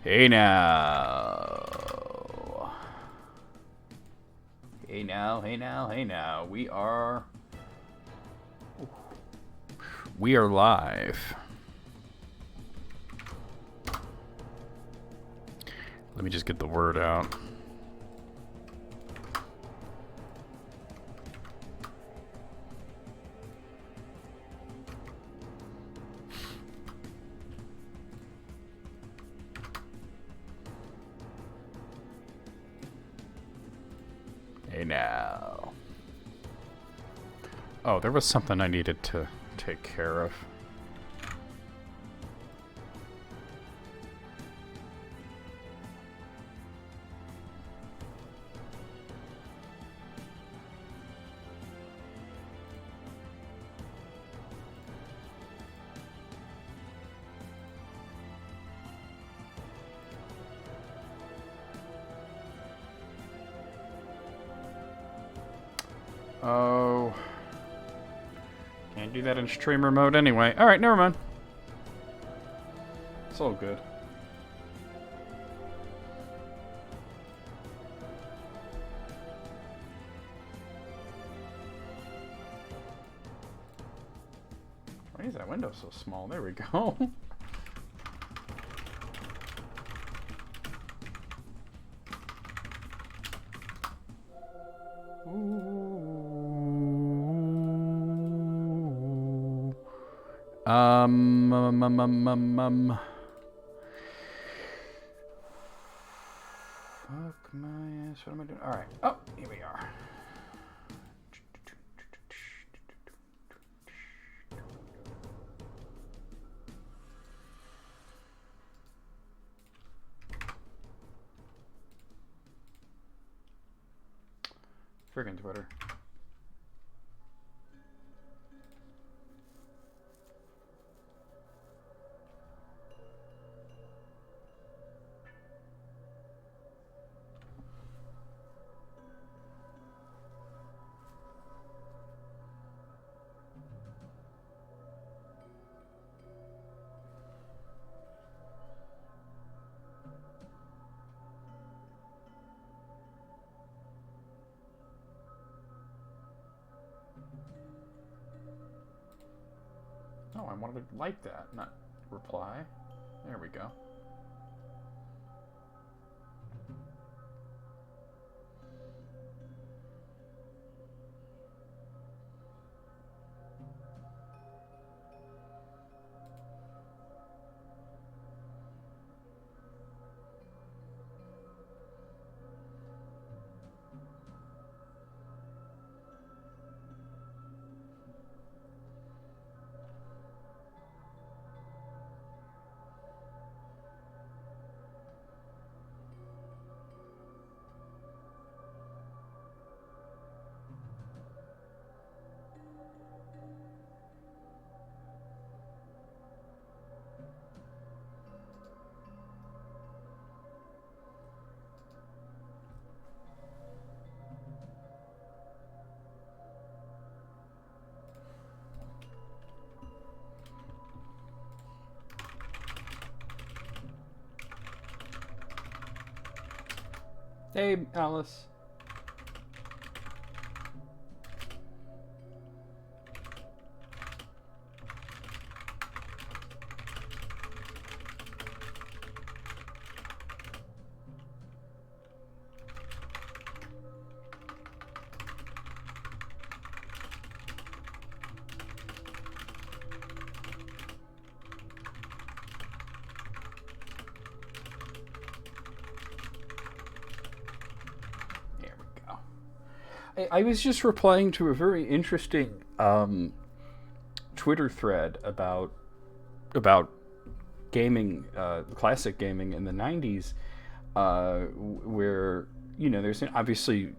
Hey now. Hey now, hey now, hey now. We are live. Let me just get the word out. Hey now. Oh, there was something I needed to take care of. Oh. Can't do that in streamer mode anyway. Alright, never mind. It's all good. Why is that window so small? There we go. Fuck my ass. What am I doing? Alright. Oh, here we are. Friggin' Twitter. Oh, I wanted to like that, not reply. There we go. Hey, Alice. I was just replying to a very interesting Twitter thread about gaming, classic gaming in the '90s, where there's obviously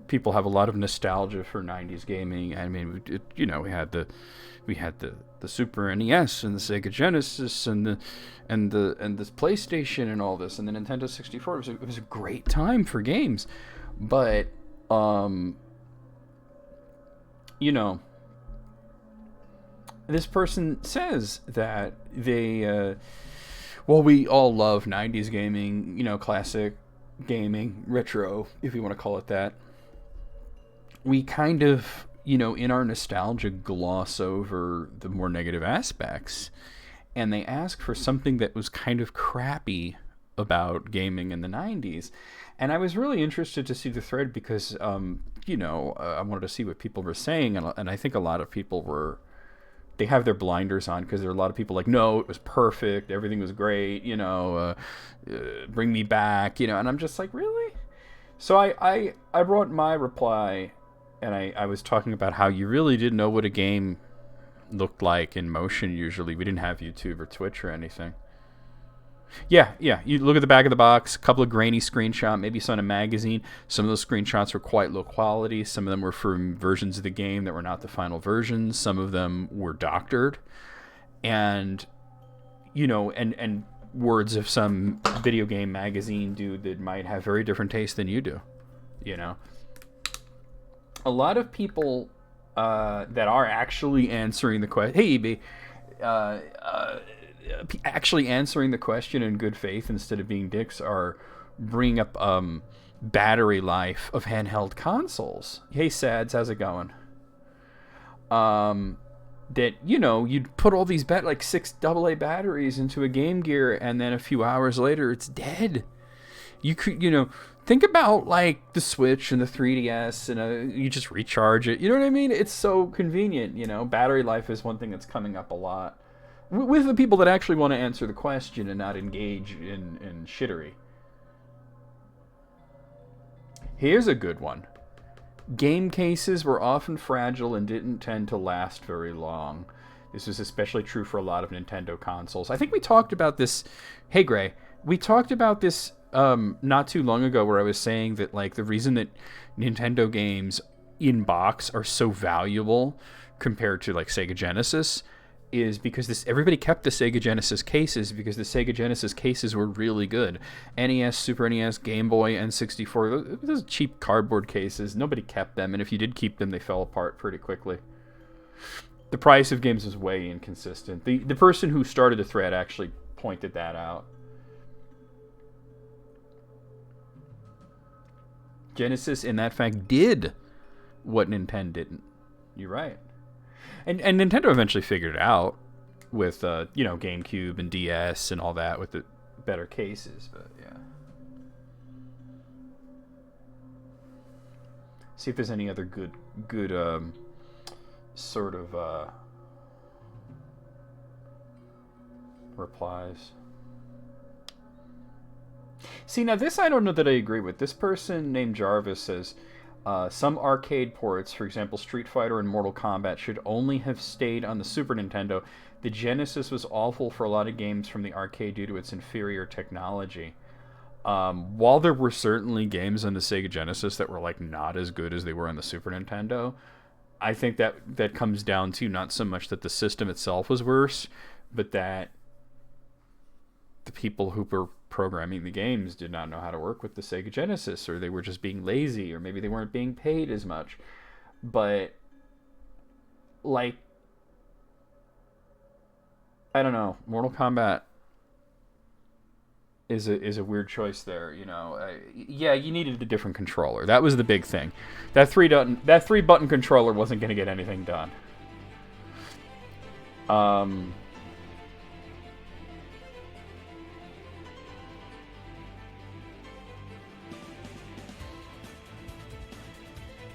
people have a lot of nostalgia for '90s gaming. I mean, we had the Super NES and the Sega Genesis and the PlayStation and all this, and the Nintendo 64. It was a great time for games, but this person says that they Well, we all love 90s gaming, classic gaming, retro, if you want to call it that. We kind of, in our nostalgia, gloss over the more negative aspects. And they ask for something that was kind of crappy about gaming in the 90s. And I was really interested to see the thread because, I wanted to see what people were saying. And I think a lot of people they have their blinders on because there are a lot of people like, no, it was perfect. Everything was great. Bring me back, and I'm just like, really? So I wrote my reply and I was talking about how you really didn't know what a game looked like in motion. Usually we didn't have YouTube or Twitch or anything. Yeah. You look at the back of the box, a couple of grainy screenshots, maybe some in a magazine. Some of those screenshots were quite low quality. Some of them were from versions of the game that were not the final versions. Some of them were doctored. And, and words of some video game magazine dude that might have very different taste than you do. A lot of people that are actually answering the question, hey, EB, actually answering the question in good faith instead of being dicks are bringing up battery life of handheld consoles. Hey, Sads, how's it going? That, you'd put all these 6 AA batteries into a Game Gear and then a few hours later it's dead. You could, think about like the Switch and the 3DS and you just recharge it. You know what I mean? It's so convenient, Battery life is one thing that's coming up a lot with the people that actually want to answer the question and not engage in shittery. Here's a good one. Game cases were often fragile and didn't tend to last very long. This was especially true for a lot of Nintendo consoles. I think we talked about this. Hey, Gray. We talked about this not too long ago where I was saying that like the reason that Nintendo games in box are so valuable compared to like Sega Genesis is because everybody kept the Sega Genesis cases because the Sega Genesis cases were really good. NES, Super NES, Game Boy, N64, those cheap cardboard cases, nobody kept them, and if you did keep them, they fell apart pretty quickly. The price of games was way inconsistent. The person who started the thread actually pointed that out. Genesis, in that fact, did what Nintendo didn't. You're right. And Nintendo eventually figured it out with, GameCube and DS and all that with the better cases, but yeah. See if there's any other good sort of replies. See, now this I don't know that I agree with. This person named Jarvis says, some arcade ports, for example, Street Fighter and Mortal Kombat, should only have stayed on the Super Nintendo. The Genesis was awful for a lot of games from the arcade due to its inferior technology. While there were certainly games on the Sega Genesis that were like not as good as they were on the Super Nintendo, I think that comes down to not so much that the system itself was worse, but that the people who were programming the games did not know how to work with the Sega Genesis, or they were just being lazy, or maybe they weren't being paid as much. But like, I don't know, Mortal Kombat is a weird choice there, yeah, you needed a different controller. That was the big thing. That three button controller wasn't going to get anything done.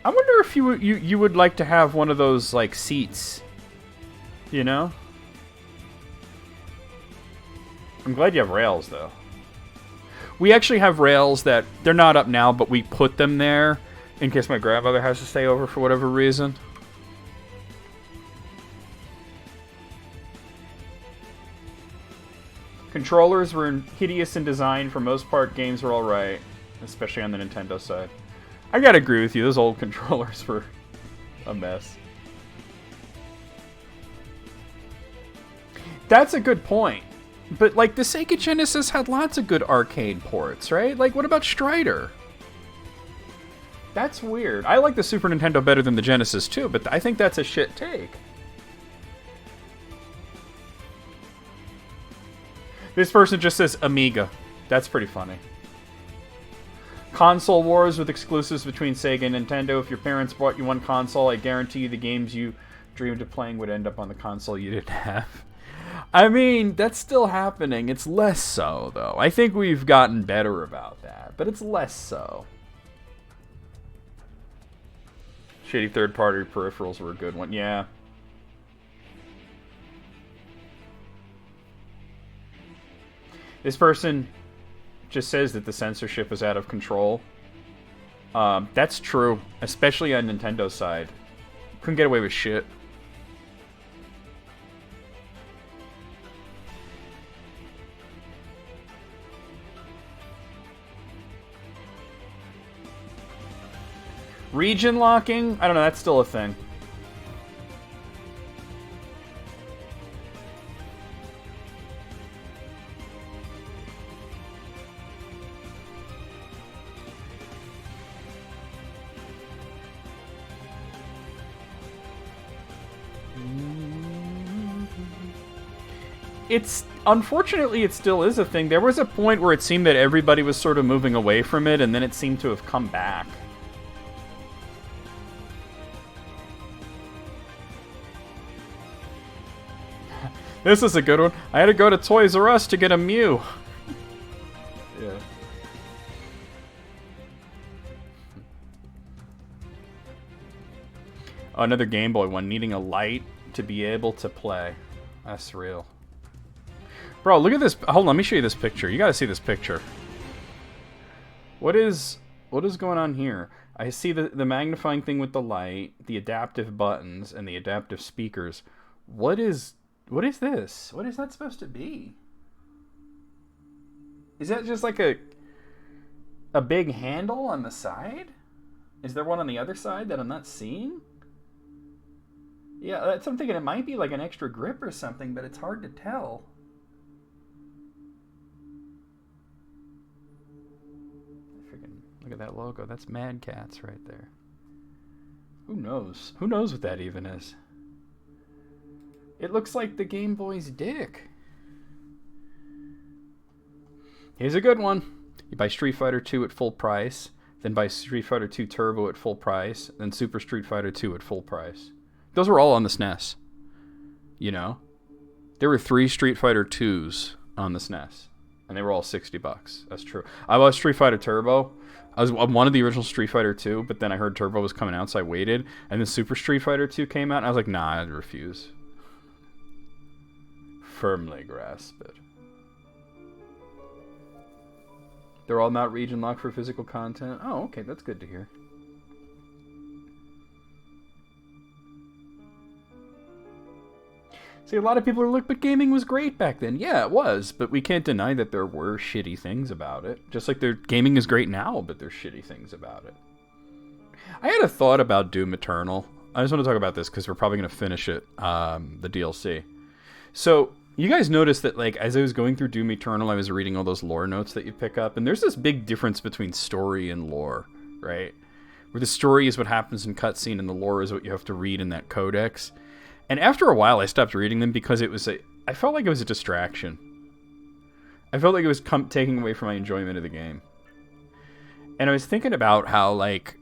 I wonder if you would like to have one of those like seats, I'm glad you have rails though. We actually have rails that they're not up now, but we put them there in case my grandmother has to stay over for whatever reason. Controllers were hideous in design. For most part, games were alright, especially on the Nintendo side. I gotta agree with you, those old controllers were a mess. That's a good point. But, like, the Sega Genesis had lots of good arcade ports, right? Like, what about Strider? That's weird. I like the Super Nintendo better than the Genesis, too, but I think that's a shit take. This person just says Amiga. That's pretty funny. Console wars with exclusives between Sega and Nintendo. If your parents bought you one console, I guarantee you the games you dreamed of playing would end up on the console you didn't have. I mean, that's still happening. It's less so, though. I think we've gotten better about that, but it's less so. Shitty third-party peripherals were a good one. Yeah. This person just says that the censorship is out of control. That's true, especially on Nintendo's side. Couldn't get away with shit. Region locking? I don't know, that's still a thing. Unfortunately, it still is a thing. There was a point where it seemed that everybody was sort of moving away from it, and then it seemed to have come back. This is a good one. I had to go to Toys R Us to get a Mew. Yeah. Oh, another Game Boy one, needing a light to be able to play. That's real. Bro, look at this. Hold on, let me show you this picture. You gotta see this picture. What is going on here? I see the magnifying thing with the light, the adaptive buttons, and the adaptive speakers. What is this? What is that supposed to be? Is that just like a big handle on the side? Is there one on the other side that I'm not seeing? Yeah, that's what I'm thinking. It might be like an extra grip or something, but it's hard to tell. Freaking look at that logo. That's Mad Catz right there. Who knows? Who knows what that even is? It looks like the Game Boy's dick. Here's a good one. You buy Street Fighter 2 at full price, then buy Street Fighter 2 Turbo at full price, then Super Street Fighter 2 at full price. Those were all on the SNES. You know? There were 3 Street Fighter 2s on the SNES. And they were all $60. That's true. I bought Street Fighter Turbo. I wanted the original Street Fighter 2, but then I heard Turbo was coming out, so I waited. And then Super Street Fighter 2 came out, and I was like, nah, I'd refuse. Firmly grasp it. They're all not region locked for physical content. Oh, okay, that's good to hear. See, a lot of people are like, but gaming was great back then. Yeah, it was, but we can't deny that there were shitty things about it. Just like gaming is great now, but there's shitty things about it. I had a thought about Doom Eternal. I just want to talk about this because we're probably going to finish it, the DLC. So, you guys noticed that, like, as I was going through Doom Eternal, I was reading all those lore notes that you pick up, and there's this big difference between story and lore, right? Where the story is what happens in cutscene, and the lore is what you have to read in that codex. And after a while, I stopped reading them because I felt like it was a distraction. I felt like it was taking away from my enjoyment of the game. And I was thinking about how, like,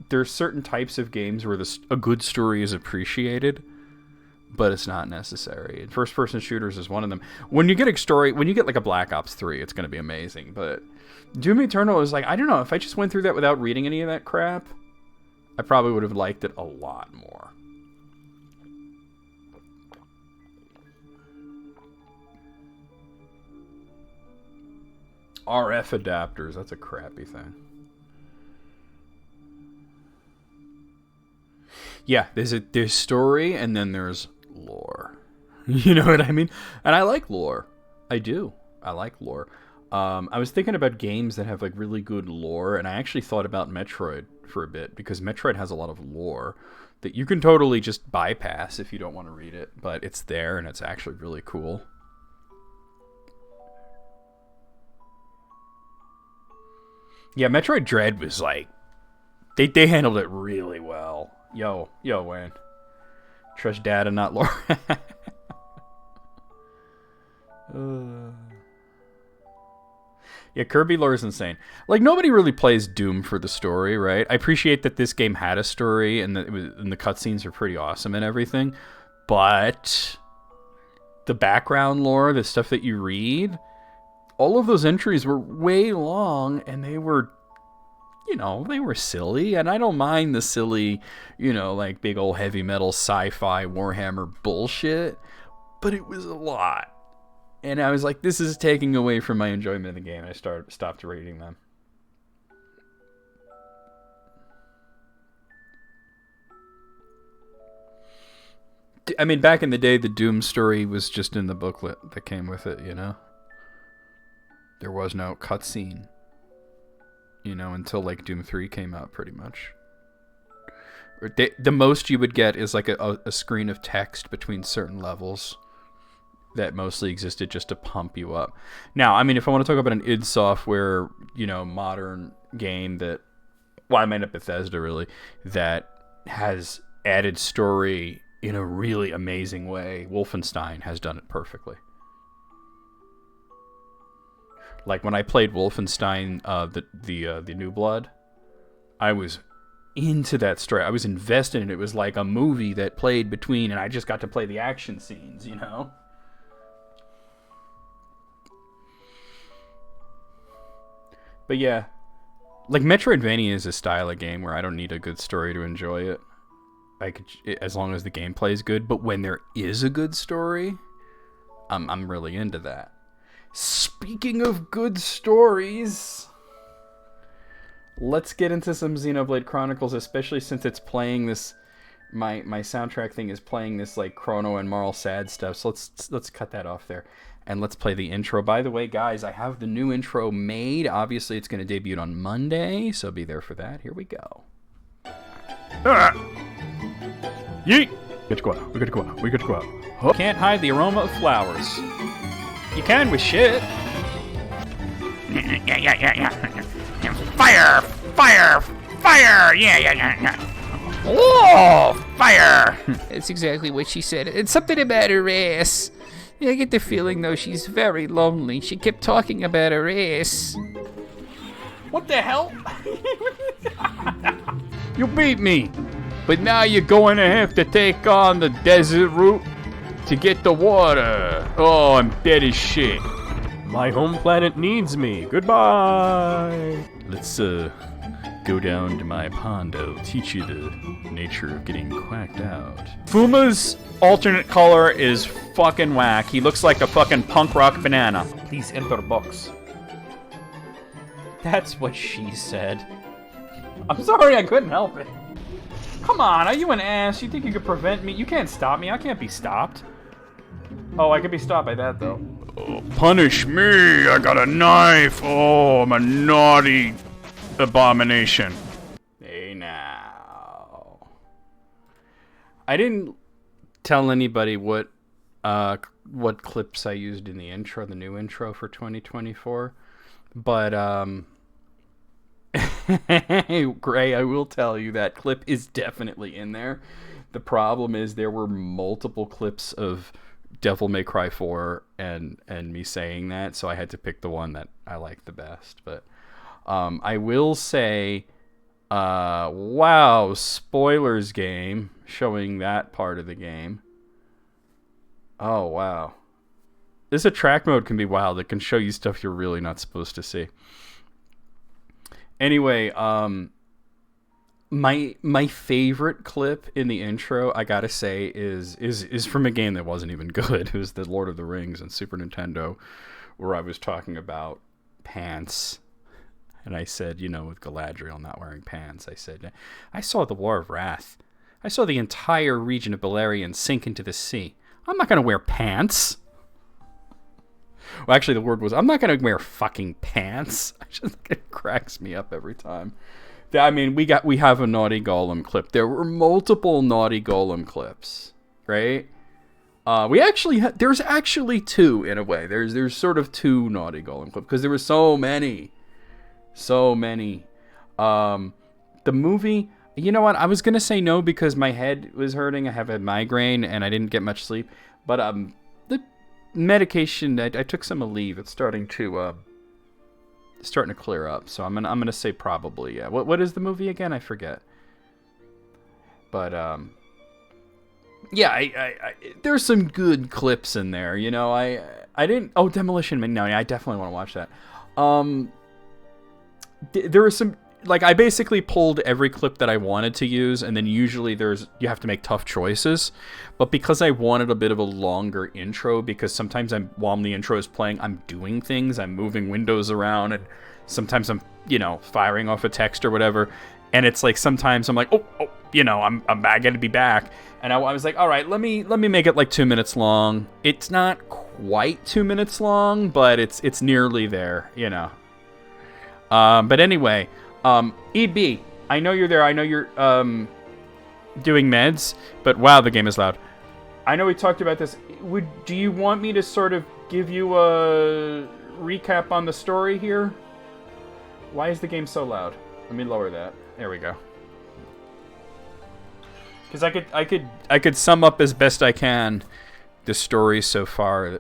there's certain types of games where a good story is appreciated, but it's not necessary. And first-person shooters is one of them. When you get like a Black Ops 3, it's going to be amazing. But Doom Eternal is like, I don't know, if I just went through that without reading any of that crap, I probably would have liked it a lot more. RF adapters, that's a crappy thing. Yeah, there's story and then there's lore. You know what I mean? And I like lore. I do. I like lore. I was thinking about games that have like really good lore, and I actually thought about Metroid for a bit because Metroid has a lot of lore that you can totally just bypass if you don't want to read it, but it's there and it's actually really cool. Yeah, Metroid Dread was like, they handled it really well. Yo, Wayne. Trust data, not lore. Yeah, Kirby lore is insane. Like, nobody really plays Doom for the story, right? I appreciate that this game had a story and that and the cutscenes are pretty awesome and everything, but the background lore, the stuff that you read, all of those entries were way long, and they were, they were silly, and I don't mind the silly, like big old heavy metal sci-fi Warhammer bullshit, but it was a lot. And I was like, this is taking away from my enjoyment of the game. I stopped reading them. I mean, back in the day, the Doom story was just in the booklet that came with it, There was no cutscene, until like Doom 3 came out, pretty much. The most you would get is like a screen of text between certain levels that mostly existed just to pump you up. Now, I mean, if I want to talk about an id Software, modern game that, well, I meant at Bethesda really, that has added story in a really amazing way, Wolfenstein has done it perfectly. Like when I played Wolfenstein, the New Blood, I was into that story. I was invested in it. It was like a movie that played between, and I just got to play the action scenes, But yeah, like Metroidvania is a style of game where I don't need a good story to enjoy it. As long as the gameplay is good. But when there is a good story, I'm really into that. Speaking of good stories, let's get into some Xenoblade Chronicles, especially since it's playing this. My soundtrack thing is playing this like Chrono and Marl sad stuff. So let's cut that off there. And let's play the intro. By the way, guys, I have the new intro made. Obviously, it's going to debut on Monday, so be there for that. Here we go. Yeet! We got to go out. We got to go out. We got to go out. Oh. Can't hide the aroma of flowers. You can with shit. Yeah. Fire! Fire! Fire! Yeah. Oh, fire! That's exactly what she said. It's something about her ass. I get the feeling, though, she's very lonely. She kept talking about her ass. What the hell? You beat me. But now you're going to have to take on the desert route to get the water. Oh, I'm dead as shit. My home planet needs me. Goodbye. Let's go down to my pond. I'll teach you the nature of getting quacked out. Fuma's alternate color is fucking whack. He looks like a fucking punk rock banana. Please enter box. That's what she said. I'm sorry, I couldn't help it. Come on, are you an ass? You think you could prevent me? You can't stop me. I can't be stopped. Oh, I could be stopped by that, though. Oh, punish me! I got a knife! Oh, I'm a naughty abomination. Hey, now. I didn't tell anybody what clips I used in the intro, the new intro for 2024, but Gray, I will tell you that clip is definitely in there. The problem is there were multiple clips of Devil May Cry 4 and me saying that, so I had to pick the one that I liked the best. But I will say, wow, spoilers game, showing that part of the game. Oh, wow. This attract mode can be wild. It can show you stuff you're really not supposed to see. Anyway, my favorite clip in the intro, I gotta say, is from a game that wasn't even good. It was the Lord of the Rings on Super Nintendo, where I was talking about pants. And I said, with Galadriel not wearing pants, I said, I saw the War of Wrath. I saw the entire region of Beleriand sink into the sea. I'm not gonna wear pants. Well, actually, the word was, I'm not going to wear fucking pants. It cracks me up every time. I mean, we have a Naughty Golem clip. There were multiple Naughty Golem clips, right? There's actually two, in a way. There's sort of two Naughty Golem clips, because there were so many. The movie, you know what? I was going to say no because my head was hurting. I have a migraine, and I didn't get much sleep. But the medication, I took some Aleve. It's starting to starting to clear up. So I'm gonna say probably, yeah. What is the movie again? I forget. But yeah, I there's some good clips in there. You know, I didn't. Oh, Demolition Man. No, yeah, I definitely want to watch that. There was some, like, I basically pulled every clip that I wanted to use, and then usually you have to make tough choices. But because I wanted a bit of a longer intro, because sometimes while the intro is playing, I'm doing things, I'm moving windows around, and sometimes I'm, firing off a text or whatever. And it's like sometimes I'm like, I gotta be back. And I was like, all right, let me make it like 2 minutes long. It's not quite 2 minutes long, but it's nearly there, But anyway, EB, I know you're there. I know you're doing meds, but wow, the game is loud. I know we talked about this. Do you want me to sort of give you a recap on the story here? Why is the game so loud? Let me lower that. There we go. Because I could sum up as best I can the story so far.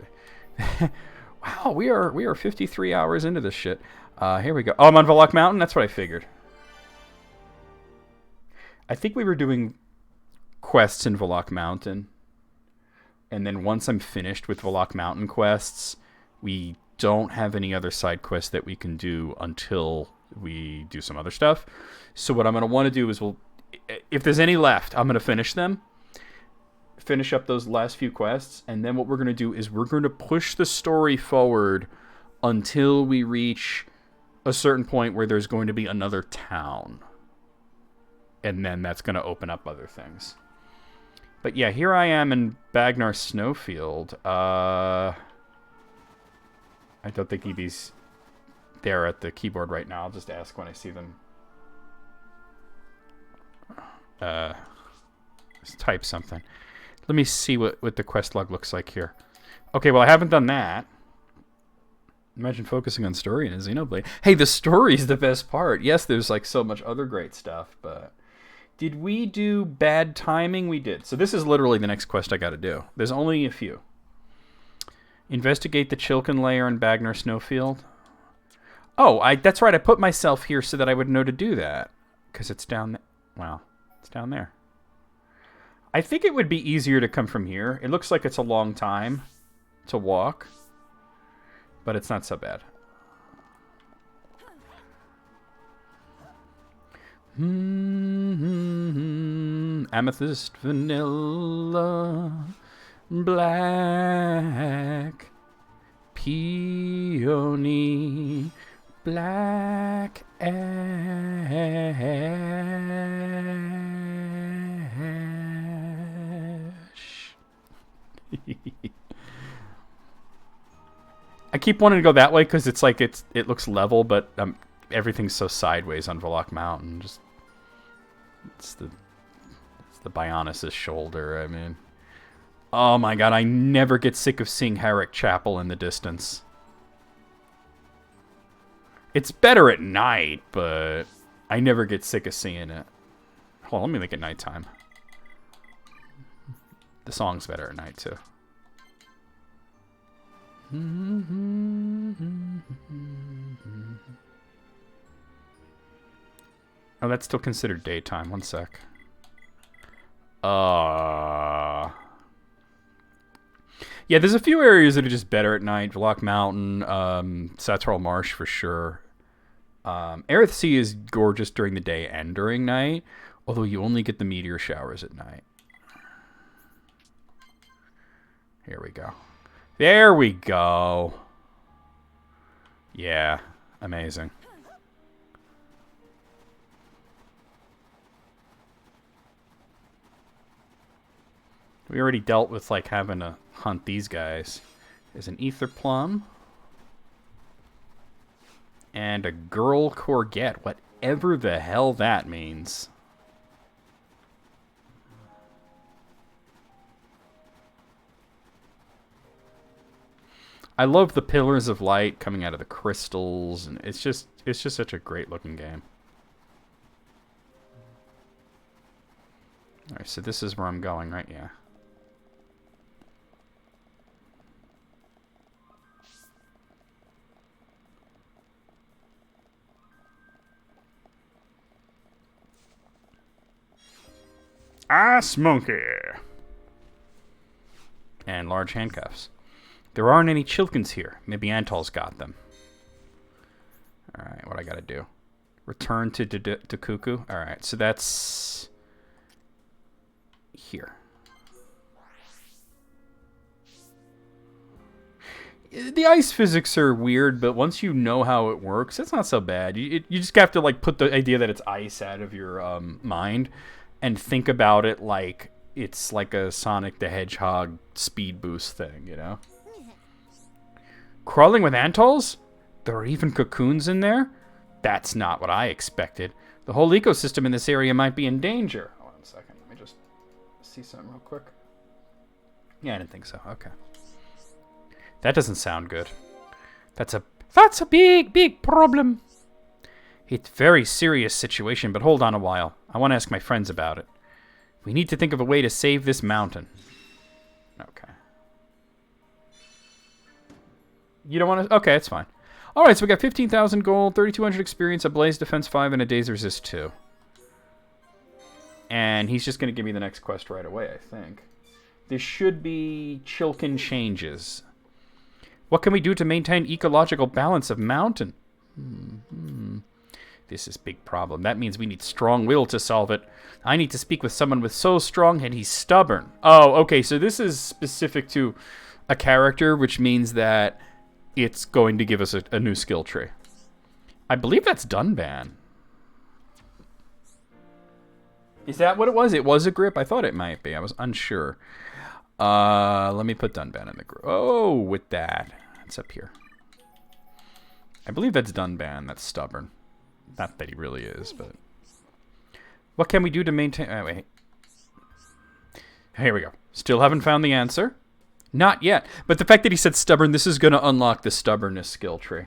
Wow, we are 53 hours into this shit. Here we go. Oh, I'm on Volok Mountain? That's what I figured. I think we were doing quests in Volok Mountain. And then once I'm finished with Volok Mountain quests, we don't have any other side quests that we can do until we do some other stuff. So what I'm going to want to do is, if there's any left, I'm going to finish them. Finish up those last few quests. And then what we're going to do is we're going to push the story forward until we reach a certain point where there's going to be another town. And then that's going to open up other things. But yeah, here I am in Bagnar Snowfield. I don't think EB's there at the keyboard right now. I'll just ask when I see them. Just type something. Let me see what the quest log looks like here. Okay, well, I haven't done that. Imagine focusing on story in a Xenoblade. Hey, the story is the best part. Yes, there's like so much other great stuff, but did we do bad timing? We did. So this is literally the next quest I got to do. There's only a few. Investigate the Chilkin lair in Bagnar Snowfield. Oh, that's right. I put myself here so that I would know to do that. Because it's down there. Wow. It's down there. I think it would be easier to come from here. It looks like it's a long time to walk. But it's not so bad. Amethyst, vanilla, black, peony, black ash. I keep wanting to go that way because it's like it looks level, but everything's so sideways on Volok Mountain. Just it's the Bionis' shoulder. I mean, oh my god, I never get sick of seeing Herrick Chapel in the distance. It's better at night, but I never get sick of seeing it. Hold on, let me make it nighttime. The song's better at night too. Oh, that's still considered daytime. One sec. Yeah, there's a few areas that are just better at night. Volok Mountain, Satral Marsh for sure. Aerith Sea is gorgeous during the day and during night, although you only get the meteor showers at night. Here we go. There we go. Yeah, amazing. We already dealt with like having to hunt these guys. There's an ether plum. And a girl courgette, whatever the hell that means. I love the pillars of light coming out of the crystals, and it's just such a great looking game. Alright, so this is where I'm going, right? Yeah. Ice monkey. And large handcuffs. There aren't any Chilkins here. Maybe Antol's got them. Alright, what I gotta do? Return to Cuckoo. Alright, so that's here. The ice physics are weird, but once you know how it works, it's not so bad. You just have to like put the idea that it's ice out of your mind and think about it like it's like a Sonic the Hedgehog speed boost thing, you know? Crawling with Antols? There are even cocoons in there? That's not what I expected. The whole ecosystem in this area might be in danger. Hold on a second. Let me just see something real quick. Yeah, I didn't think so. Okay. That doesn't sound good. That's a big problem. It's a very serious situation, but hold on a while. I want to ask my friends about it. We need to think of a way to save this mountain. Okay. You don't want to... Okay, it's fine. Alright, so we got 15,000 gold, 3,200 experience, a Blaze Defense 5, and a Daze Resist 2. And he's just going to give me the next quest right away, I think. This should be Chilkin Changes. What can we do to maintain ecological balance of mountain? This is a big problem. That means we need strong will to solve it. I need to speak with someone with so strong and he's stubborn. Oh, okay, so this is specific to a character, which means that it's going to give us a new skill tree. I believe that's Dunban. Is that what it was? It was a grip? I thought it might be. I was unsure. Let me put Dunban in the group. Oh, with that. It's up here. I believe that's Dunban. That's stubborn. Not that he really is, but... What can we do to maintain... Oh, wait. Here we go. Still haven't found the answer. Not yet. But the fact that he said stubborn, this is going to unlock the stubbornness skill tree.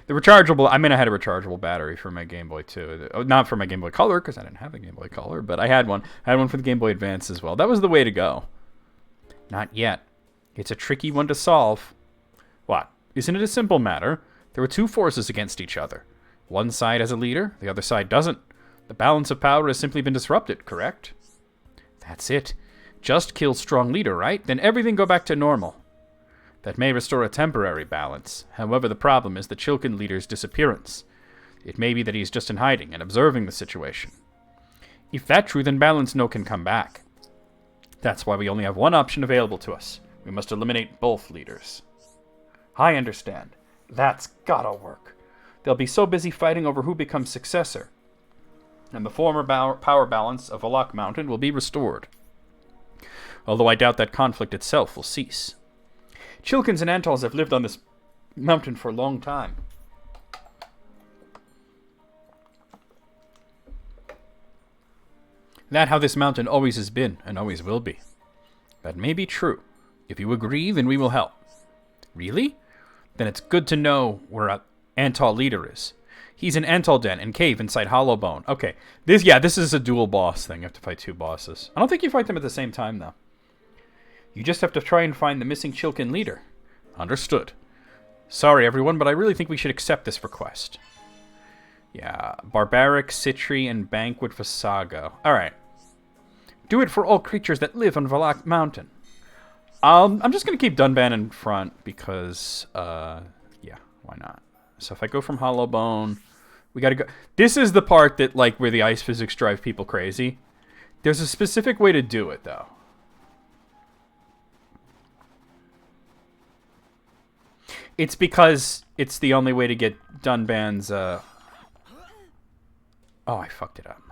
The rechargeable... I mean, I had a rechargeable battery for my Game Boy, too. Not for my Game Boy Color, because I didn't have a Game Boy Color, but I had one. I had one for the Game Boy Advance as well. That was the way to go. Not yet. It's a tricky one to solve. What? Isn't it a simple matter? There are two forces against each other. One side has a leader, the other side doesn't. The balance of power has simply been disrupted, correct? That's it. Just kill strong leader, right? Then everything go back to normal. That may restore a temporary balance. However, the problem is the Chilkin leader's disappearance. It may be that he's just in hiding and observing the situation. If that's true, then balance no can come back. That's why we only have one option available to us. We must eliminate both leaders. I understand. That's gotta work. They'll be so busy fighting over who becomes successor. And the former power balance of Valak Mountain will be restored. Although I doubt that conflict itself will cease. Chilkins and Antols have lived on this mountain for a long time. That's how this mountain always has been, and always will be. That may be true. If you agree, then we will help. Really? Then it's good to know where Antol leader is. He's in Antol Den and cave inside Hollowbone. Okay. This is a dual boss thing. You have to fight two bosses. I don't think you fight them at the same time, though. You just have to try and find the missing Chilkin leader. Understood. Sorry, everyone, but I really think we should accept this request. Yeah. Barbaric, Citri, and Banquet for Sago. Alright. Do it for all creatures that live on Valak Mountain. I'm just going to keep Dunban in front because, yeah, why not? So if I go from Hollowbone, we got to go... This is the part that, like, where the ice physics drive people crazy. There's a specific way to do it, though. It's because it's the only way to get Dunban's, Oh, I fucked it up.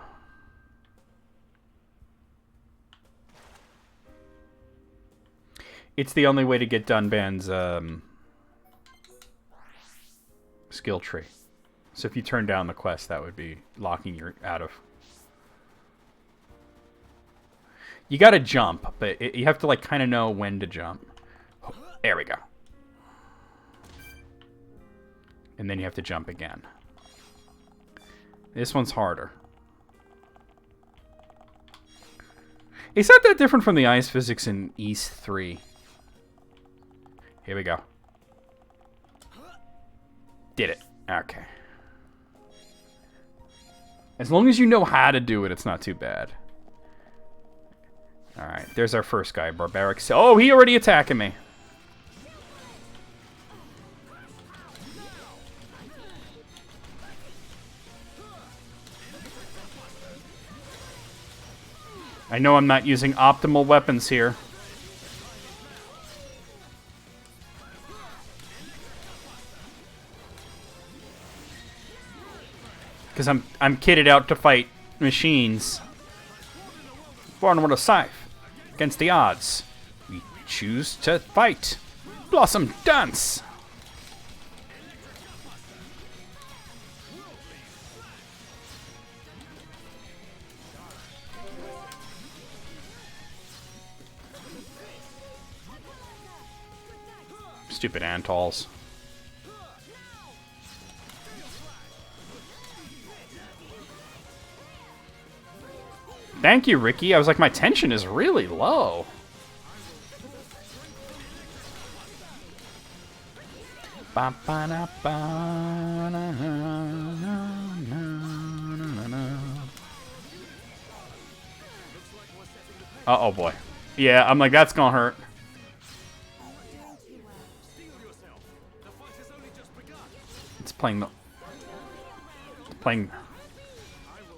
It's the only way to get Dunban's skill tree. So if you turn down the quest, that would be locking you out of... You gotta jump, but you have to like kind of know when to jump. There we go. And then you have to jump again. This one's harder. It's not that different from the ice physics in East 3. Here we go. Did it. Okay. As long as you know how to do it, it's not too bad. Alright, there's our first guy, Barbaric. Oh, he already attacking me. I know I'm not using optimal weapons here. Because I'm kitted out to fight machines. Born with a scythe. Against the odds. We choose to fight. Blossom dance! Stupid Antals. Thank you, Ricky. I was like, my tension is really low. Uh-oh, boy. Yeah, I'm like, that's gonna hurt. It's playing the... It's playing...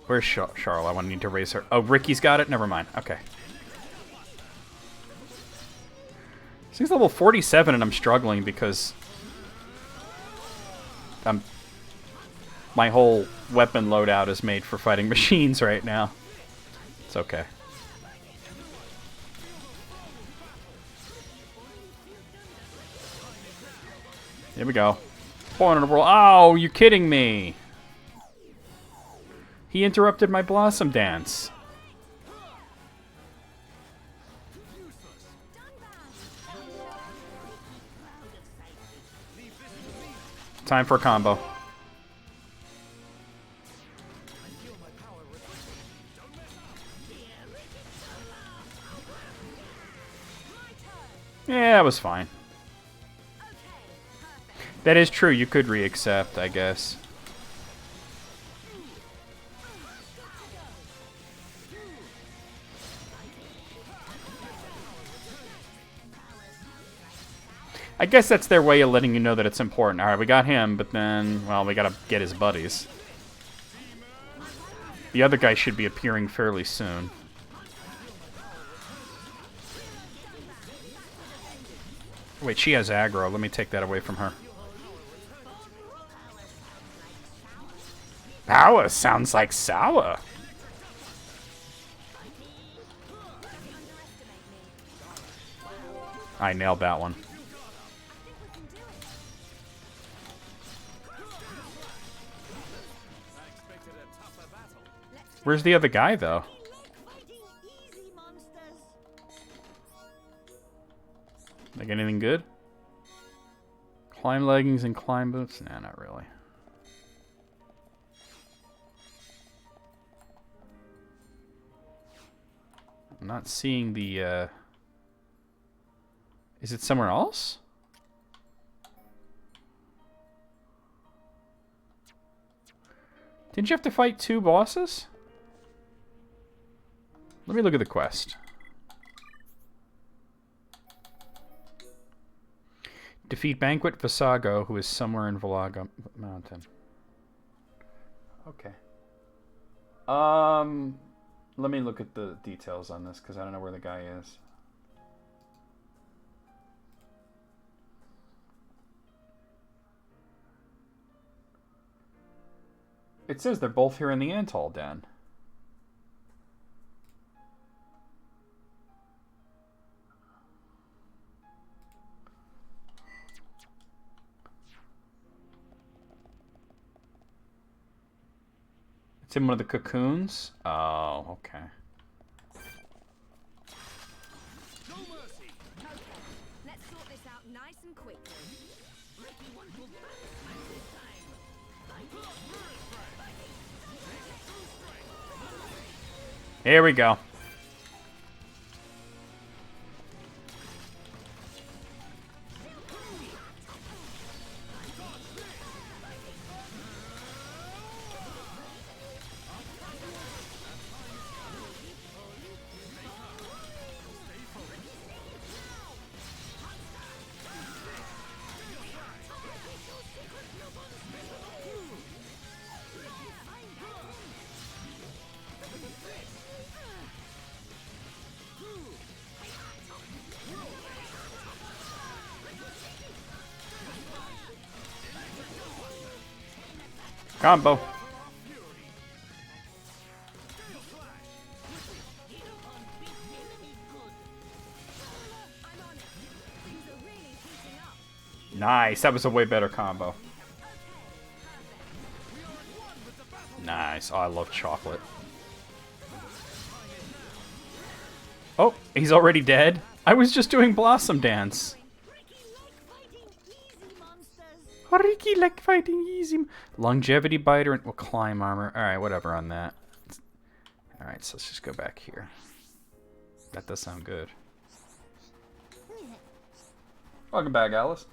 Where's Charlotte? I want to need to raise her. Oh, Ricky's got it? Never mind. Okay. She's level 47 and I'm struggling because... my whole weapon loadout is made for fighting machines right now. It's okay. Here we go. Born in a world. Oh, you're kidding me. He interrupted my Blossom Dance. Time for a combo. Yeah, that was fine. That is true. You could re-accept, I guess. I guess that's their way of letting you know that it's important. Alright, we got him, but then, well, we gotta get his buddies. The other guy should be appearing fairly soon. Wait, she has aggro. Let me take that away from her. Power sounds like sour. I nailed that one. Where's the other guy, though? Like anything good? Climb leggings and climb boots? Nah, not really. I'm not seeing the, Is it somewhere else? Didn't you have to fight 2 bosses? Let me look at the quest. Defeat Banquet Visago, who is somewhere in Valaga Mountain. Okay. Let me look at the details on this, because I don't know where the guy is. It says they're both here in the Antal Den. It's in one of the cocoons? Oh, okay. No mercy. Okay, let's sort this out nice and quickly. Here we go. Combo. I'm on it. Things are really heating up. Nice. That was a way better combo. Nice. Oh, I love chocolate. Oh, he's already dead? I was just doing Blossom Dance. Ricky like fighting easy. Longevity biter and climb armor. Alright, whatever on that. Alright, so let's just go back here. That does sound good. Welcome back, Alice.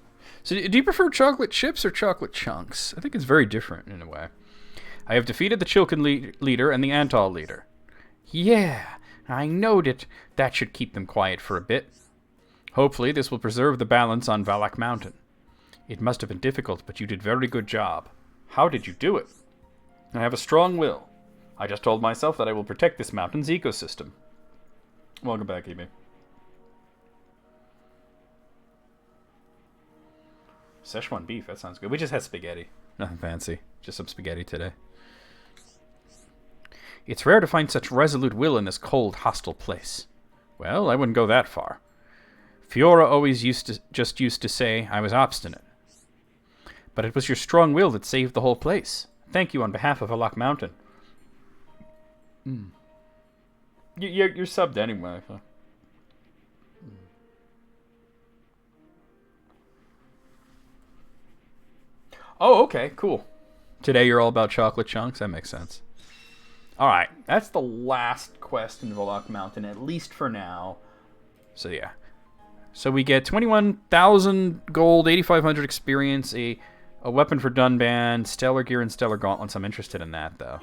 So, do you prefer chocolate chips or chocolate chunks? I think it's very different in a way. I have defeated the Chilkin leader and the Antal leader. Yeah, I knowed it. That should keep them quiet for a bit. Hopefully, this will preserve the balance on Valak Mountain. It must have been difficult, but you did a very good job. How did you do it? I have a strong will. I just told myself that I will protect this mountain's ecosystem. Welcome back, Amy. Szechuan beef, that sounds good. We just had spaghetti. Nothing fancy. Just some spaghetti today. It's rare to find such resolute will in this cold, hostile place. Well, I wouldn't go that far. Fiora always used to say I was obstinate. But it was your strong will that saved the whole place. Thank you on behalf of Valak Mountain. You're subbed anyway. So. Oh, okay, cool. Today you're all about chocolate chunks? That makes sense. Alright, that's the last quest in Valak Mountain, at least for now. So yeah. So we get 21,000 gold, 8,500 experience, a weapon for Dunban, stellar gear, and stellar gauntlets. I'm interested in that, though.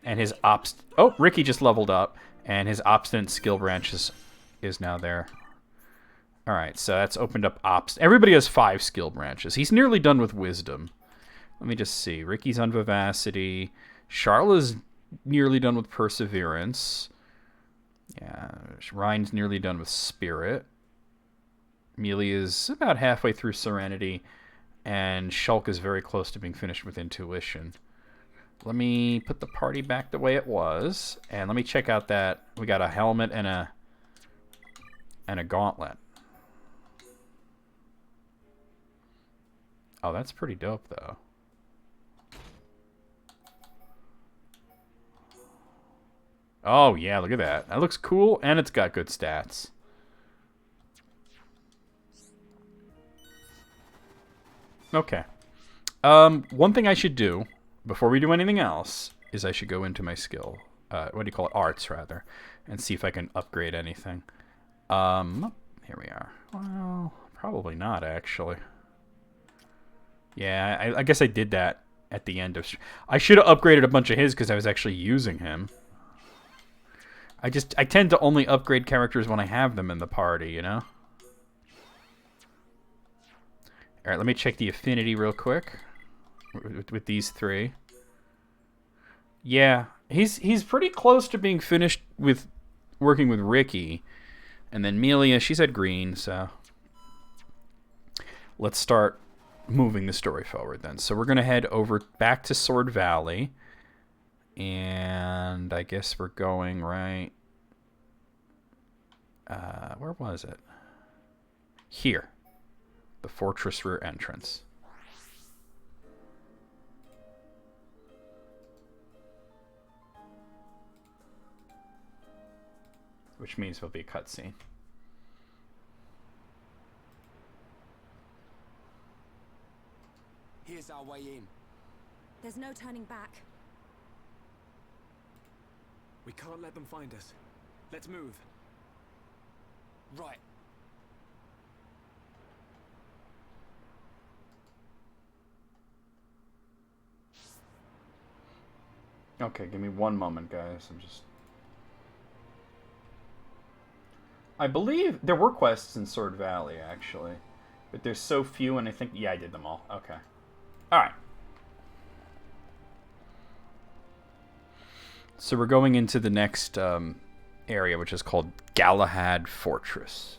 And his Oh, Ricky just leveled up, and his obstinate skill branch is now there. Alright, so that's opened up Everybody has 5 skill branches. He's nearly done with wisdom. Let me just see. Ricky's on vivacity. Charla's nearly done with perseverance. Yeah, Ryan's nearly done with spirit. Amelia's about halfway through serenity. And Shulk is very close to being finished with intuition. Let me put the party back the way it was. And let me check out that. We got a helmet and a gauntlet. Oh, that's pretty dope, though. Oh, yeah, look at that. That looks cool, and it's got good stats. Okay. One thing I should do, before we do anything else, is I should go into my skill. What do you call it? Arts, rather. And see if I can upgrade anything. Here we are. Well, probably not, actually. Yeah, I guess I did that at the end of... I should have upgraded a bunch of his because I was actually using him. I tend to only upgrade characters when I have them in the party, you know? Alright, let me check the affinity real quick. With these 3. Yeah, he's pretty close to being finished with working with Ricky. And then Melia, she's at green, so... Let's start moving the story forward then. So we're going to head over back to Sword Valley. And I guess we're going right... where was it? Here. The fortress rear entrance. Which means there'll be a cutscene. Here's our way in. There's no turning back. We can't let them find us. Let's move. Right. Okay, give me one moment, guys. I believe there were quests in Sword Valley, actually. But there's so few, and I think... Yeah, I did them all. Okay. Alright. So we're going into the next area, which is called Galahad Fortress.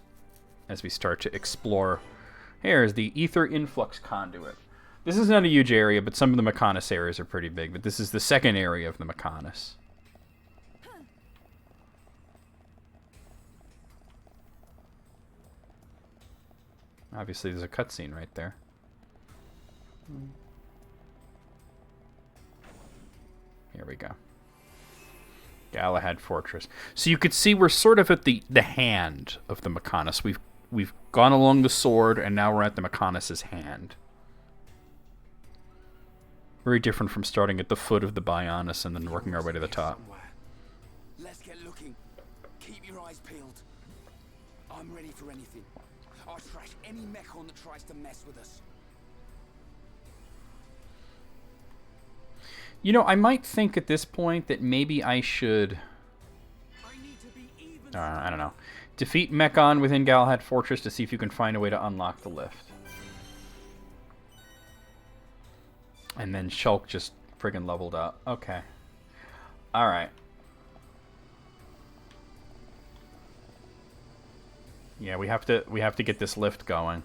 As we start to explore... Here's the Ether Influx Conduit. This is not a huge area, but some of the Mechonis areas are pretty big. But this is the second area of the Mechonis. Obviously, there's a cutscene right there. Here we go. Galahad Fortress. So you could see we're sort of at the hand of the Mechonis. We've gone along the sword, and now we're at the Mechonis' hand. Very different from starting at the foot of the Bionis and then working our way to the top. Let's get looking. Keep your eyes peeled. I'm ready for anything. I'll trash any mechon that tries to mess with us. You know, I might think at this point that maybe I should... I don't know. Defeat Mechon within Galahad Fortress to see if you can find a way to unlock the lift. And then Shulk just friggin' leveled up. Okay. Alright. Yeah, we have to get this lift going.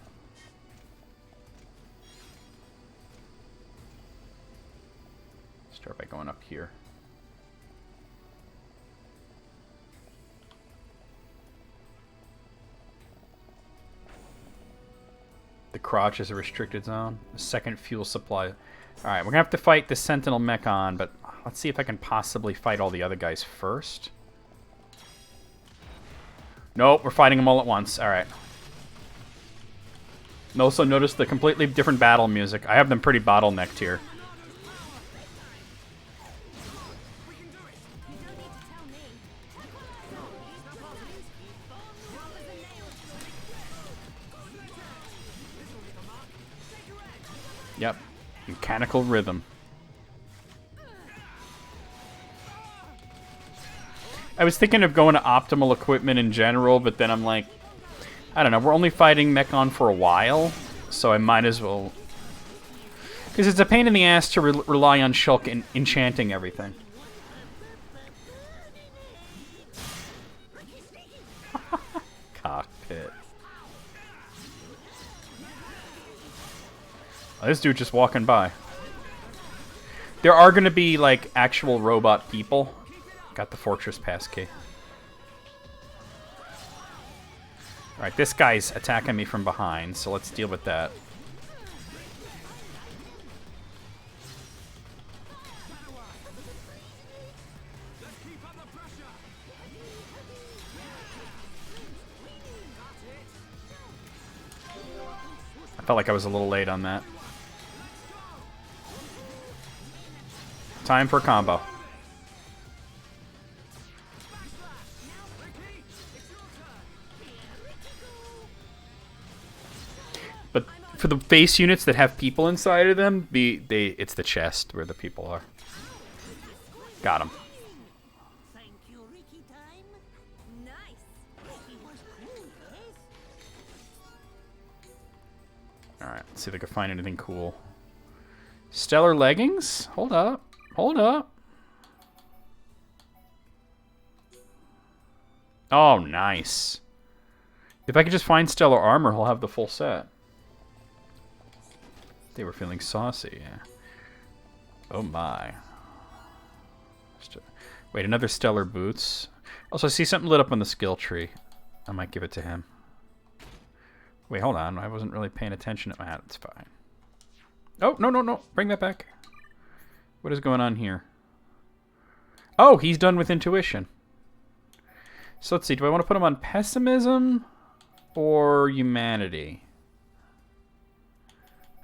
Start by going up here. The crotch is a restricted zone. The second fuel supply. Alright, we're gonna have to fight the Sentinel Mechon, but let's see if I can possibly fight all the other guys first. Nope, we're fighting them all at once. Alright. Also notice the completely different battle music. I have them pretty bottlenecked here. Yep. Mechanical rhythm. I was thinking of going to optimal equipment in general, but then I'm like, I don't know, we're only fighting Mechon for a while, so I might as well... Because it's a pain in the ass to rely on Shulk in enchanting everything. Cockpit. Oh, this dude just walking by. There are going to be, like, actual robot people. Got the fortress passkey. Alright, this guy's attacking me from behind, so let's deal with that. I felt like I was a little late on that. Time for a combo. But for the base units that have people inside of them, it's the chest where the people are. Got him. Thank you, Ricky time. Nice. Ricky was cool, yes? Alright, let's see if I can find anything cool. Stellar leggings? Hold up. Hold up. Oh, nice. If I could just find stellar armor, he'll have the full set. They were feeling saucy, yeah. Oh my. Wait, another stellar boots. Also, I see something lit up on the skill tree. I might give it to him. Wait, hold on. I wasn't really paying attention at that. It's fine. Oh, no, no, no. Bring that back. What is going on here? Oh, he's done with intuition. So let's see. Do I want to put him on pessimism or humanity?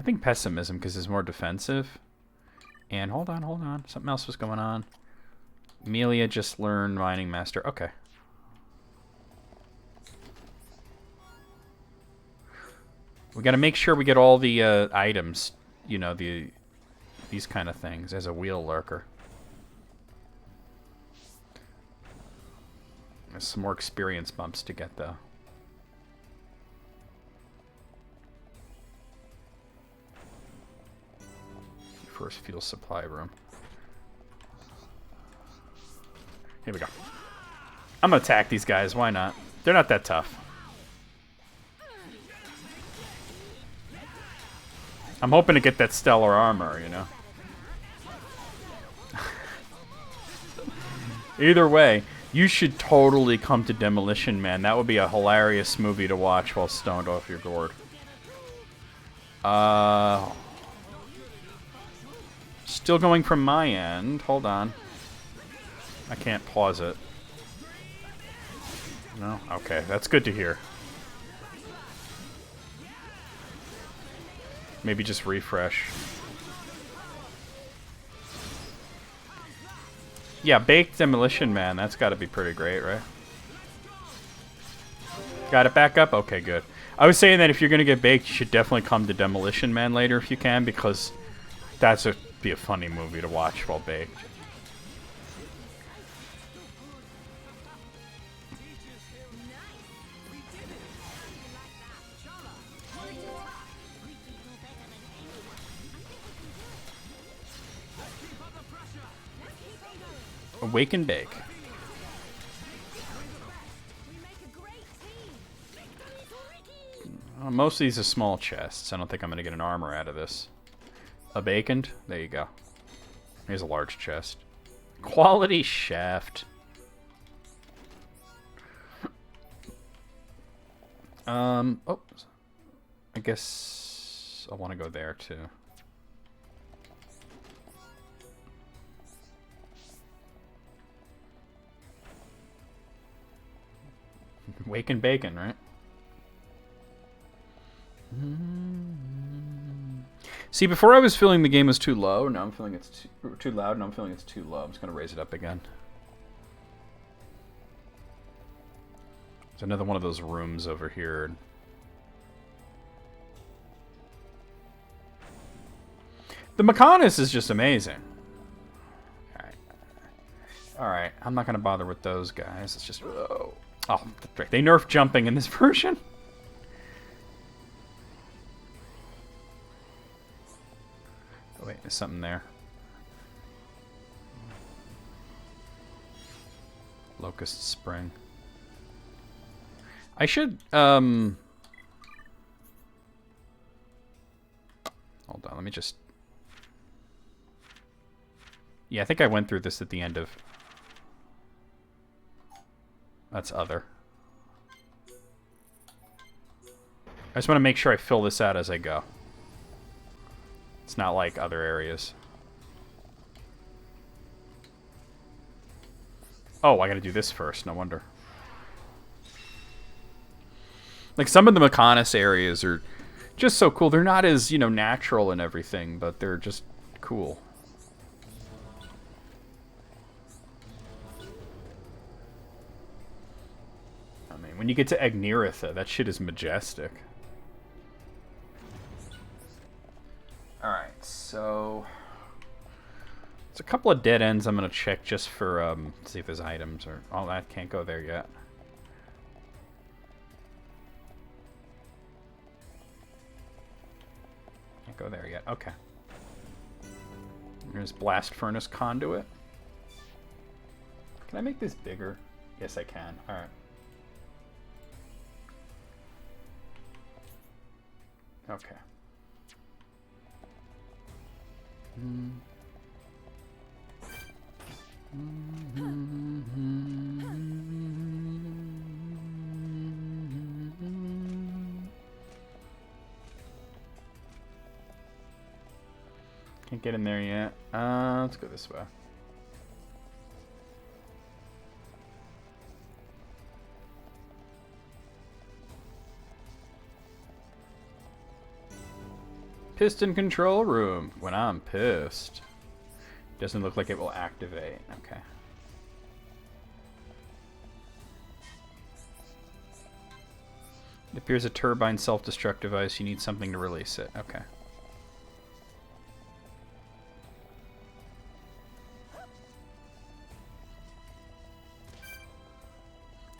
I think pessimism because it's more defensive. And hold on, hold on. Something else was going on. Amelia just learned Mining Master. Okay. We got to make sure we get all the items. You know, these kind of things as a wheel lurker. There's some more experience bumps to get, though. First fuel supply room. Here we go. I'm gonna attack these guys. Why not? They're not that tough. I'm hoping to get that stellar armor, you know? Either way, you should totally come to Demolition Man. That would be a hilarious movie to watch while stoned off your gourd. Still going from my end. Hold on. I can't pause it. No? Okay, that's good to hear. Maybe just refresh. Yeah, Baked Demolition Man. That's got to be pretty great, right? Got it back up? Okay, good. I was saying that if you're going to get baked, you should definitely come to Demolition Man later if you can, because that's be a funny movie to watch while baked. Wake and bake. Most of these are small chests. I don't think I'm going to get an armor out of this. A baconed? There you go. Here's a large chest. Quality shaft. Oh. I guess I want to go there too. Wake and bacon, right? See, before I was feeling the game was too low. Now I'm feeling it's too loud. Now I'm feeling it's too low. I'm just going to raise it up again. There's another one of those rooms over here. The Mechanis is just amazing. Alright. Alright, I'm not going to bother with those guys. It's just... Oh, they nerfed jumping in this version. Oh, wait, there's something there. Locust Spring. I should, hold on, let me just... Yeah, I think I went through this at the end of... That's other. I just want to make sure I fill this out as I go. It's not like other areas. Oh, I gotta do this first, no wonder. Like, some of the Mechanis areas are just so cool. They're not as, you know, natural and everything, but they're just cool. I mean, when you get to Agniratha, that shit is majestic. Alright, so... There's a couple of dead ends I'm going to check just for, see if there's items or... Oh, that can't go there yet. Can't go there yet. Okay. There's Blast Furnace Conduit. Can I make this bigger? Yes, I can. Alright. Okay. Can't get in there yet. Let's go this way. Piston control room. When I'm pissed. Doesn't look like it will activate. Okay. It appears a turbine self-destruct device. You need something to release it. Okay.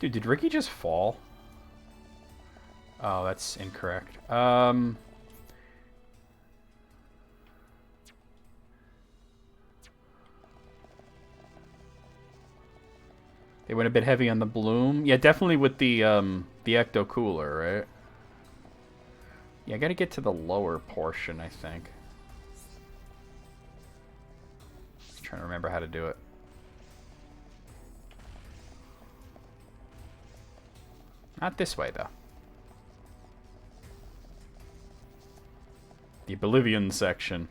Dude, did Ricky just fall? Oh, that's incorrect. They went a bit heavy on the bloom. Yeah, definitely with the ecto cooler, right? Yeah, I gotta get to the lower portion, I think. Just trying to remember how to do it. Not this way, though. The Oblivion section.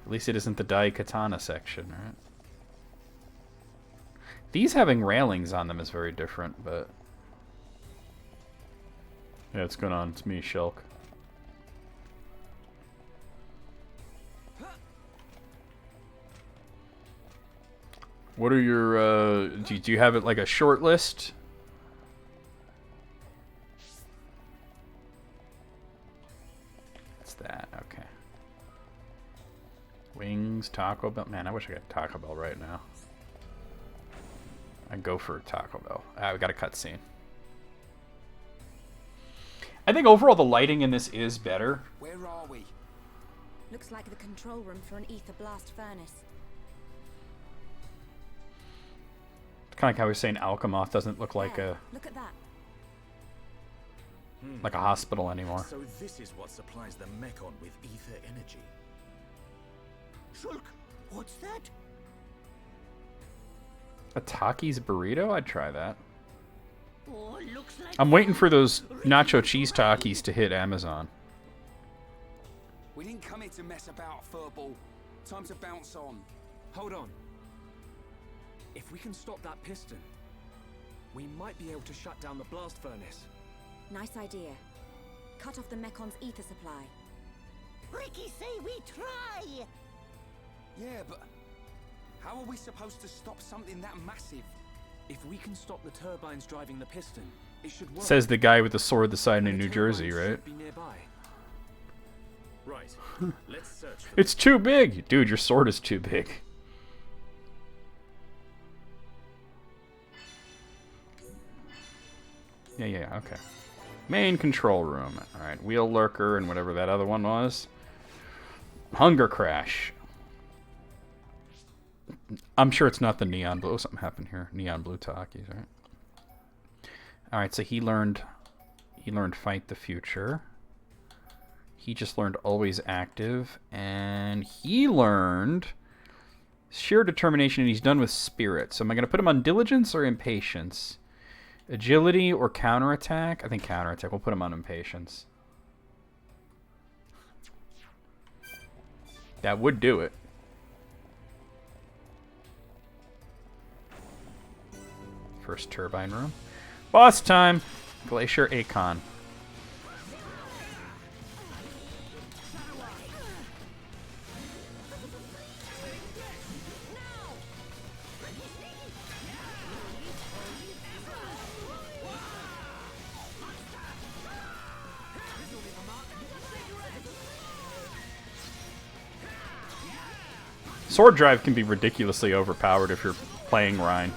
At least it isn't the Daikatana section, right? These having railings on them is very different, but... Yeah, what's going on? It's me, Shulk. What are your, do you have it like a short list? What's that? Okay. Wings, Taco Bell. Man, I wish I got Taco Bell right now. I'd go for Taco Bell. Ah, we got a cutscene. I think overall the lighting in this is better. Where are we? Looks like the control room for an ether blast furnace. Kind of like how we were saying Alchemoth doesn't look like a Look at that. like a hospital anymore. So this is what supplies the Mechon with ether energy. Shulk, what's that? A Taki's burrito? I'd try that. Oh, looks like I'm waiting for those nacho cheese Takis to hit Amazon. We didn't come here to mess about, furball. Time to bounce on. Hold on. If we can stop that piston, we might be able to shut down the blast furnace. Nice idea. Cut off the Mekon's ether supply. Ricky say we try. Yeah, but how are we supposed to stop something that massive? If we can stop the turbines driving the piston, it should work. Says the guy with the sword the side And in the New Jersey, turbines right? should be nearby. Right. Let's search for It's too big! Dude, your sword is too big. Yeah, okay. Main control room. Alright, Wheel Lurker and whatever that other one was. Hunger Crash. I'm sure it's not the neon blue. Something happened here. Neon blue Takis, right? Alright, so he learned Fight the Future. He just learned Always Active. And he learned Sheer Determination, and he's done with Spirit. So am I going to put him on Diligence or Impatience? Agility or Counterattack? I think Counterattack. We'll put him on Impatience. That would do it. First turbine room. Boss time! Glacier Akon. Sword Drive can be ridiculously overpowered if you're playing Rhine.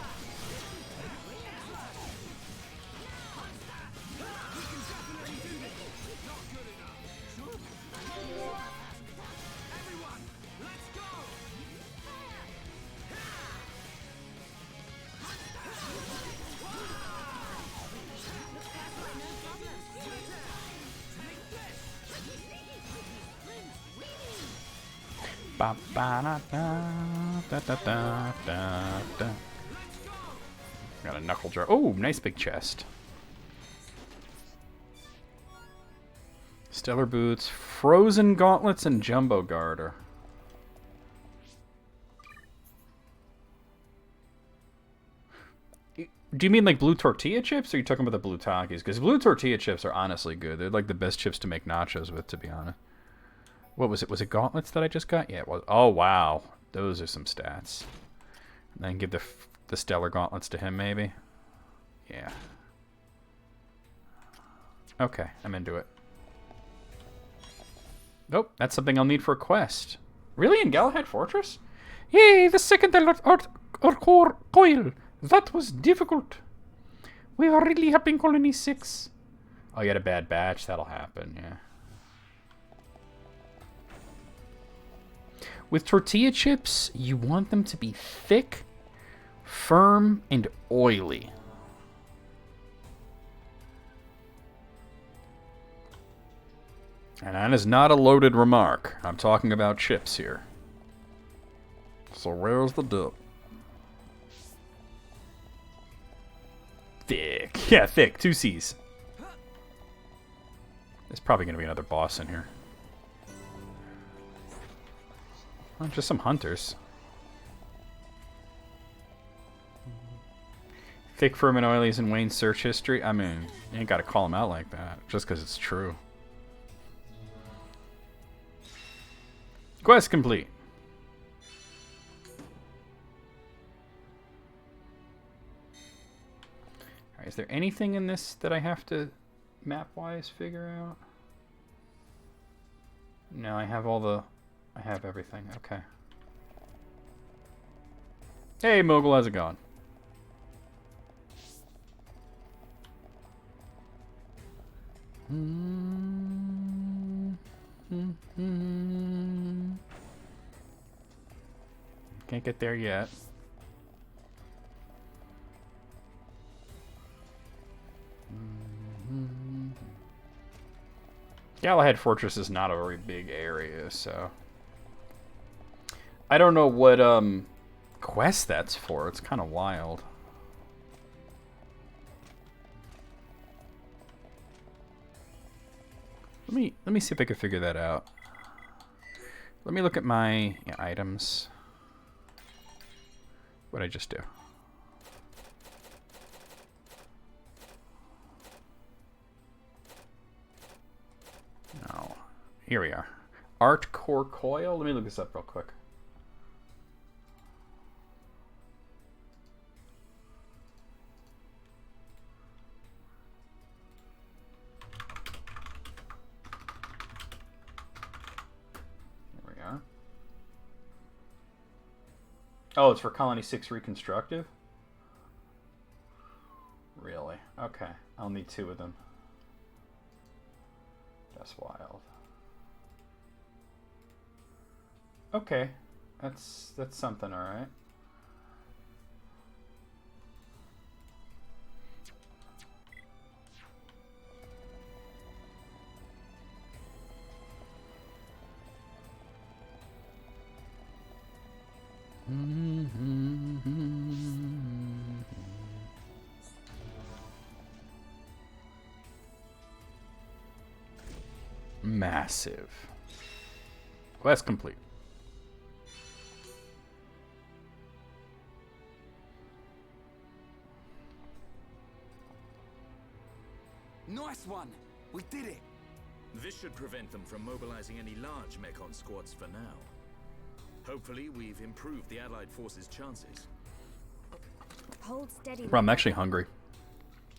Ba ba da da da da da da. Got a knuckle draw. Oh, nice big chest. Stellar boots, frozen gauntlets, and jumbo garter. Do you mean like blue tortilla chips, or are you talking about the blue Takis? Because blue tortilla chips are honestly good. They're like the best chips to make nachos with, to be honest. What was it? Was it gauntlets that I just got? Yeah, it was. Oh, wow. Those are some stats. And then give the stellar gauntlets to him, maybe? Yeah. Okay, I'm into it. Nope, that's something I'll need for a quest. Really? In Galahad Fortress? Yay, the second core coil. That was difficult. We are really helping Colony 6. Oh, you had a bad batch? That'll happen, yeah. With tortilla chips, you want them to be thick, firm, and oily. And that is not a loaded remark. I'm talking about chips here. So where's the dip? Thick. Yeah, thick. 2 C's. There's probably going to be another boss in here. Oh, just some hunters. Thick, firm, and oily is in Wayne's search history. I mean, you ain't got to call him out like that, just because it's true. Quest complete. Alright, is there anything in this that I have to map-wise figure out? No, I have I have everything. Okay. Hey, Mogul, how's it going? Can't get there yet. Galahad Fortress is not a very big area, so I don't know what quest that's for. It's kind of wild. Let me see if I can figure that out. Let me look at my items. What'd I just do? No. Here we are. Art Core Coil? Let me look this up real quick. Oh, it's for Colony 6 Reconstructive? Really? Okay. I'll need 2 of them. That's wild. Okay. That's something, alright. Massive. Quest complete. Nice one! We did it! This should prevent them from mobilizing any large Mechon squads for now. Hopefully, we've improved the Allied forces' chances. Hold steady. Bro, I'm actually hungry.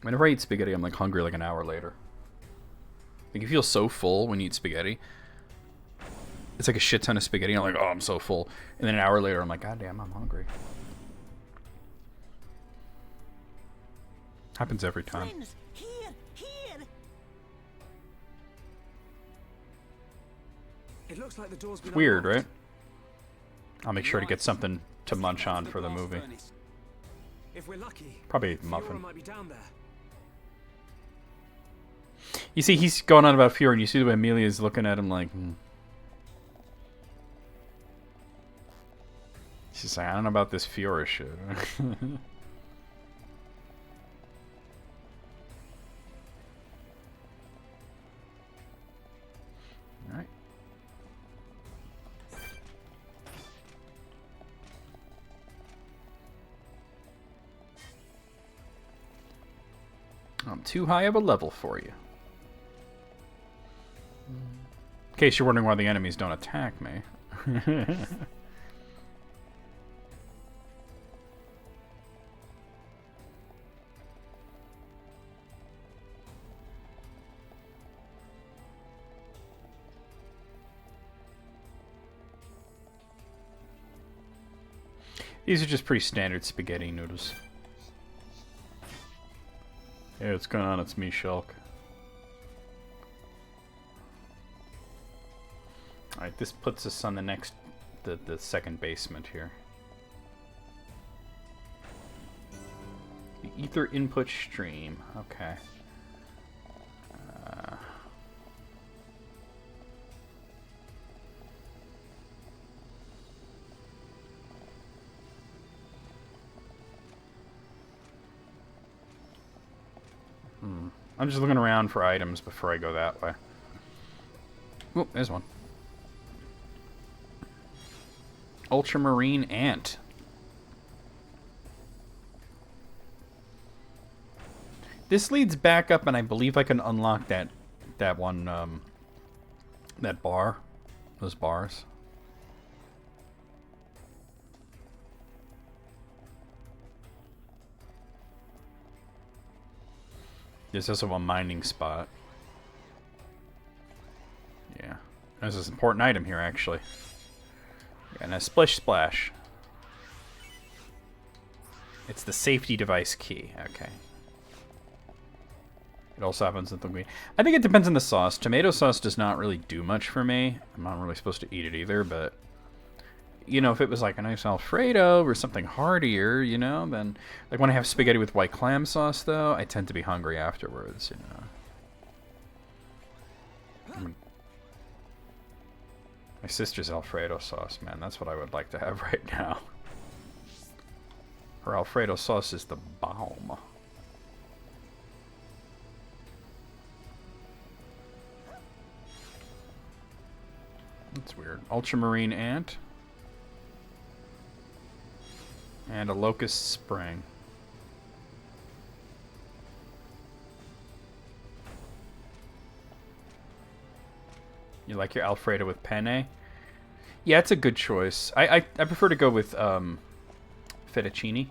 Whenever I eat spaghetti, I'm like hungry like an hour later. Like you feel so full when you eat spaghetti. It's like a shit ton of spaghetti. I'm like, oh, I'm so full. And then an hour later, I'm like, God damn, I'm hungry. Happens every time. Friends, here, here. It looks like the door's been Weird, unlocked. right? I'll make sure to get something to munch on for the movie. If we're lucky, Probably a Fiora muffin. might be down there. You see, he's going on about Fiora, and you see the way Amelia's looking at him like... She's like, I don't know about this Fiora shit. Alright. I'm too high of a level for you. In case you're wondering why the enemies don't attack me. These are just pretty standard spaghetti noodles. Hey, what's going on? It's me, Shulk. Alright, this puts us on the next, the second basement here. The ether input stream. Okay. I'm just looking around for items before I go that way. Oh, there's one. Ultramarine ant. This leads back up, and I believe I can unlock that one, that bar. Those bars. There's also a mining spot. Yeah. There's this important item here, actually. And a splish splash. It's the safety device key. Okay. It also happens with the green. I think it depends on the sauce. Tomato sauce does not really do much for me. I'm not really supposed to eat it either, but... You know, if it was like a nice Alfredo or something heartier, you know, then... Like when I have spaghetti with white clam sauce, though, I tend to be hungry afterwards, you know. My sister's Alfredo sauce, man. That's what I would like to have right now. Her Alfredo sauce is the bomb. That's weird. Ultramarine ant. And a locust spring. You like your Alfredo with penne? Yeah, it's a good choice. I prefer to go with fettuccine.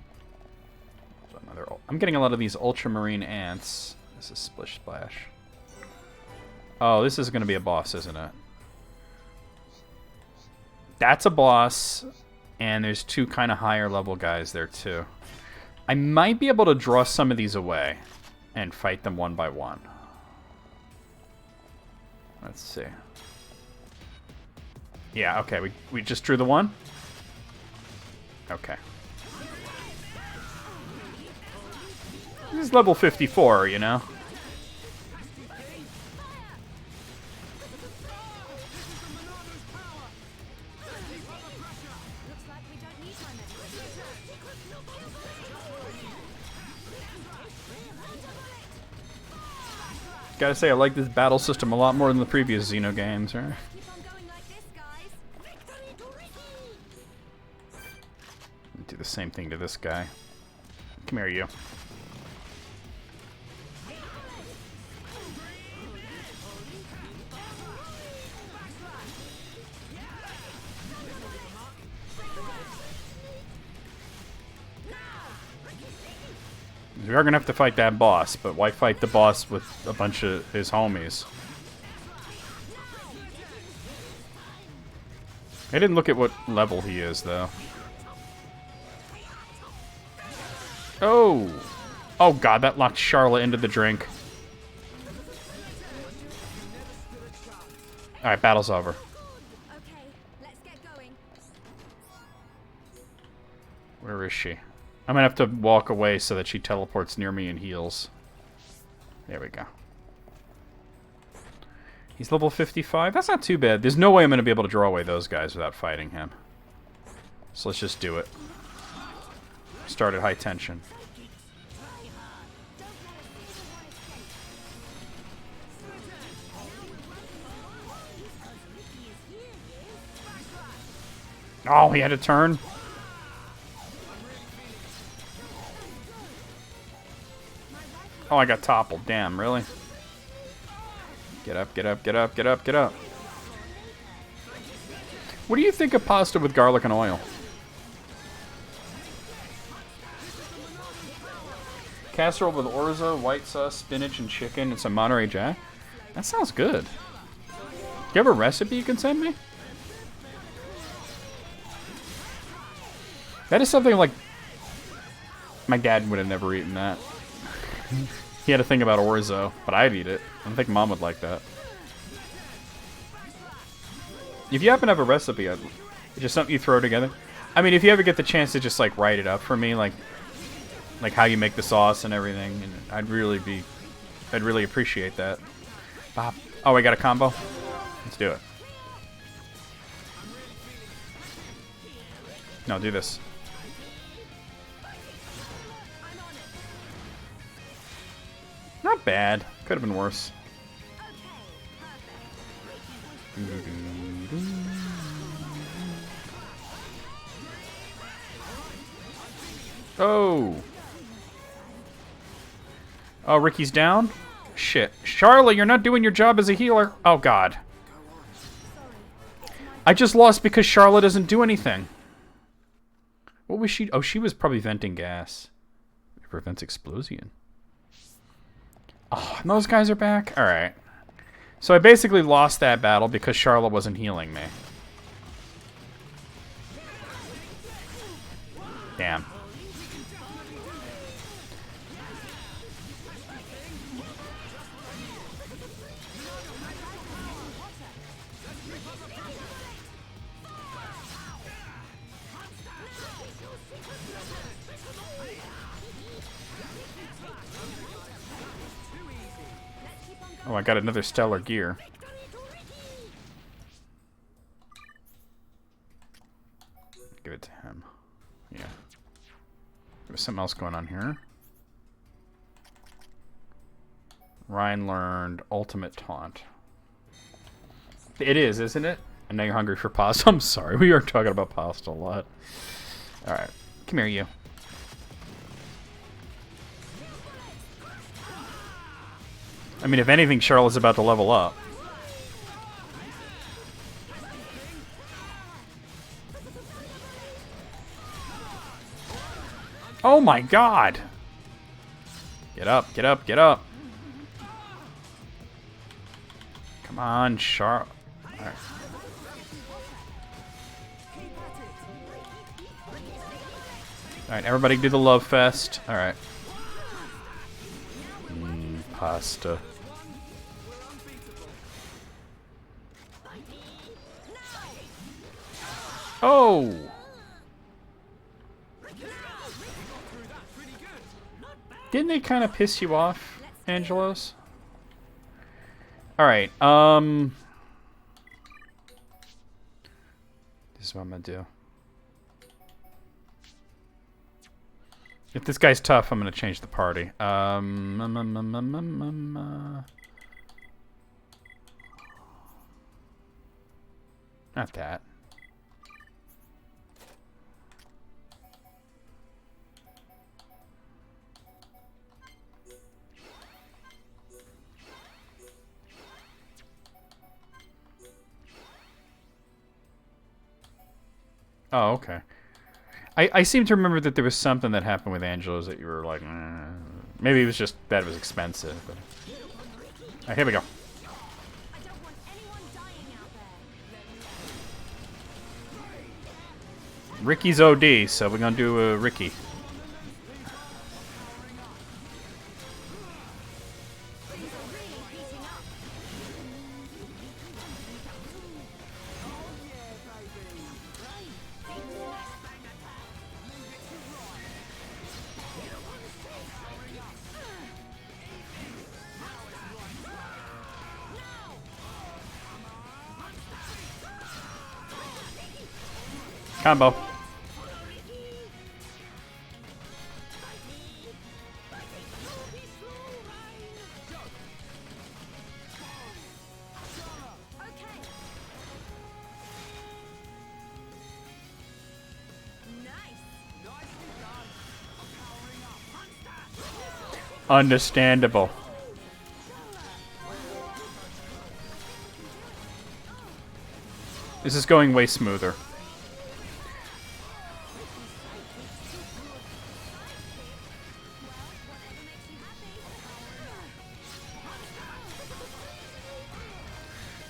So I'm getting a lot of these ultramarine ants. This is Splish Splash. Oh, this is going to be a boss, isn't it? That's a boss. And there's two kind of higher level guys there too. I might be able to draw some of these away and fight them one by one. Let's see. Yeah, okay, we just drew the one? Okay. This is level 54, you know? Gotta say, I like this battle system a lot more than the previous Xeno games, right? Do the same thing to this guy. Come here, you. We are gonna have to fight that boss, but why fight the boss with a bunch of his homies? I didn't look at what level he is, though. Oh! Oh god, that locked Charlotte into the drink. Alright, battle's over. Okay, let's get going. Where is she? I'm gonna have to walk away so that she teleports near me and heals. There we go. He's level 55? That's not too bad. There's no way I'm gonna be able to draw away those guys without fighting him. So let's just do it. Start at high tension. Oh, he had a turn? Oh, I got toppled. Damn, really? Get up, get up, get up, get up, get up. What do you think of pasta with garlic and oil? Casserole with orzo, white sauce, spinach, and chicken, and some Monterey Jack? That sounds good. Do you have a recipe you can send me? That is something like... My dad would have never eaten that. He had a thing about orzo, but I'd eat it. I don't think Mom would like that. If you happen to have a recipe, it's just something you throw together. I mean, if you ever get the chance to just like write it up for me, like how you make the sauce and everything, and I'd really appreciate that. Bob. Oh, I got a combo. Let's do it. No, do this. Not bad. Could have been worse. Oh. Oh, Ricky's down? Shit. Charlotte, you're not doing your job as a healer. Oh, God. I just lost because Charlotte doesn't do anything. What was she? Oh, she was probably venting gas. It prevents explosion. Oh, and those guys are back? Alright. So I basically lost that battle because Charlotte wasn't healing me. Damn. Oh, I got another stellar gear. Give it to him. Yeah. There's something else going on here. Ryan learned ultimate taunt. It is, isn't it? And now you're hungry for pasta. I'm sorry, we are talking about pasta a lot. Alright, come here, you. I mean, if anything, Charlotte's about to level up. Oh my God! Get up, get up, get up! Come on, Charlotte. Alright. Alright, everybody do the love fest. Alright. Pasta. Oh! Didn't they kind of piss you off, Angelos? Alright, this is what I'm gonna do. If this guy's tough, I'm gonna change the party. Not that. Oh, okay. I seem to remember that there was something that happened with Angelo's that you were like, maybe it was just that it was expensive. But... Alright, here we go. Ricky's OD, so we're gonna do a Ricky. Combo. Understandable. This is going way smoother.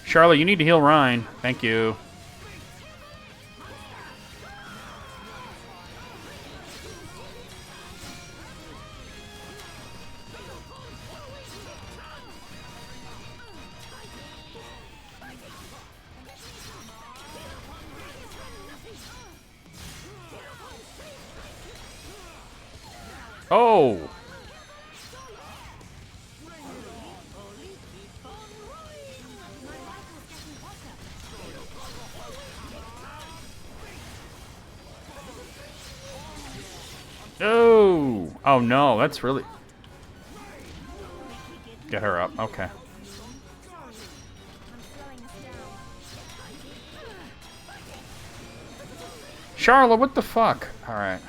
Charlotte, you need to heal Ryan. Thank you. Oh! Oh! Oh no, that's really... get her up. Okay. Charlotte, what the fuck? Alright.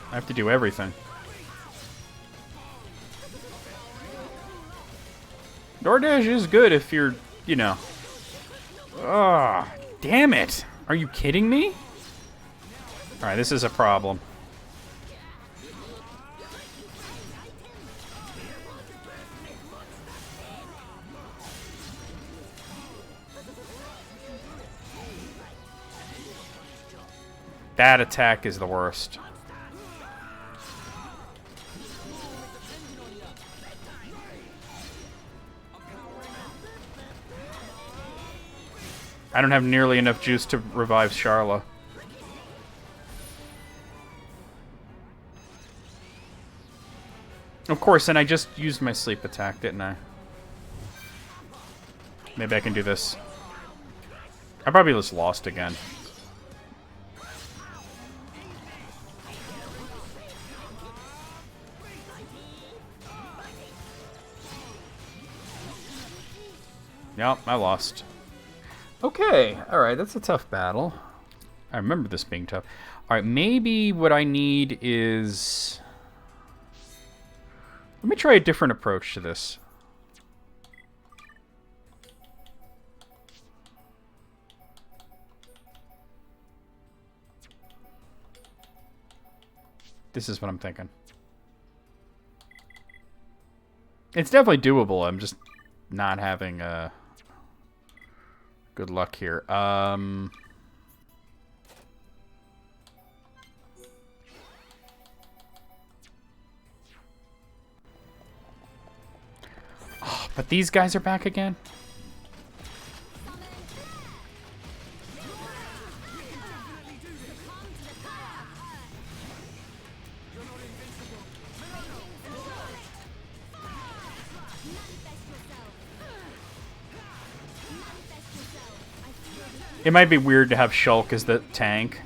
I have to do everything. DoorDash is good if you're, you know. Ugh, damn it. Are you kidding me? Alright, this is a problem. That attack is the worst. I don't have nearly enough juice to revive Charla. Of course, and I just used my sleep attack, didn't I? Maybe I can do this. I probably just lost again. Yep, I lost. Okay, alright, that's a tough battle. I remember this being tough. Alright, maybe what I need is... Let me try a different approach to this. This is what I'm thinking. It's definitely doable, I'm just not having good luck here. Oh, but these guys are back again? It might be weird to have Shulk as the tank.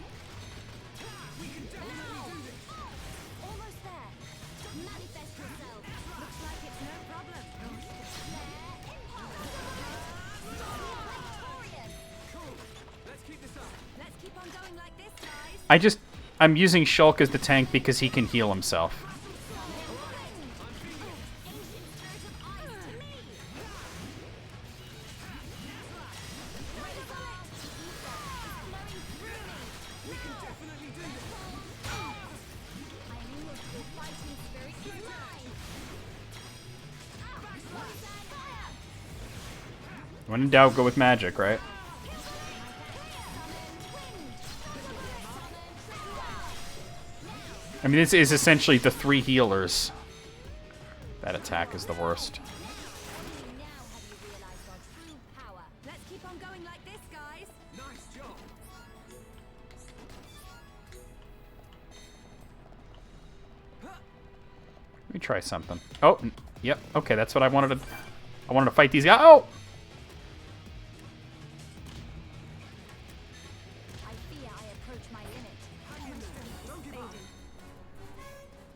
I'm using Shulk as the tank because he can heal himself. When in doubt, go with magic, right? I mean, this is essentially the 3 healers. That attack is the worst. Let me try something. Oh, yep. Okay, that's what I wanted to... I wanted to fight these guys. Oh!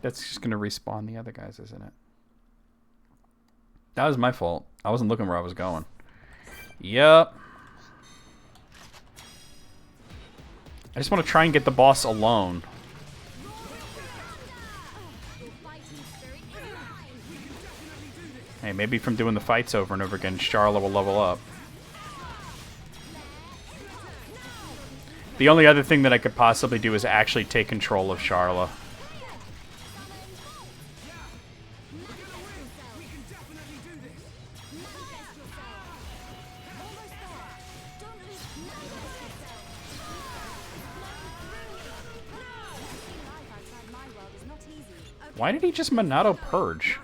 That's just going to respawn the other guys, isn't it? That was my fault. I wasn't looking where I was going. Yep. I just want to try and get the boss alone. Hey, maybe from doing the fights over and over again, Charla will level up. The only other thing that I could possibly do is actually take control of Charla. Why did he just Monado Purge?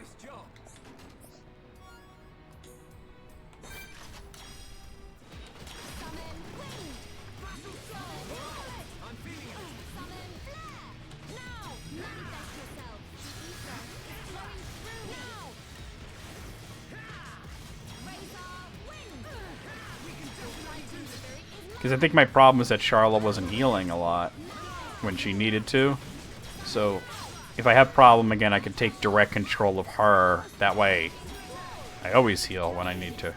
Because I think my problem was that Charla wasn't healing a lot when she needed to. So if I have problem again, I can take direct control of her. That way, I always heal when I need to.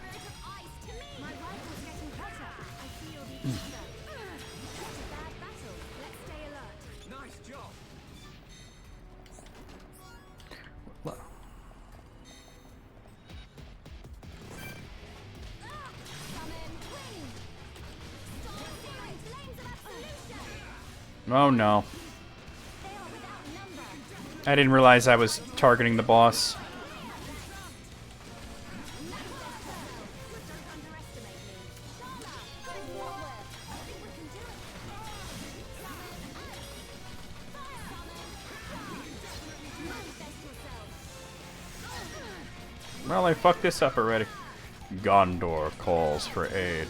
Oh no. I didn't realize I was targeting the boss. Well, I fucked this up already. Gondor calls for aid.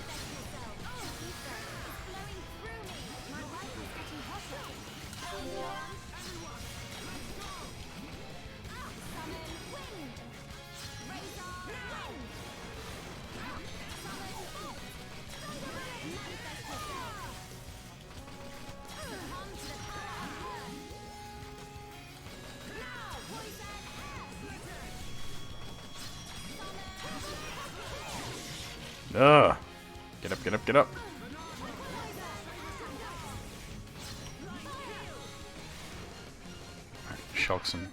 Ugh. Get up, get up, get up. Shock some.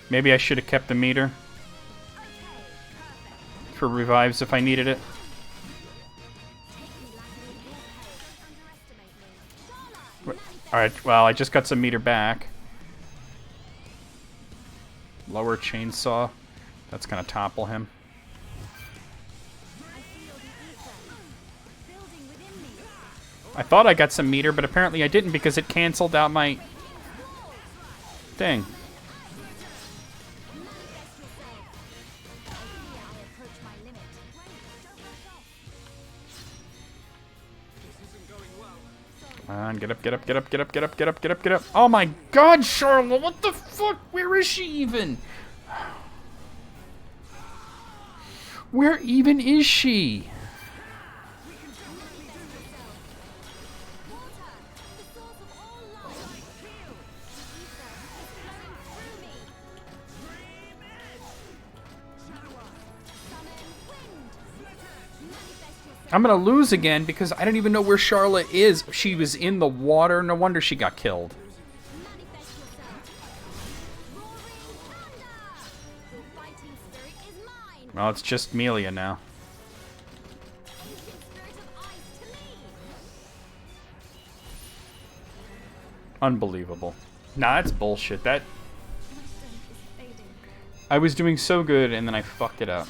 Maybe I should have kept the meter for revives if I needed it. Alright, well, I just got some meter back. Lower chainsaw. That's gonna topple him. I thought I got some meter, but apparently I didn't because it canceled out my thing. Come on, get up, get up, get up, get up, get up, get up, get up, get up. Oh my god, Charlotte, what the fuck? Where is she even? Where even is she? I'm gonna lose again because I don't even know where Charlotte is. She was in the water. No wonder she got killed. Well, it's just Melia now. Unbelievable. Nah, that's bullshit. That I was doing so good and then I fucked it up.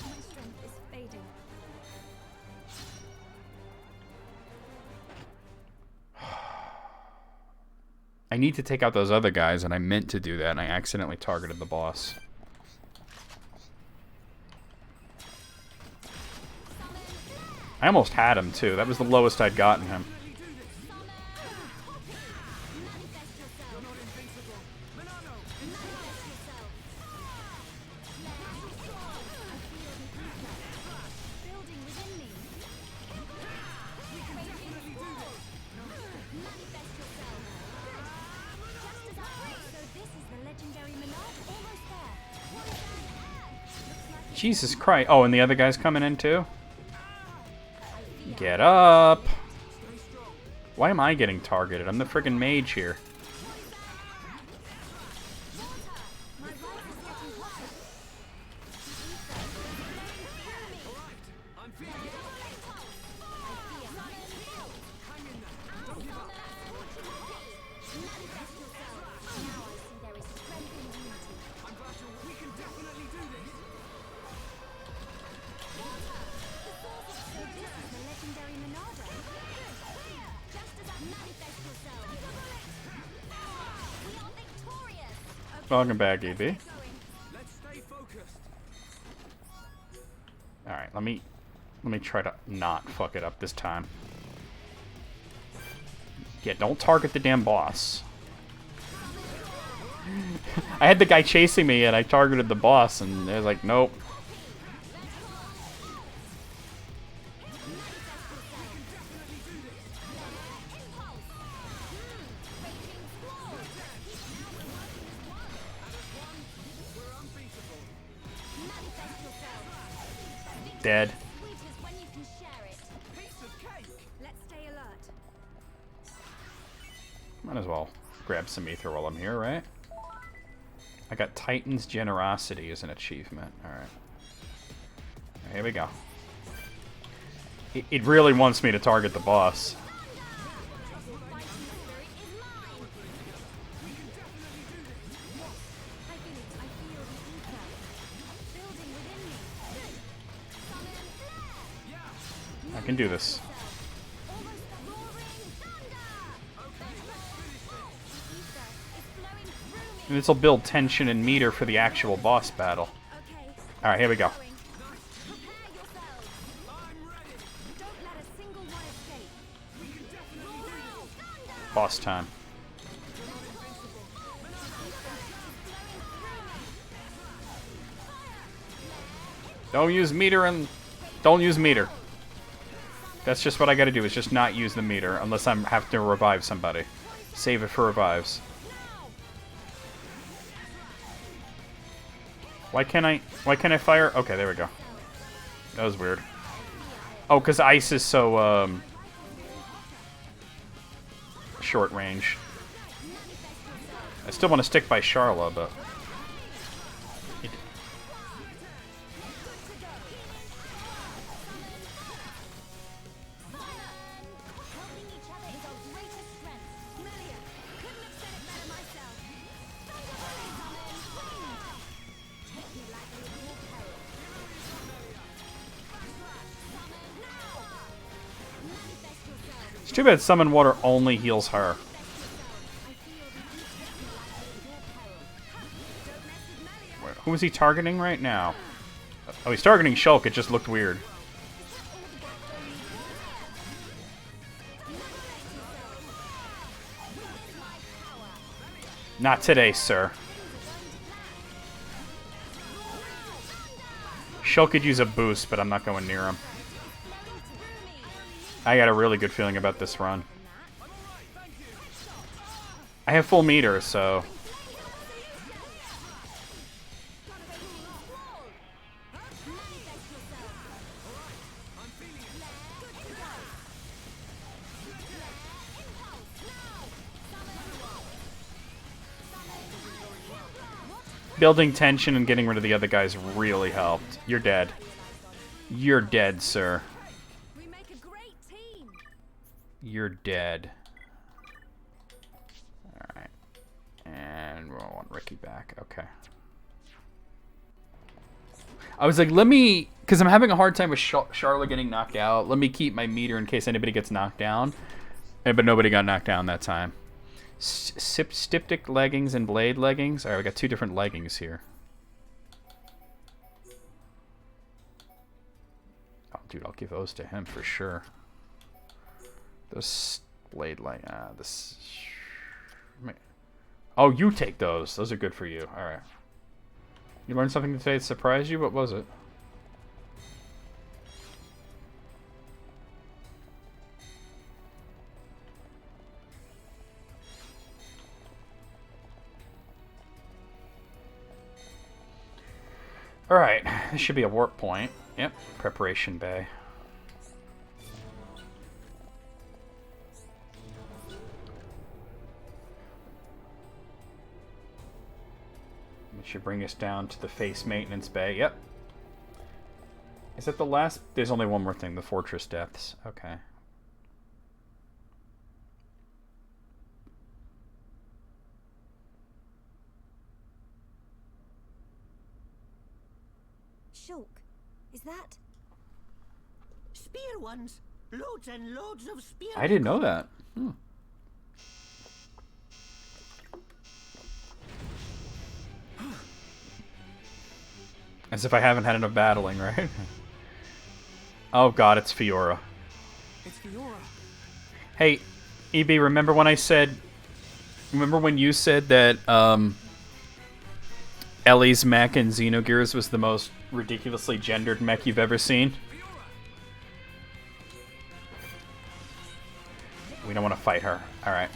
I need to take out those other guys, and I meant to do that, and I accidentally targeted the boss. I almost had him, too. That was the lowest I'd gotten him. Jesus Christ. Oh, and the other guy's coming in too? Get up. Why am I getting targeted? I'm the friggin' mage here. Welcome back, EB. Alright, let me try to not fuck it up this time. Yeah, don't target the damn boss. I had the guy chasing me, and I targeted the boss, and they're like, nope. Dead. Might as well grab some ether while I'm here, right? I got Titan's Generosity as an achievement. Alright. Here we go. It really wants me to target the boss. I can do this. And this will build tension and meter for the actual boss battle. Alright, here we go. Boss time. Don't use meter and... Don't use meter. That's just what I gotta do, is just not use the meter, unless I have to revive somebody. Save it for revives. Why can't I fire? Okay, there we go. That was weird. Oh, because ice is so, short range. I still want to stick by Charla, but... It's too bad Summon Water only heals her. Who is he targeting right now? Oh, he's targeting Shulk. It just looked weird. Not today, sir. Shulk could use a boost, but I'm not going near him. I got a really good feeling about this run. I have full meter, so... Building tension and getting rid of the other guys really helped. You're dead. You're dead, sir. You're dead. Alright. And we want Ricky back. Okay. I was like, let me... Because I'm having a hard time with Charlotte getting knocked out. Let me keep my meter in case anybody gets knocked down. But nobody got knocked down that time. Styptic leggings and blade leggings. Alright, we got two different leggings here. Oh, dude, I'll give those to him for sure. Those blade light. This. Oh, you take those. Those are good for you. All right. You learned something today that surprised you. What was it? All right. This should be a warp point. Yep. Preparation bay. Should bring us down to the face maintenance bay. Yep. Is that the last? There's only one more thing. The fortress depths. Okay. Shulk, is that? Spear ones. Loads and loads of spear. I didn't know that. As if I haven't had enough battling, right? Oh god, it's Fiora. It's Fiora. Hey, EB, remember when I said... Remember when you said that, Ellie's mech in Xenogears was the most ridiculously gendered mech you've ever seen. We don't want to fight her. Alright.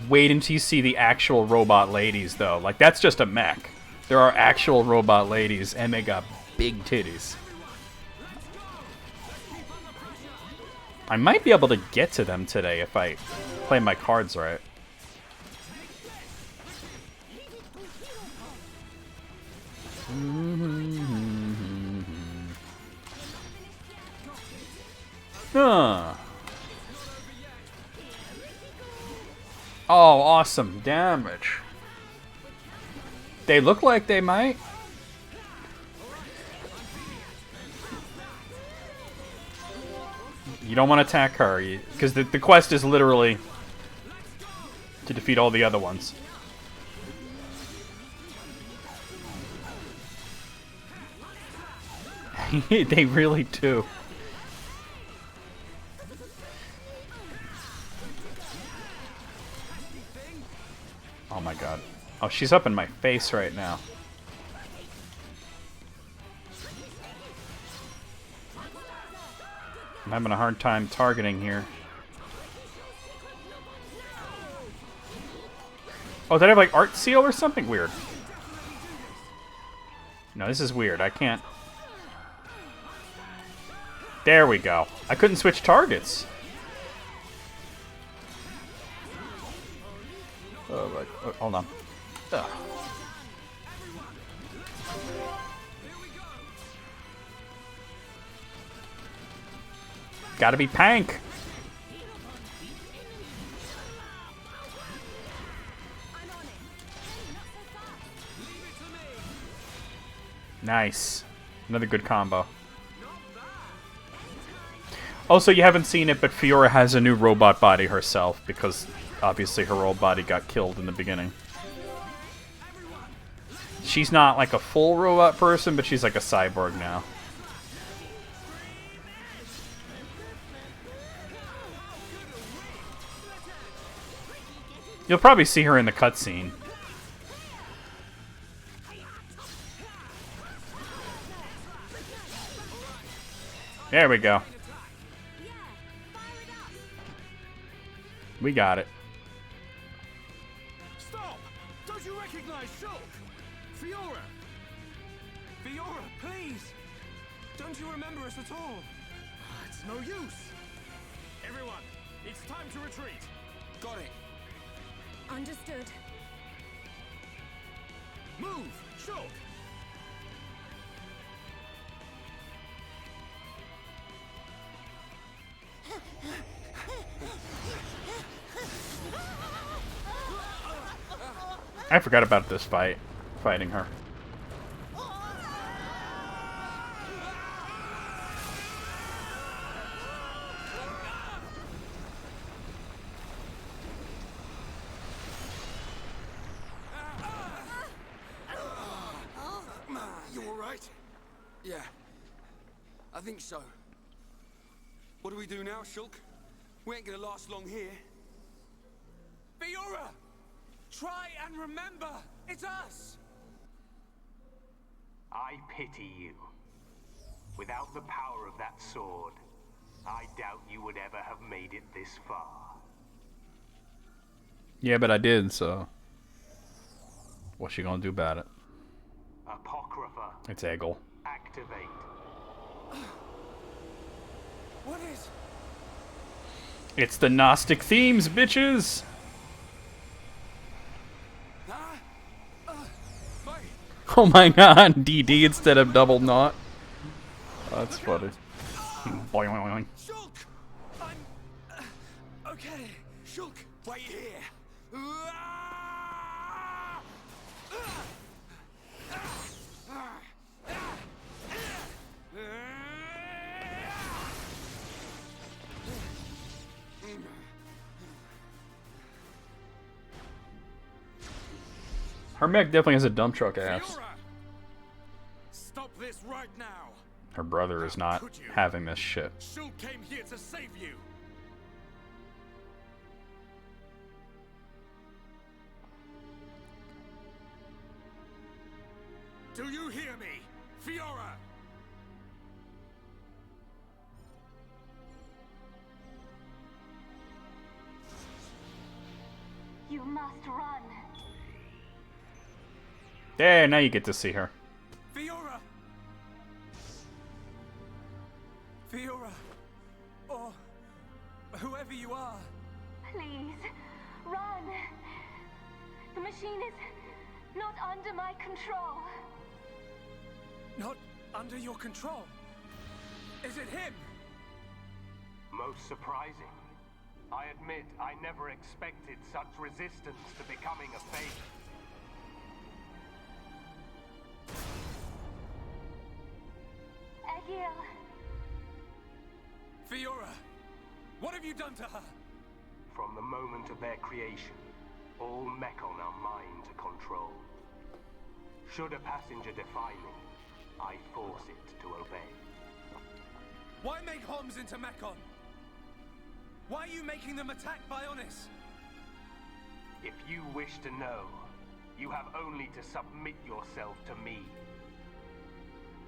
Wait until you see the actual robot ladies, though. Like, that's just a mech. There are actual robot ladies, and they got big titties. I might be able to get to them today if I play my cards right. Huh. Oh, awesome damage. They look like they might. You don't want to attack her, because the quest is literally to defeat all the other ones. They really do. Oh my god. Oh, she's up in my face right now. I'm having a hard time targeting here. Oh, did I have like art seal or something weird? No, this is weird. I can't. There we go. I couldn't switch targets. Oh, right. Oh, hold on. Ugh. Gotta be Pank. Nice. Another good combo. Also, you haven't seen it, but Fiora has a new robot body herself because obviously her old body got killed in the beginning. She's not like a full robot person, but she's like a cyborg now. You'll probably see her in the cutscene. There we go. We got it. Stop! Don't you recognize Shulk? Fiora! Fiora, please! Don't you remember us at all? It's no use! Everyone, it's time to retreat! Got it. Understood. Move! Shulk! I forgot about this fight. Fighting her. You alright? Yeah. I think so. What do we do now, Shulk? We ain't gonna last long here. Fiora! Try and remember! It's us! I pity you. Without the power of that sword, I doubt you would ever have made it this far. Yeah, but I did, so... What's she gonna do about it? Apocrypha. It's Eggle. Activate. What is... It's the Gnostic themes, bitches! Oh my god, DD instead of double knot. Oh, that's funny. Boing, boing, boing. Shulk! I'm... okay. Shulk, wait here. Her mech definitely has a dump truck ass. Fiora! Stop this right now! Her brother is not having this shit. Shulk came here to save you. Do you hear me, Fiora? You must run. Yeah, now you get to see her. Fiora! Fiora! Or whoever you are. Please, run. The machine is not under my control. Not under your control. Is it him? Most surprising. I admit I never expected such resistance to becoming a fate. Egil. Fiora, what have you done to her? From the moment of their creation, all Mechon are mine to control. Should a passenger defy me, I force it to obey. Why make Homs into Mechon? Why are you making them attack Bionis? If you wish to know, you have only to submit yourself to me.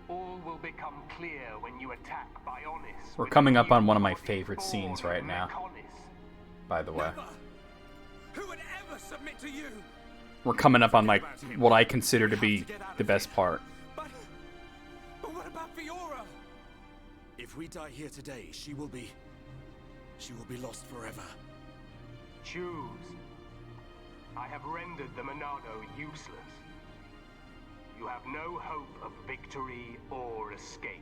All will become clear when you attack Bionis. We're coming up on one of my favorite scenes right now, by the way. Never. Who would ever submit to you? We're coming up on what I consider to be the best part. But what about Fiora? If we die here today, she will be lost forever. Choose. I have rendered the Monado useless. You have no hope of victory or escape.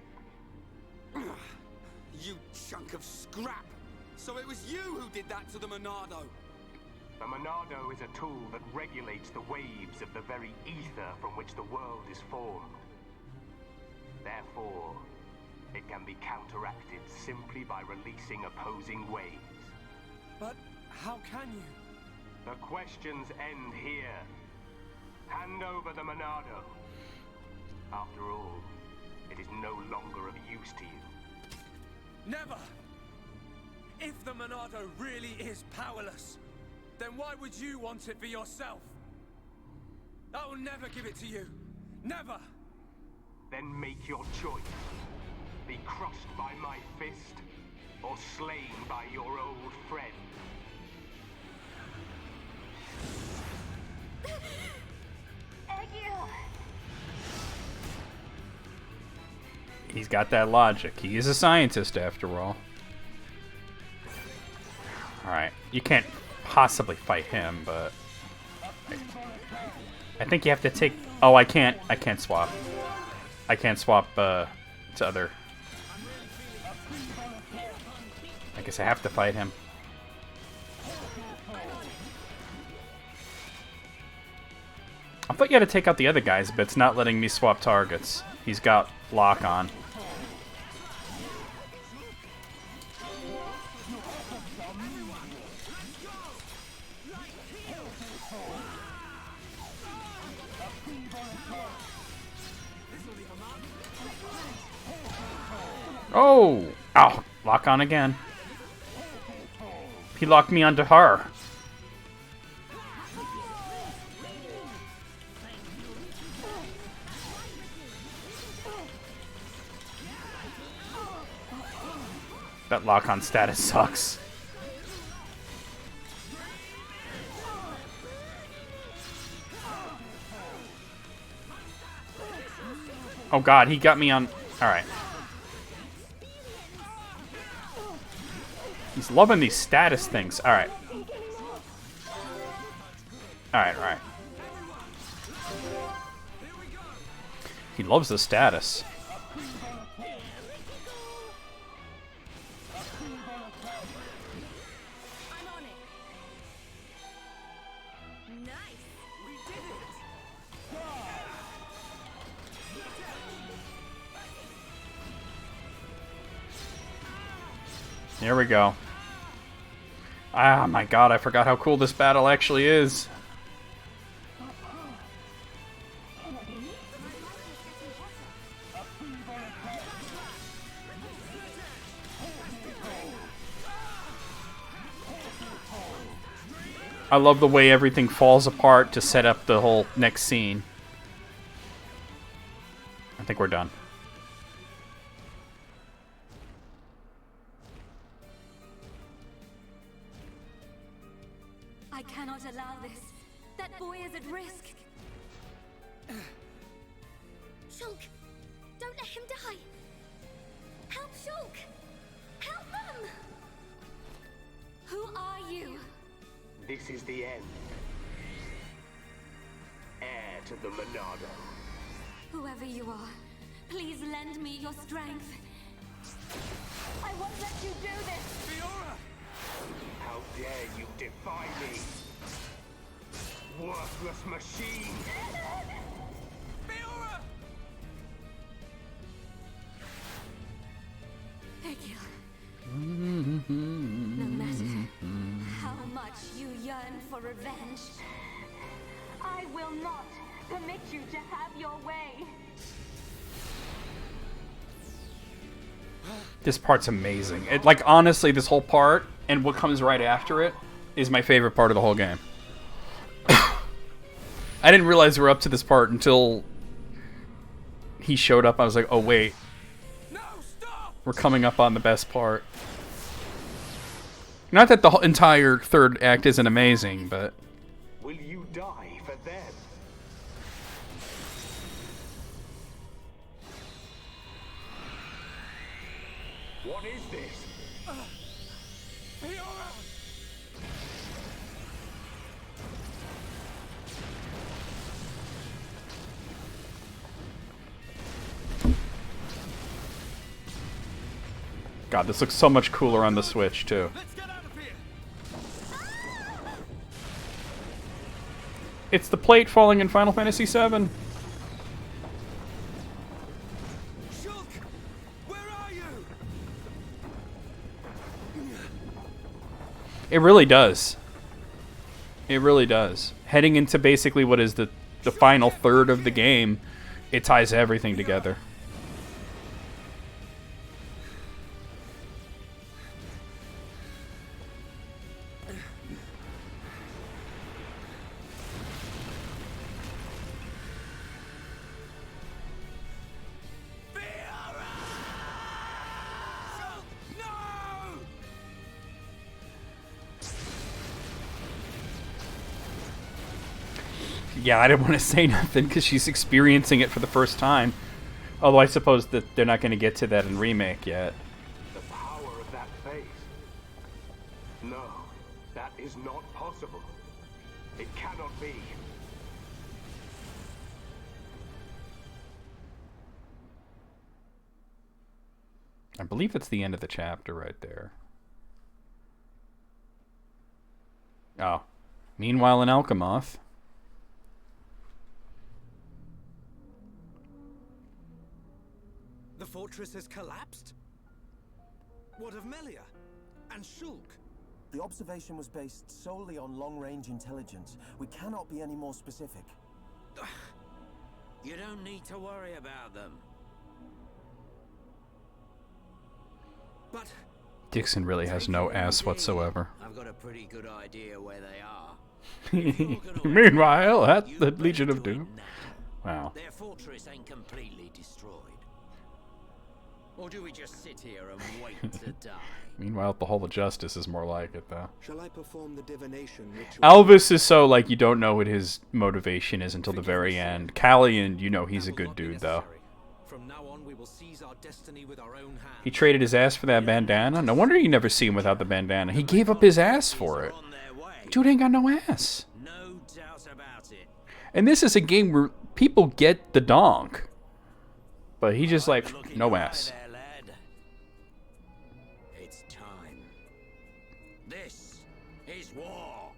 You chunk of scrap! So it was you who did that to the Monado! The Monado is a tool that regulates the waves of the very ether from which the world is formed. Therefore, it can be counteracted simply by releasing opposing waves. But how can you? The questions end here. Hand over the Monado. After all, it is no longer of use to you. Never! If the Monado really is powerless, then why would you want it for yourself? I will never give it to you. Never! Then make your choice. Be crushed by my fist, or slain by your old friend. Egil. He's got that logic. He is a scientist, after all. Alright, you can't possibly fight him, but... I think you have to take... Oh, I can't swap. I can't swap, to other... I guess I have to fight him. I thought you had to take out the other guys, but it's not letting me swap targets. He's got lock on. Oh! Ow! Lock on again. He locked me onto her. That lock-on status sucks. Oh god, he got me on... Alright. He's loving these status things. Alright. Alright. He loves the status. Here we go. Ah, my god, I forgot how cool this battle actually is. I love the way everything falls apart to set up the whole next scene. I think we're done. I cannot allow this. That boy is at risk. Shulk, don't let him die. Help Shulk. Help them. Who are you? This is the end. Heir to the Monado. Whoever you are, please lend me your strength. I won't let you do this. Fiora! How dare you defy me? Worthless machine! Fiora! Egil. No matter how much you yearn for revenge, I will not permit you to have your way. This part's amazing. It, like, honestly, this whole part and what comes right after it is my favorite part of the whole game. I didn't realize we were up to this part until he showed up. I was like, oh wait, No, stop! we're coming up on the best part. Not that the entire third act isn't amazing, but Will you die for them? What is this? Fiora! God, this looks so much cooler on the Switch too. Let's get out of here! It's the plate falling in Final Fantasy VII. Shulk! Where are you? It really does. It really does. Heading into basically what is the final third of the game, it ties everything together. Yeah, I didn't want to say nothing because she's experiencing it for the first time. Although I suppose that they're not going to get to that in Remake yet. The power of that face. No, that is not possible. It cannot be. I believe it's the end of the chapter right there. Oh. Meanwhile in Alchemoth. The fortress has collapsed? What of Melia? And Shulk? The observation was based solely on long-range intelligence. We cannot be any more specific. You don't need to worry about them. But Dixon really has no ass whatsoever. I've got a pretty good idea where they are. Meanwhile, at the Legion of Doom. Wow. Their fortress ain't completely destroyed. Or do we just sit here and wait to die? Meanwhile, the Hall of Justice is more like it, though. shall I perform the divination ritual? Alvis is so, like, you don't know what his motivation is until the very end. Callian, you know he's a good dude, though. From now on, we will seize our destiny with our own hands. He traded his ass for that bandana? No wonder you never see him without the bandana. He gave up his ass for it. Dude ain't got no ass. No doubt about it. And this is a game where people get the donk. But he just like, no ass. It's time. This is war.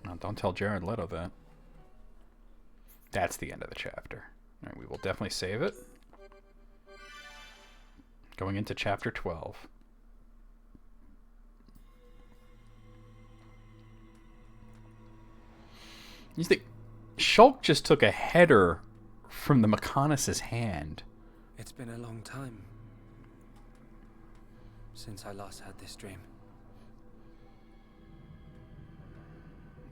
No, don't tell Jared Leto that. That's the end of the chapter. All right, we will definitely save it. Going into chapter 12. You think Shulk just took a header from the Mechonis's hand? It's been a long time since I last had this dream.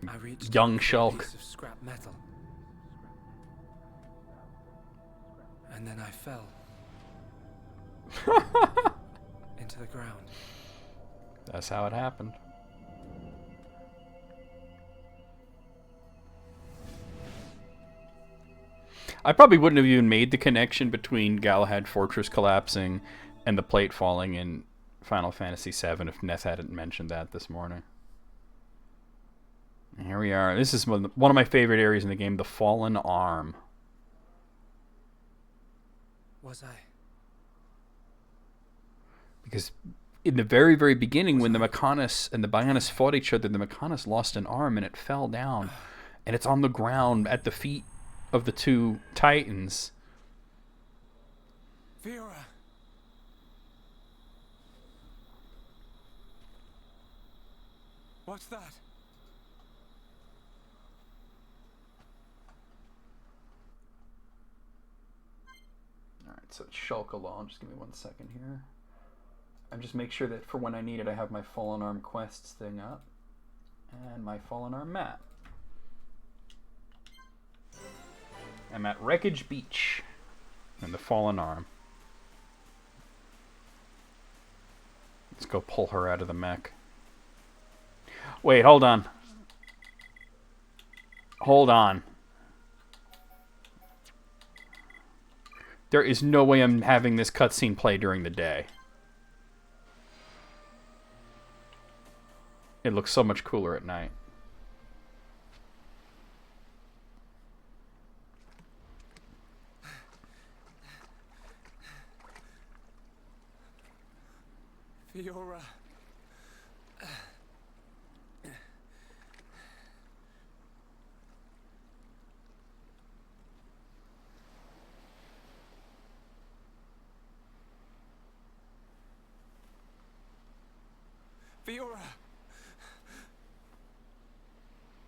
I reached Young for a Shulk. piece of scrap metal. And then I fell. Into the ground. That's how it happened. I probably wouldn't have even made the connection between Galahad Fortress collapsing and the plate falling in Final Fantasy VII if Neth hadn't mentioned that this morning. And here we are. This is one of my favorite areas in the game, the Fallen Arm. Was I? Because in the very, very beginning, when the Mechonis and the Bionis fought each other, the Mechonis lost an arm and it fell down. And it's on the ground at the feet of the two Titans. Fiora. What's that? Alright, so it's Shulk alone. Just give me 1 second here. And just make sure that for when I need it, I have my Fallen Arm quests thing up. And my Fallen Arm map. I'm at Wreckage Beach. And the Fallen Arm. Let's go pull her out of the mech. Wait, hold on. Hold on. There is no way I'm having this cutscene play during the day. It looks so much cooler at night. Fiora. Fiora.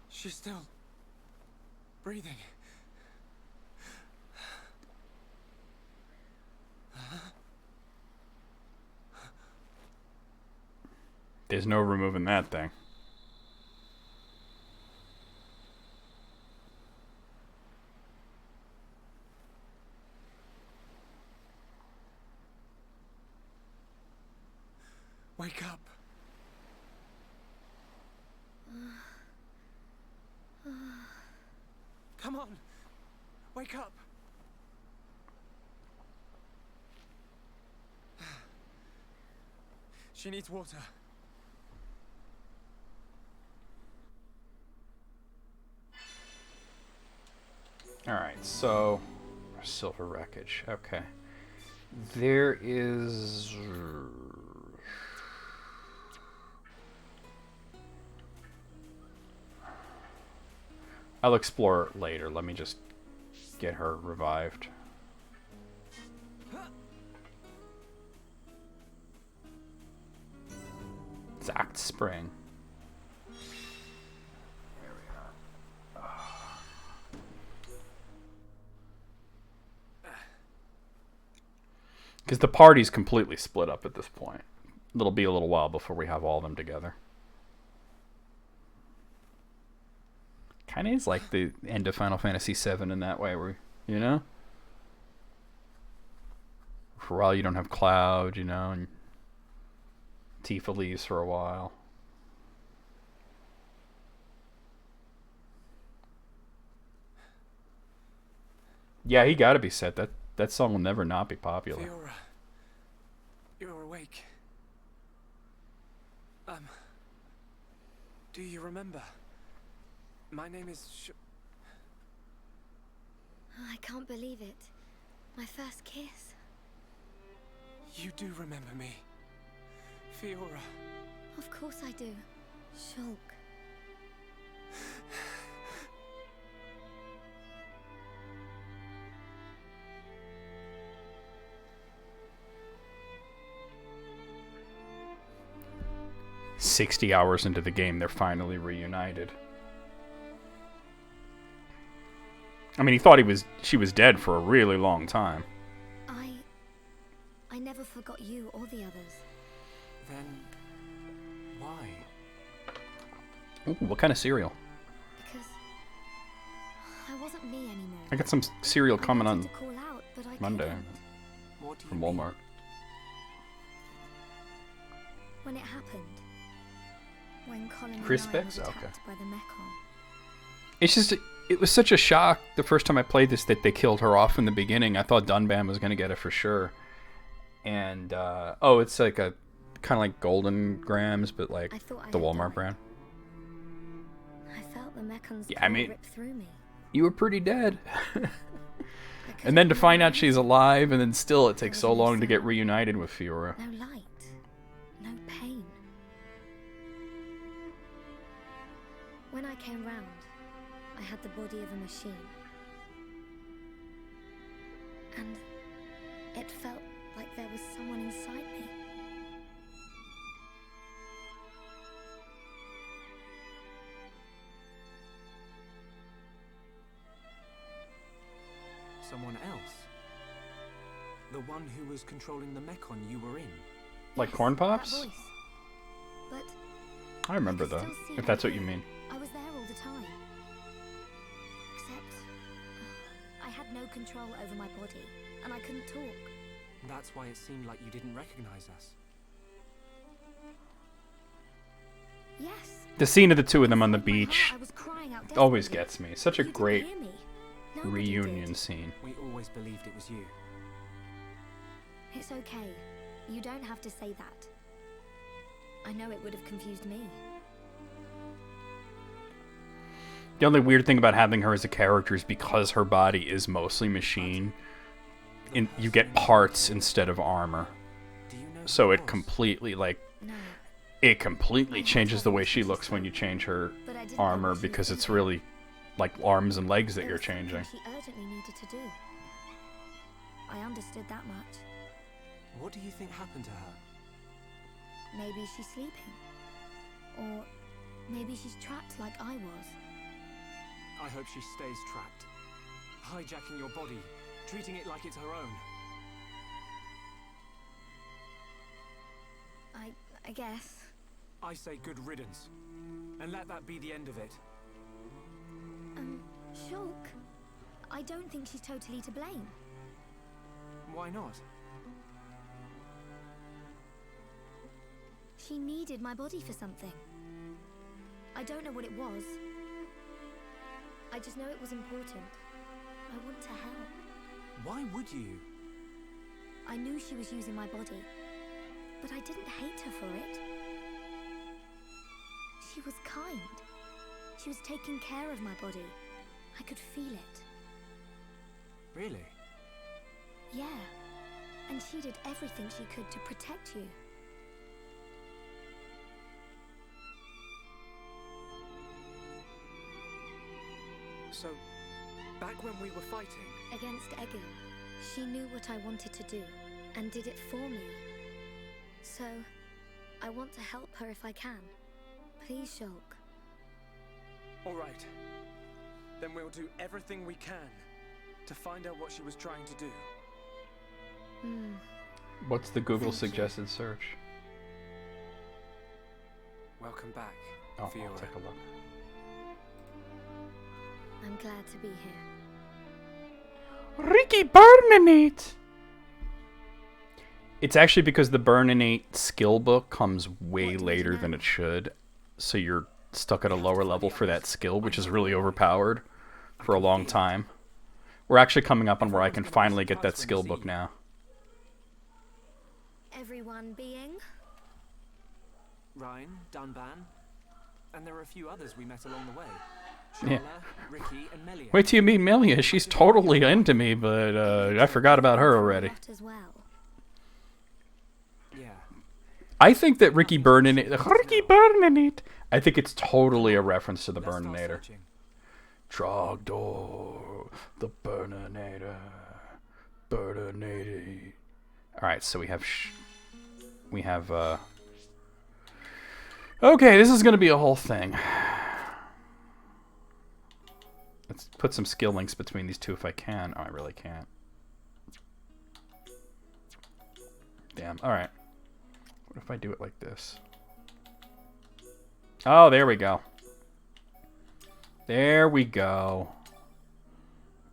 She's still breathing. There's no removing that thing. Wake up. Come on. Wake up. She needs water. Alright, so silver wreckage. Okay. There is I'll explore it later. Let me just get her revived. Zacht Spring. There we are. Because the party's completely split up at this point. It'll be a little while before we have all of them together. Kind of is like the end of Final Fantasy VII in that way, where, you know? For a while you don't have Cloud, you know, and Tifa leaves for a while. Yeah, he gotta be set. That song will never not be popular. Fiora. You're awake. Do you remember? My name is I can't believe it. My first kiss. You do remember me. Fiora. Of course I do. Shulk. "60 hours into the game, they're finally reunited." I mean, he thought she was dead for a really long time. I never forgot you or the others. Then why? Ooh, what kind of cereal? me anymore. I got some cereal coming on To call out, but I Monday couldn't. What do you from mean? Walmart. When it happened. When Colin Chris and I Beck's? was Okay. attacked by the Mechon. It's just, it was such a shock the first time I played this that they killed her off in the beginning. I thought Dunban was going to get it for sure. And, oh, it's like a, kind of like Golden Grams, but like the Walmart brand. I felt the Mechon's Yeah, I mean, rip through me. you were pretty dead. And then to find out she's alive, and then still it takes so long to get reunited with Fiora. No light. No pain. When I came round, I had the body of a machine. And it felt like there was someone inside me. Someone else? The one who was controlling the Mechon you were in? Like Corn Pops? That voice. But I remember I could that, still see if her that's what you here. mean. I was there all the time. Except I had no control over my body, and I couldn't talk. That's why it seemed like you didn't recognize us. Yes. The scene of the two of them on the beach I was crying out always desperately. gets me. Such a You didn't great hear me. Nobody reunion did. scene. We always believed it was you. It's okay. You don't have to say that. I know it would have confused me. The only weird thing about having her as a character is because her body is mostly machine, you get parts instead of armor. So it completely, like, it completely changes the way she looks when you change her armor, because it's really like arms and legs that you're changing. She urgently needed to do. I understood that much. What do you think happened to her? Maybe she's sleeping. Or maybe she's trapped like I was. I hope she stays trapped. Hijacking your body, treating it like it's her own. I guess. I say good riddance. And let that be the end of it. Shulk, I don't think she's totally to blame. Why not? She needed my body for something. I don't know what it was. I just know it was important. I want to help. Why would you? I knew she was using my body, but I didn't hate her for it. She was kind. She was taking care of my body. I could feel it. Really? Yeah. And she did everything she could to protect you. So, back when we were fighting... Against Egil, she knew what I wanted to do, and did it for me. So, I want to help her if I can. Please, Shulk. All right. Then we'll do everything we can to find out what she was trying to do. What's the Google suggested search? Welcome back, Oh, I'll Fiora. take a look. I'm glad to be here. Ricky Burnanate! It's actually because the Burnanate skill book comes way later than it should, so you're stuck at a lower level for that skill, which is really overpowered for a long time. We're actually coming up on where I can finally get that skill book now. Everyone being? Ryan, Dunban, and there are a few others we met along the way. Yeah. Sharla, Ricky, and Melia. Wait till you meet Melia. She's totally into me, but I forgot about her already. As well. Yeah. I think that Ricky Burnanate, I think it's totally a reference to the Burninator. Trogdor, the Burninator, Burninator. Alright, so we have okay, this is gonna be a whole thing. Let's put some skill links between these two if I can. Oh, I really can't. Damn, alright. What if I do it like this? Oh, there we go. There we go.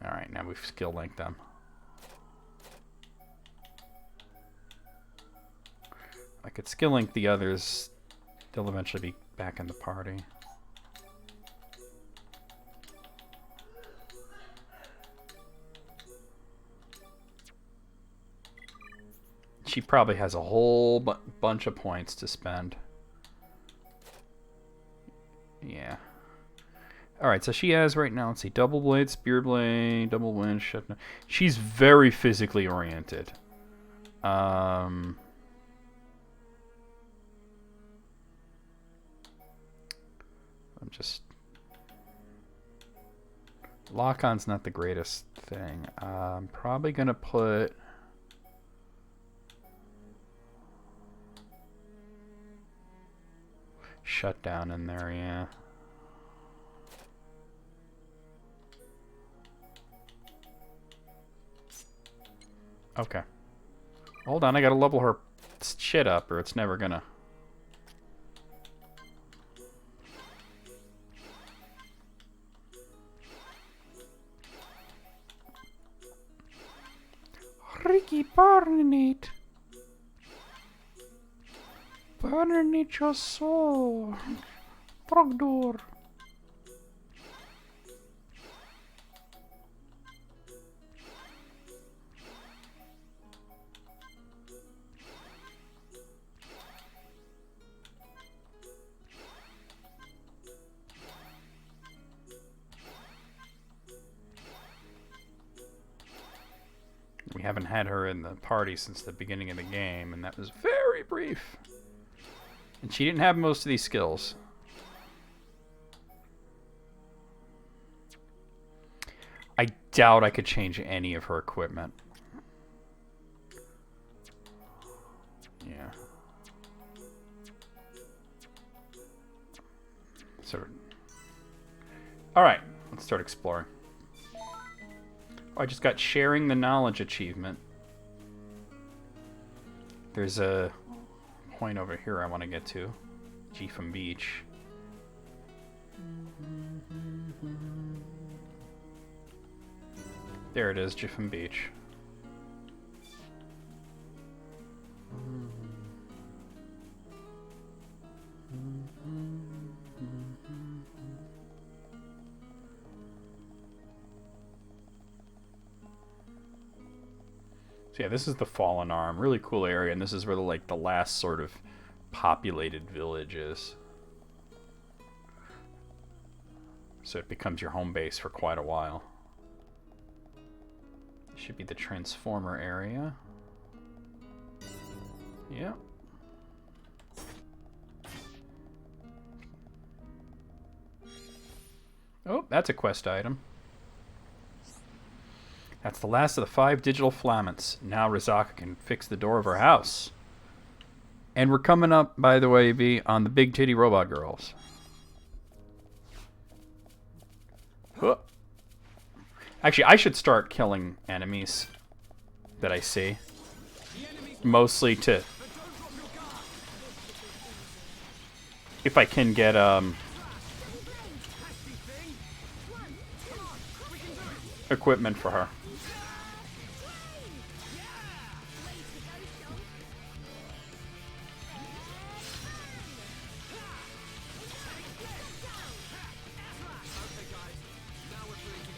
Alright, now we've skill linked them. I could skill link the others. They'll eventually be back in the party. She probably has a whole bunch of points to spend. Yeah. Alright, so she has right now, let's see, double blade, spear blade, double wind, shut. She's very physically oriented. I'm just... Lock-on's not the greatest thing. I'm probably going to put... Shutdown in there, yeah. Okay. Hold on, I gotta level her shit up or it's never gonna... Ricky Barnett. Barnett your soul. Trogdor. We haven't had her in the party since the beginning of the game, and that was very brief. And she didn't have most of these skills. I doubt I could change any of her equipment. Yeah. So, alright, let's start exploring. Oh, I just got sharing the knowledge achievement. There's a point over here I want to get to. Jiffin Beach. There it is, Jiffin Beach. So yeah, this is the Fallen Arm. Really cool area, and this is where the last sort of populated village is. So it becomes your home base for quite a while. This should be the Transformer area. Yeah. Oh, that's a quest item. That's the last of the 5 digital filaments. Now Rizaka can fix the door of her house. And we're coming up, by the way, V, on the big titty robot girls. Huh. Actually, I should start killing enemies that I see. Mostly to... If I can get, equipment for her.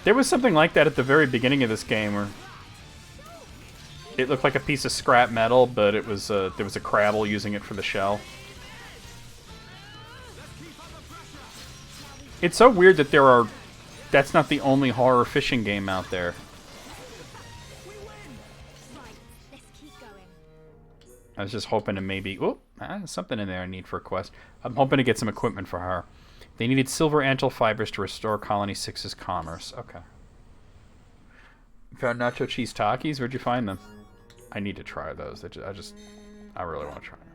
There was something like that at the very beginning of this game where it looked like a piece of scrap metal, but it was there was a Crabble using it for the shell. It's so weird that that's not the only horror fishing game out there. I was just hoping to maybe... Oh, something in there I need for a quest. I'm hoping to get some equipment for her. They needed silver antil fibers to restore Colony 6's commerce. Okay. Found nacho cheese Takis? Where'd you find them? I need to try those. I really want to try them.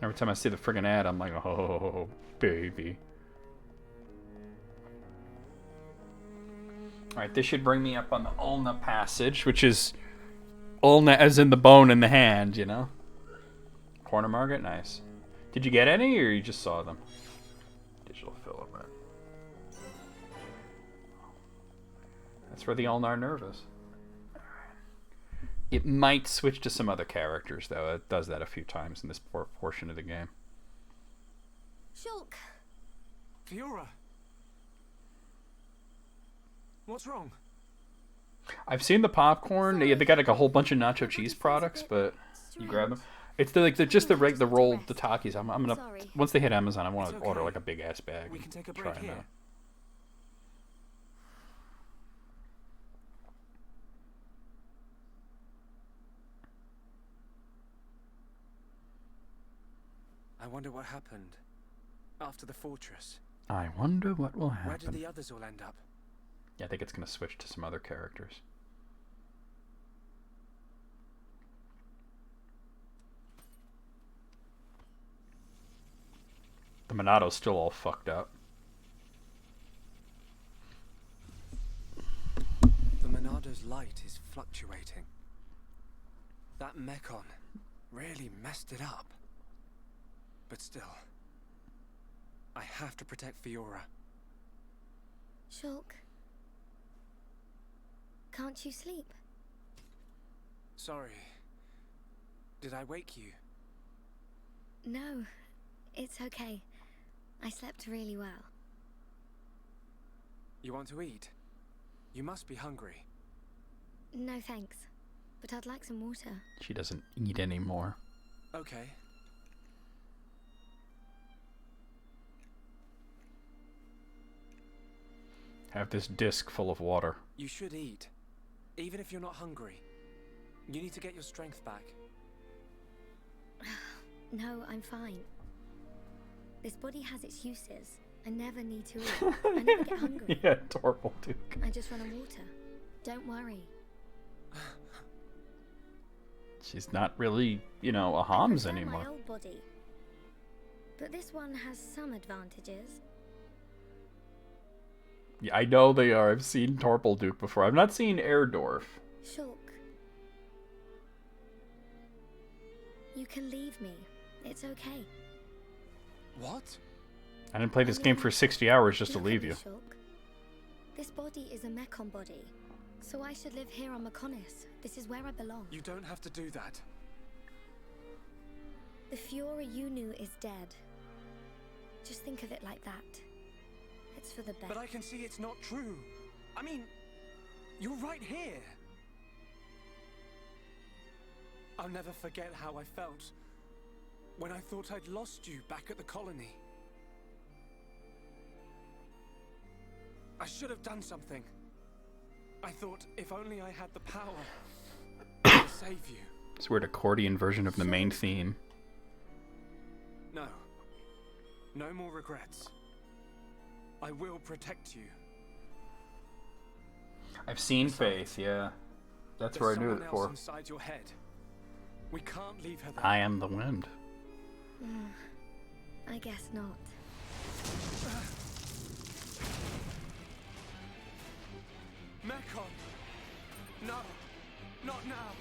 Every time I see the friggin' ad, I'm like, oh, baby. Alright, this should bring me up on the Ulna passage, which is Ulna as in the bone in the hand, you know? Corner market? Nice. Did you get any, or you just saw them? Digital filament. That's where the ulnar nerve is. It might switch to some other characters, though. It does that a few times in this portion of the game. Shulk! Fiora! What's wrong? I've seen the popcorn. They got like a whole bunch of nacho cheese products, but you grab them. It's the rolled the Takis. I'm gonna once they hit Amazon, I want to order like a big ass bag. We can take a try break them here. out. I wonder what happened after the fortress. I wonder what will happen. Where did the others all end up? Yeah, I think it's gonna switch to some other characters. The Monado's still all fucked up. The Monado's light is fluctuating. That Mechon really messed it up. But still, I have to protect Fiora. Shulk. Can't you sleep? Sorry. Did I wake you? No, it's okay. I slept really well. You want to eat? You must be hungry. No thanks, but I'd like some water. She doesn't eat anymore. Okay. Have this disc full of water. You should eat, even if you're not hungry. You need to get your strength back. No, I'm fine. This body has its uses. I never need to eat. I never get hungry. Yeah, Torple Duke. I just run on water. Don't worry. She's not really, you know, a Homs I anymore. my old body. But this one has some advantages. Yeah, I know they are. I've seen Torple Duke before. I've not seen Erdorf. Shulk. You can leave me. It's okay. What? I didn't play this game for 60 hours just to Look at leave me, you. Shulk. This body is a Mechon body, so I should live here on Mechonis. This is where I belong. You don't have to do that. The Fiora you knew is dead. Just think of it like that. It's for the best. But I can see it's not true. I mean, you're right here. I'll never forget how I felt when I thought I'd lost you back at the colony. I should have done something. I thought if only I had the power to save you. It's a weird accordion version of the main theme. No. No more regrets. I will protect you. I've seen Faith, yeah. That's where I knew it There's for. someone else inside your head. We can't leave her there. I am the wind. I guess not. Mechon! No! Not now!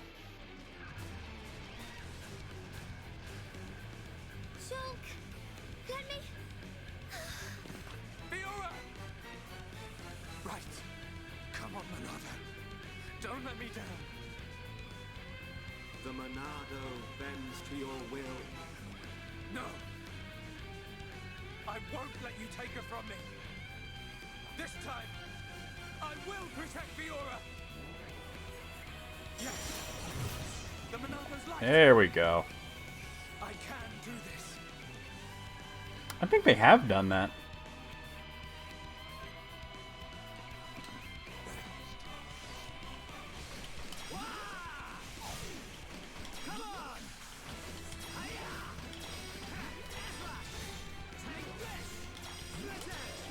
Shulk! Let me... Fiora! Right. Come on, Monado. Don't let me down. The Monado bends to your will. No! I won't let you take her from me. This time, I will protect Fiora. Yes. The Monado's light. There we go. I can do this. I think they have done that.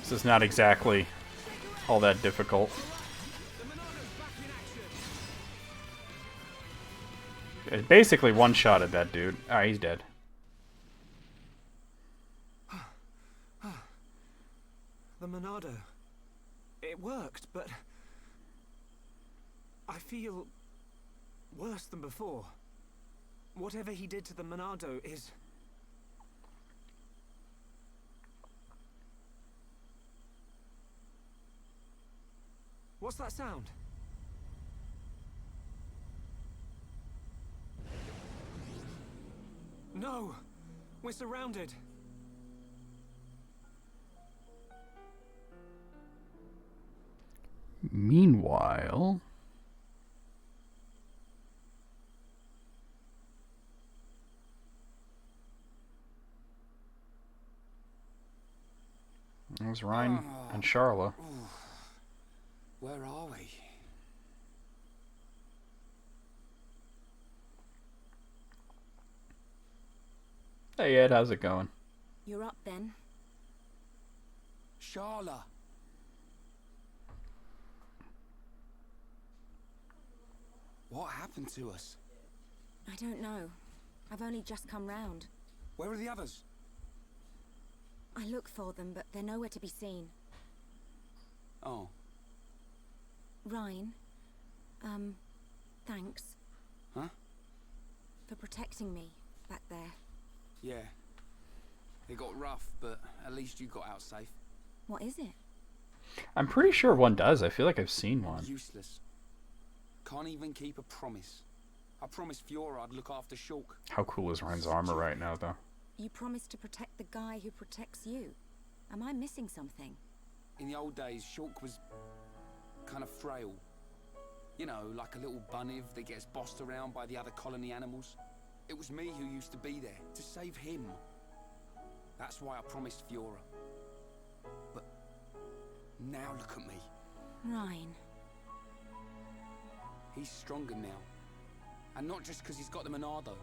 This is not exactly all that difficult. It basically one-shotted that dude. Alright, he's dead. The Monado. It worked, but I feel worse than before. Whatever he did to the Monado is... What's that sound? No! We're surrounded! Meanwhile... There's Ryan and Charla. Where are we? Hey Ed, how's it going? You're up then? Charla! What happened to us? I don't know. I've only just come round. Where are the others? I look for them, but they're nowhere to be seen. Oh. Ryan, thanks. Huh? For protecting me back there. Yeah. It got rough, but at least you got out safe. What is it? I'm pretty sure one does. I feel like I've seen one. Useless. Can't even keep a promise. I promised Fiora I'd look after Shulk. How cool is Ryan's armor right now, though? You promised to protect the guy who protects you. Am I missing something? In the old days, Shulk was kind of frail. You know, like a little bunniv that gets bossed around by the other colony animals. It was me who used to be there, to save him. That's why I promised Fiora. But now look at me. Ryan. He's stronger now. And not just because he's got the Monado.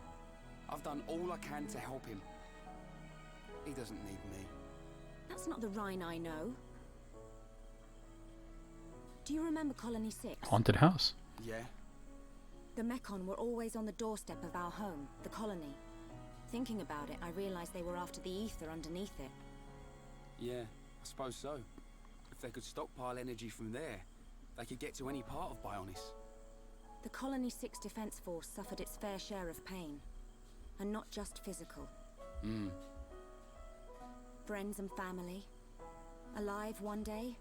I've done all I can to help him. He doesn't need me. That's not the Ryan I know. Do you remember Colony 6? Haunted house. Yeah. The Mechon were always on the doorstep of our home, the colony. Thinking about it, I realized they were after the ether underneath it. Yeah, I suppose so. If they could stockpile energy from there, they could get to any part of Bionis. The Colony 6 Defense Force suffered its fair share of pain. And not just physical. Friends and family. Alive one day,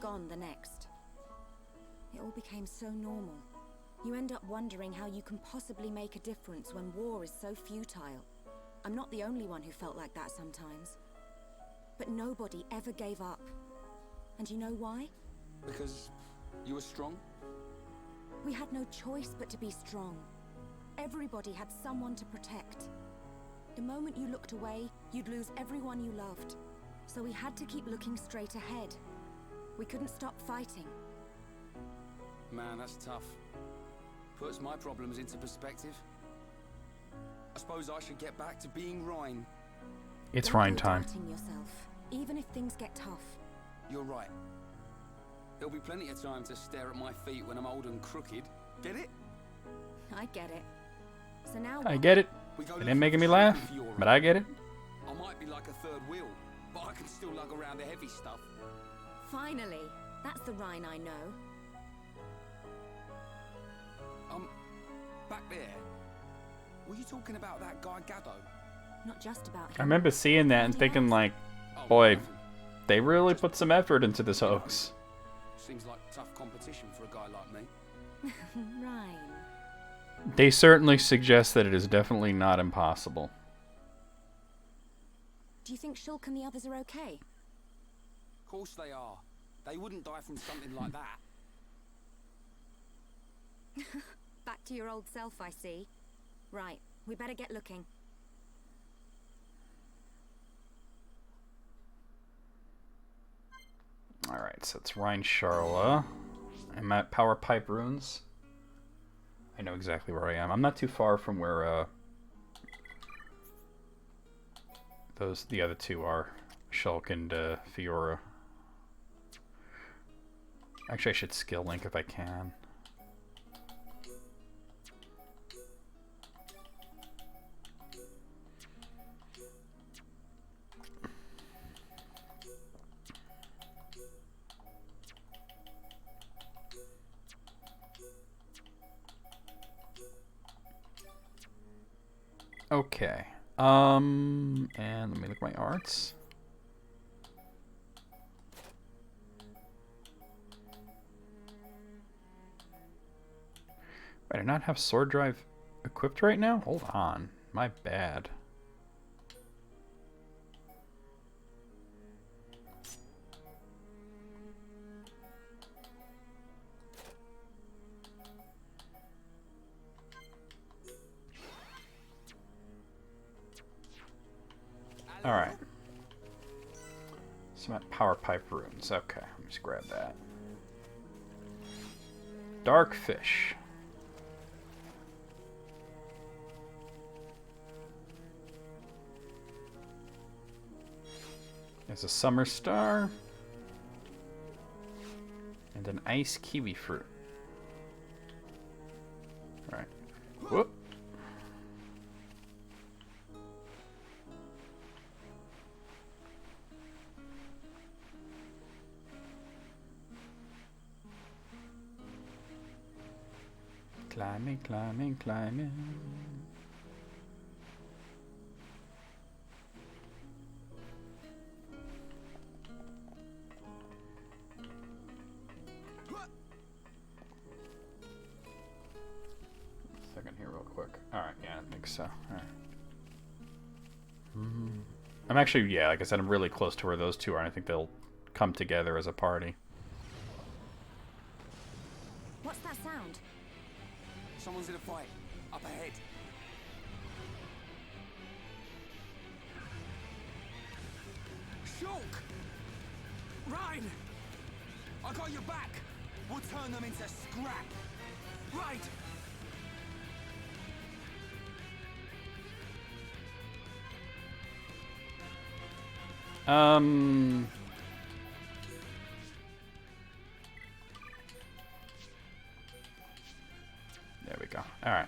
gone the next. It all became so normal. You end up wondering how you can possibly make a difference when war is so futile. I'm not the only one who felt like that sometimes. But nobody ever gave up. And you know why? Because you were strong? We had no choice but to be strong. Everybody had someone to protect. The moment you looked away, you'd lose everyone you loved. So we had to keep looking straight ahead. We couldn't stop fighting. Man, that's tough. Puts my problems into perspective. I suppose I should get back to being Ryan. It's Don't Ryan go time. doubting yourself, even if things get tough. You're right. There'll be plenty of time to stare at my feet when I'm old and crooked. Get it? I get it. So now I what? get it. We go It looking ain't making for me Shulk laugh, and Fiora. but I get it. I might be like a third wheel, but I can still lug around the heavy stuff. Finally, that's the Ryan I know. Back there. Were you talking about that guy Gaddo? Not just about him. I remember seeing that and thinking like, boy, they really put some effort into this hoax. Seems like tough competition for a guy like me. Ryan. They certainly suggest that it is definitely not impossible. Do you think Shulk and the others are okay? Of course they are. They wouldn't die from something like that. Back to your old self, I see. Right, we better get looking. Alright, so it's Ryan Charla. I'm at Power Pipe Ruins. I know exactly where I am. I'm not too far from where the other two are. Shulk and Fiora. Actually, I should skill link if I can. Okay. And let me look at my arts. I do not have sword drive equipped right now? Hold on. My bad. Alright. Some power pipe runes. Okay, let me just grab that. Dark fish. There's a summer star. And an ice kiwi fruit. Alright. Whoop. Climbing, climbing, climbing. Second here real quick. Alright, yeah, I think so. Alright. I'm actually, yeah, like I said, I'm really close to where those two are, and I think they'll come together as a party. What's that sound? Someone's in a fight. Up ahead. Shulk! Rhine! I got your back! We'll turn them into scrap! Right! There we go. All right.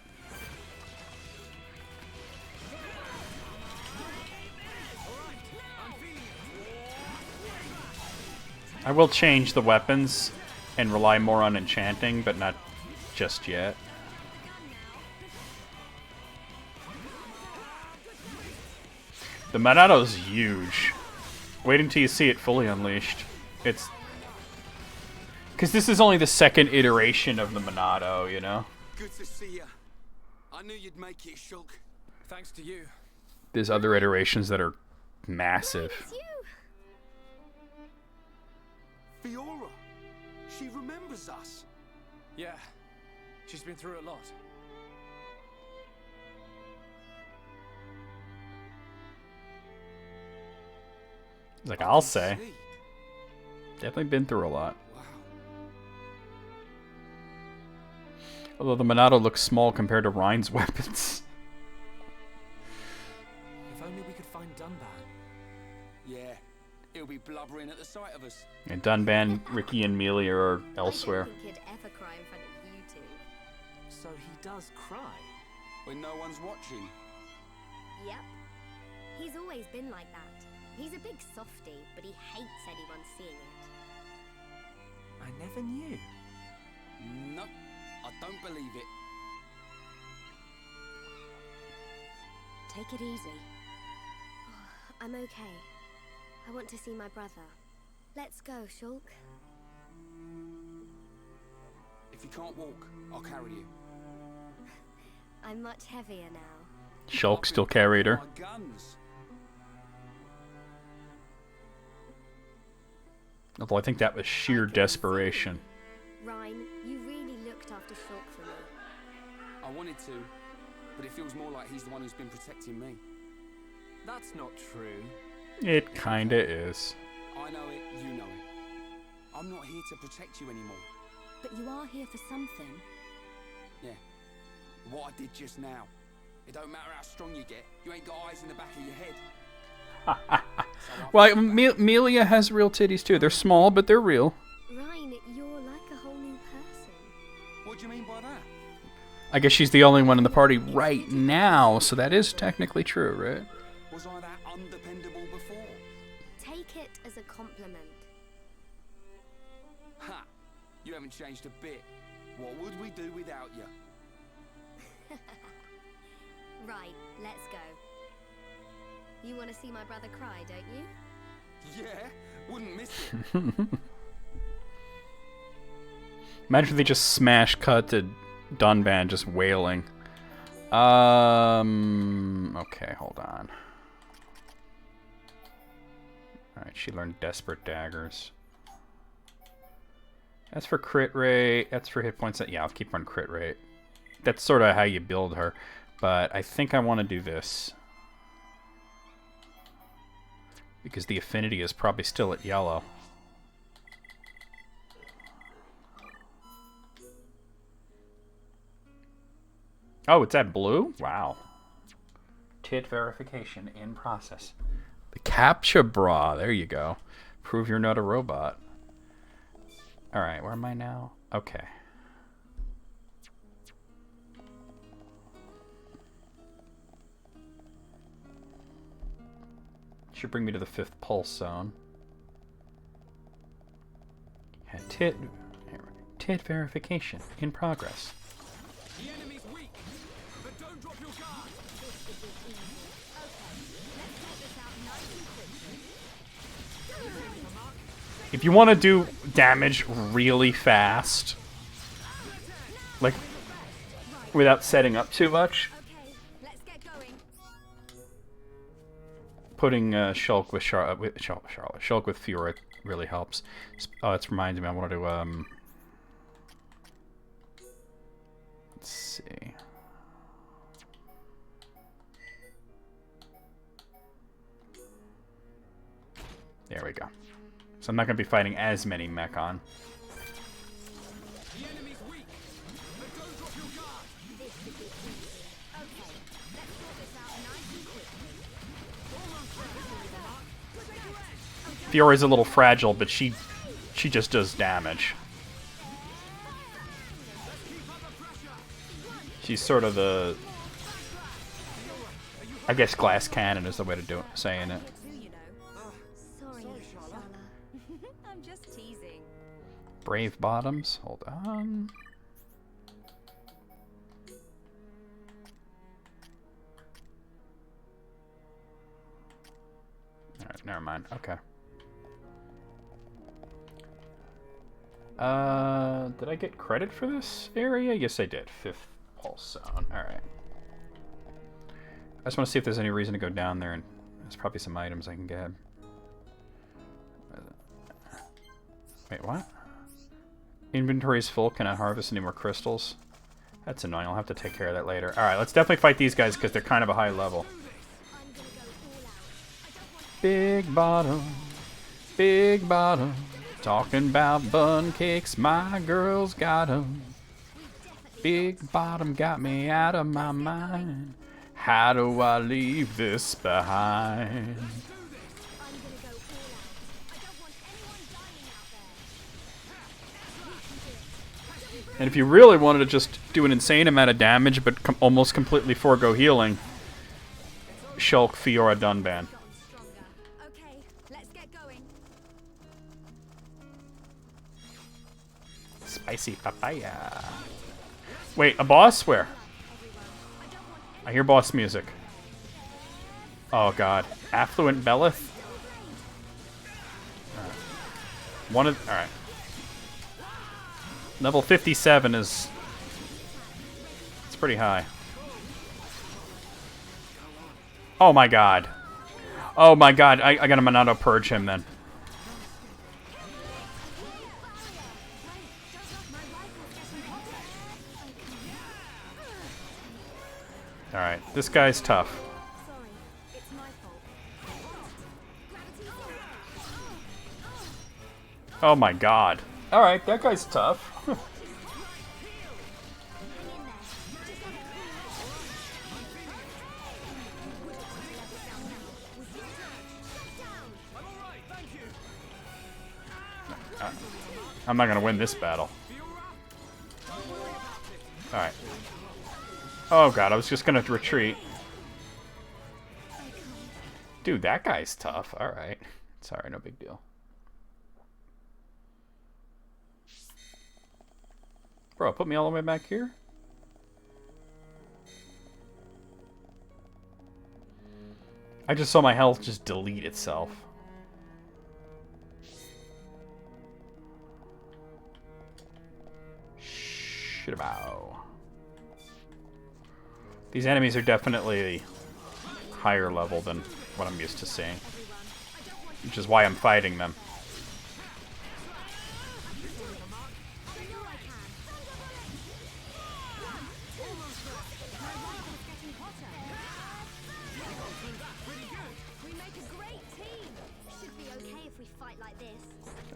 I will change the weapons and rely more on enchanting, but not just yet. The Monado's huge. Wait until you see it fully unleashed. It's... because this is only the second iteration of the Monado, you know? Good to see you. I knew you'd make it, Shulk. Thanks to you. There's other iterations that are massive. Fiora! She remembers us. Yeah, she's been through a lot. Like, I'll say. Definitely been through a lot. Although the Monado looks small compared to Rhine's weapons. If only we could find Dunban. Yeah, he'll be blubbering at the sight of us. And Dunban, Ricky, and Melia are elsewhere. I don't think he'd ever cry in front of you two. So he does cry? When no one's watching. Yep. He's always been like that. He's a big softie, but he hates anyone seeing it. I never knew. Nope, I don't believe it. Take it easy. I'm okay. I want to see my brother. Let's go, Shulk. If you can't walk, I'll carry you. I'm much heavier now. Shulk still carried her. My guns. Although I think that was sheer desperation. Rhine, you really looked after Shulk for me. I wanted to, but it feels more like he's the one who's been protecting me. That's not true. It kinda is. I know it, you know it. I'm not here to protect you anymore. But you are here for something. Yeah, what I did just now. It don't matter how strong you get, you ain't got eyes in the back of your head. Well, Melia has real titties too. They're small, but they're real. Rhine, you're like a whole new person. What do you mean by that? I guess she's the only one in the party right now, so that is technically true, right? Was I that undependable before? Take it as a compliment. Ha! You haven't changed a bit. What would we do without you? Right, let's go. You want to see my brother cry, don't you? Yeah, wouldn't miss it. Imagine if they just smash cut to Dunban just wailing. Okay, hold on. Alright, she learned Desperate Daggers. That's for crit rate. That's for hit points. Yeah, I'll keep her on crit rate. That's sort of how you build her. But I think I want to do this. Because the affinity is probably still at yellow. Oh, it's at blue? Wow. Tit verification in process. The captcha bra. There you go. Prove you're not a robot. Alright, where am I now? Okay. Should bring me to the 5th pulse zone. Yeah, tit verification in progress. The enemy's weak, but don't drop your guard. If you want to do damage really fast, like without setting up too much, putting Shulk with Charlotte, Shulk with Fiora really helps. Oh, it reminds me. I wanted to let's see. There we go. So I'm not going to be fighting as many Mechon. Fiora's a little fragile, but she just does damage. She's sort of the, I guess glass cannon is the way to do it, saying it. I'm just teasing. Brave bottoms. Hold on. Alright, never mind. Okay. Did I get credit for this area? Yes, I did. 5th pulse zone. Alright. I just want to see if there's any reason to go down there, and there's probably some items I can get. Wait, what? Inventory is full. Can I harvest any more crystals? That's annoying. I'll have to take care of that later. Alright, let's definitely fight these guys because they're kind of a high level. Big bottom. Big bottom. Talking about bun cakes. My girl's got 'em. Big bottom got me out of my mind. How do I leave this behind? And if you really wanted to just do an insane amount of damage but almost completely forego healing, Shulk, Fiora, Dunban. Okay, let's get going. Spicy papaya. Wait, a boss? Where? I hear boss music. Oh god. Affluent Belith? Alright. Level 57 is... it's pretty high. Oh my god. Oh my god, I gotta Monado purge him then. Alright, this guy's tough. Oh my god. Alright, that guy's tough. I'm not gonna win this battle. Alright. Oh god, I was just gonna retreat. Dude, that guy's tough. Alright. Sorry, no big deal. Bro, put me all the way back here? I just saw my health just delete itself. Shit about. These enemies are definitely higher level than what I'm used to seeing, which is why I'm fighting them.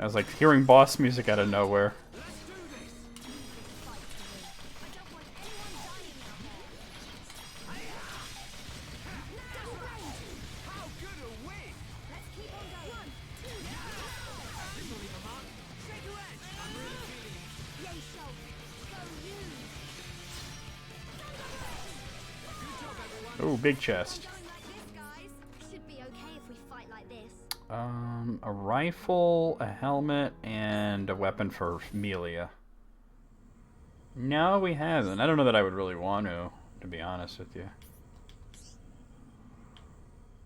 I was like hearing boss music out of nowhere. Ooh, big chest. A rifle, a helmet, and a weapon for Melia. No, we haven't. I don't know that I would really want to be honest with you.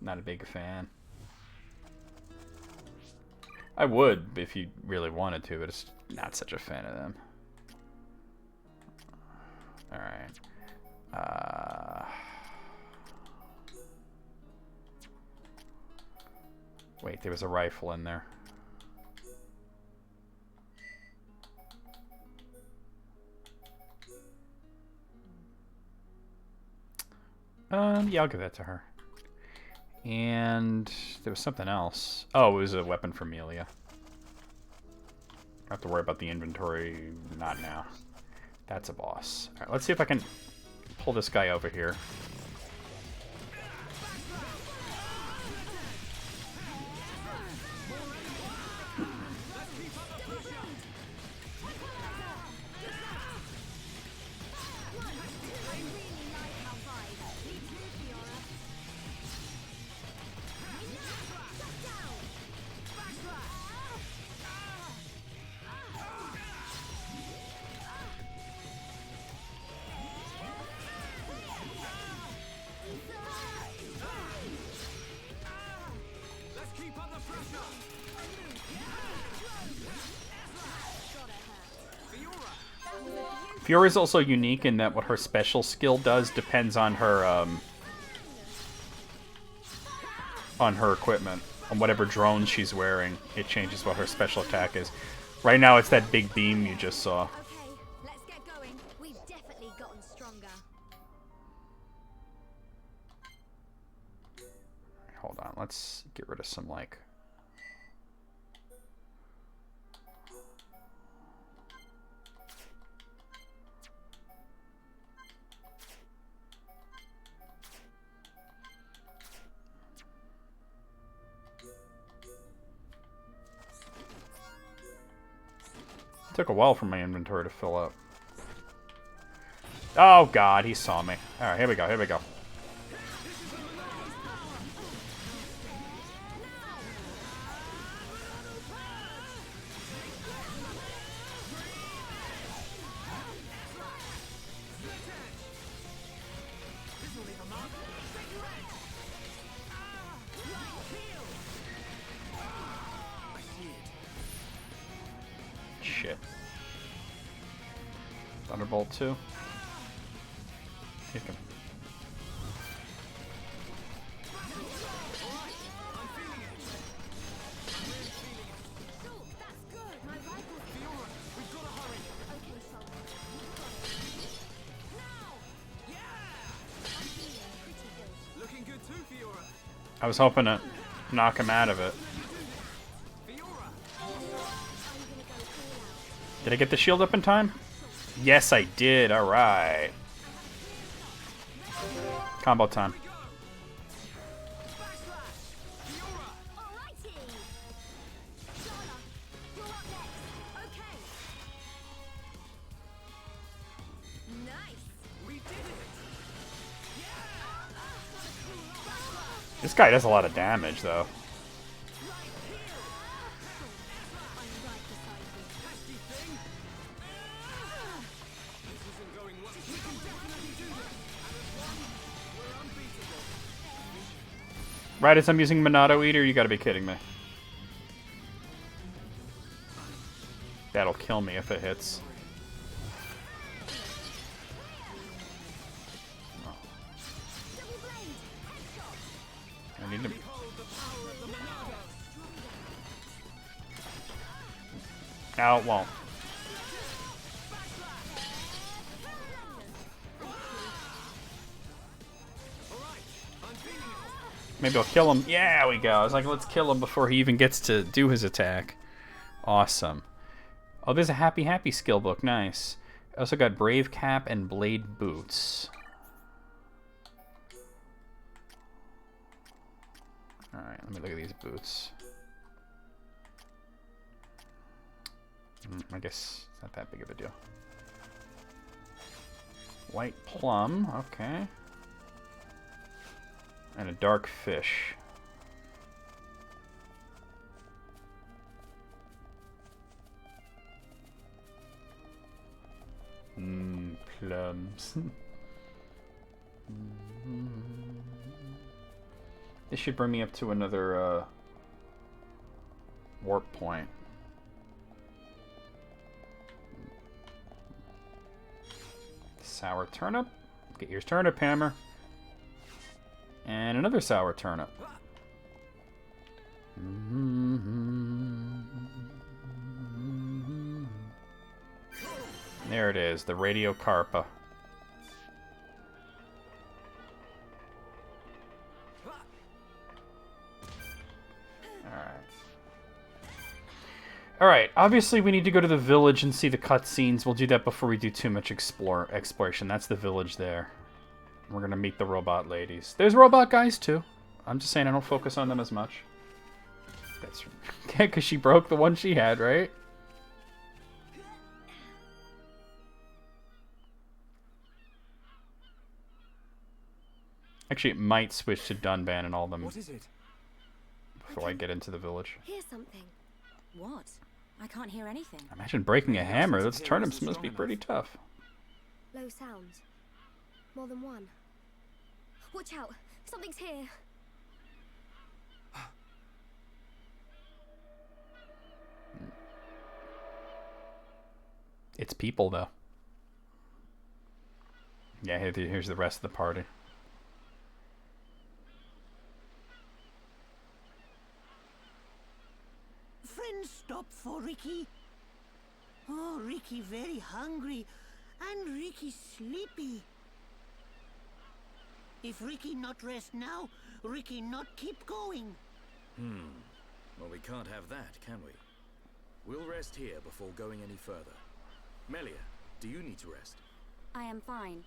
Not a big fan. I would if you really wanted to, but it's not such a fan of them. Alright. Wait, there was a rifle in there. Yeah, I'll give that to her. And there was something else. Oh, it was a weapon for Melia. I have to worry about the inventory. Not now. That's a boss. Alright, let's see if I can pull this guy over here. Fiora is also unique in that what her special skill does depends on her equipment. On whatever drone she's wearing, it changes what her special attack is. Right now it's that big beam you just saw. Okay, let's get going. We've definitely gotten stronger. Hold on, let's get rid of some, like... It took a while for my inventory to fill up. Oh god, he saw me. Alright, here we go, here we go. Shit. Thunderbolt 2. Hit him. I was hoping to knock him out of it. Did I get the shield up in time? Yes, I did. Alright. Combo time. This guy does a lot of damage, though. Right as I'm using Monado Eater, you gotta be kidding me. That'll kill me if it hits. No, it won't. Maybe I'll kill him. Yeah, we go. I was like, let's kill him before he even gets to do his attack. Awesome. Oh, there's a Happy skill book. Nice. I also got Brave Cap and Blade Boots. Alright, let me look at these boots. I guess it's not that big of a deal. White Plum, okay. And a Dark Fish. Plums. This should bring me up to another warp point. Sour turnip. Get your turnip hammer. And another sour turnip. There it is, the Radiocarpa. Alright, obviously we need to go to the village and see the cutscenes. We'll do that before we do too much exploration. That's the village there. We're gonna meet the robot ladies. There's robot guys too. I'm just saying I don't focus on them as much. That's because she broke the one she had, right? Actually, it might switch to Dunban and all them. What is it? Before I get into the village. Here's something. What? I can't hear anything. Imagine breaking a hammer. Those turnips must be pretty tough. Low sounds. More than one. Watch out! Something's here! It's people, though. Yeah, here's the rest of the party. Friends stop for Ricky. Oh, Ricky very hungry. And Ricky sleepy. If Ricky not rest now, Ricky not keep going. Well, we can't have that, can we? We'll rest here before going any further. Melia, do you need to rest? I am fine.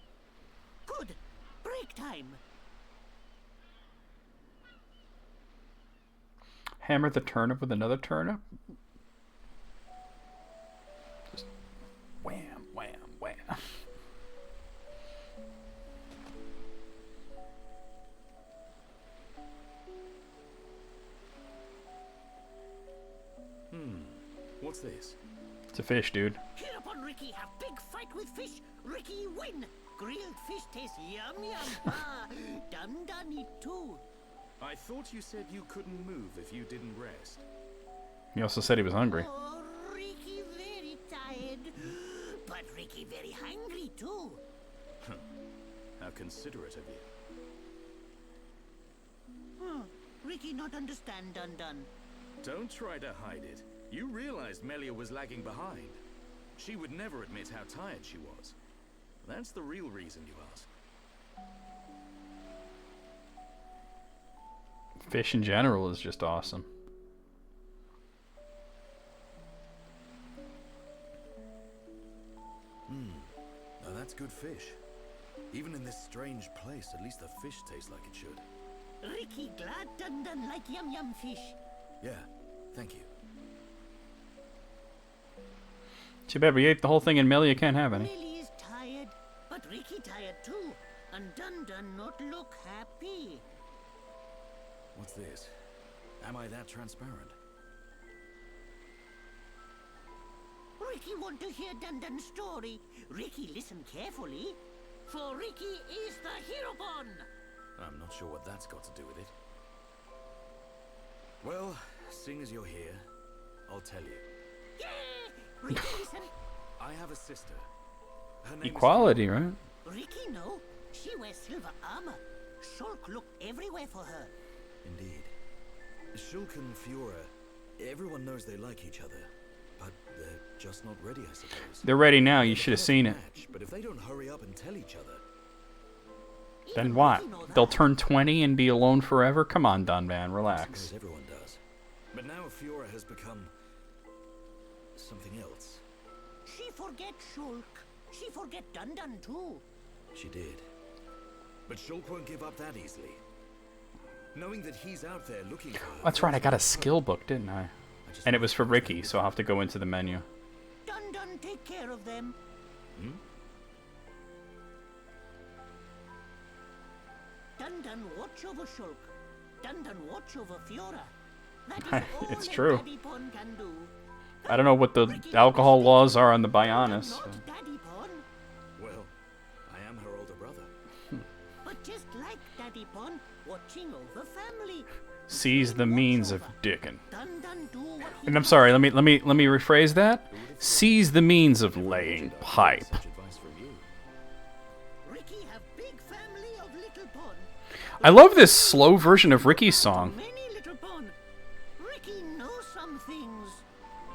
Good. Break time. Hammer the turnip with another turnip? Just wham, wham, wham. What's this? It's a fish, dude. Hereupon Ricky have big fight with fish. Ricky win. Grilled fish tastes yum yum. Ah, Dun eat too. I thought you said you couldn't move if you didn't rest. He also said he was hungry. Oh, Ricky very tired. But Ricky very hungry too. How considerate of you. Ricky not understand Dun. Don't try to hide it. You realized Melia was lagging behind. She would never admit how tired she was. That's the real reason you ask. Fish in general is just awesome. Now that's good fish. Even in this strange place, at least the fish tastes like it should. Ricky glad Dun like yum yum fish. Yeah, thank you. Too bad we ate the whole thing and Melia can't have any. Millie is tired, but Ricky tired too. And Dun not look happy. What's this? Am I that transparent? Ricky want to hear Dun story. Ricky listen carefully. For Ricky is the Heropon. I'm not sure what that's got to do with it. Well, seeing as you're here, I'll tell you. Yeah! Ricky listen. I have a sister. Her name Equality, right? Ricky know. She wears silver armor. Shulk look everywhere for her. Indeed. Shulk and Fiora, everyone knows they like each other, but they're just not ready, I suppose. They're ready now. You should have seen it. But if they don't hurry up and tell each other, Then what? They'll turn 20 and be alone forever? Come on, Dunban, relax. everyone does. But now Fiora has become something else. She forget Shulk. She forget Dun too. She did. But Shulk won't give up that easily. Knowing that he's out there looking for her. That's right, I got a skill book, didn't I? And it was for Ricky, so I'll have to go into the menu. Dun take care of them. Hmm? Dun watch over Shulk. Dun watch over Fiora. That is all It's that true. Daddy Pon can do. I don't know what the alcohol laws are on the Bionis. Daddy Pon. Well, I am her older brother. But just like Daddy Pon, watching over family. Sees the means of dickin'. Dun do what he And I'm sorry, let me rephrase that. Sees the means of laying pipe. Ricky have big family of little Pon. I love this slow version of Ricky's song. Many little Pon. Ricky knows some things.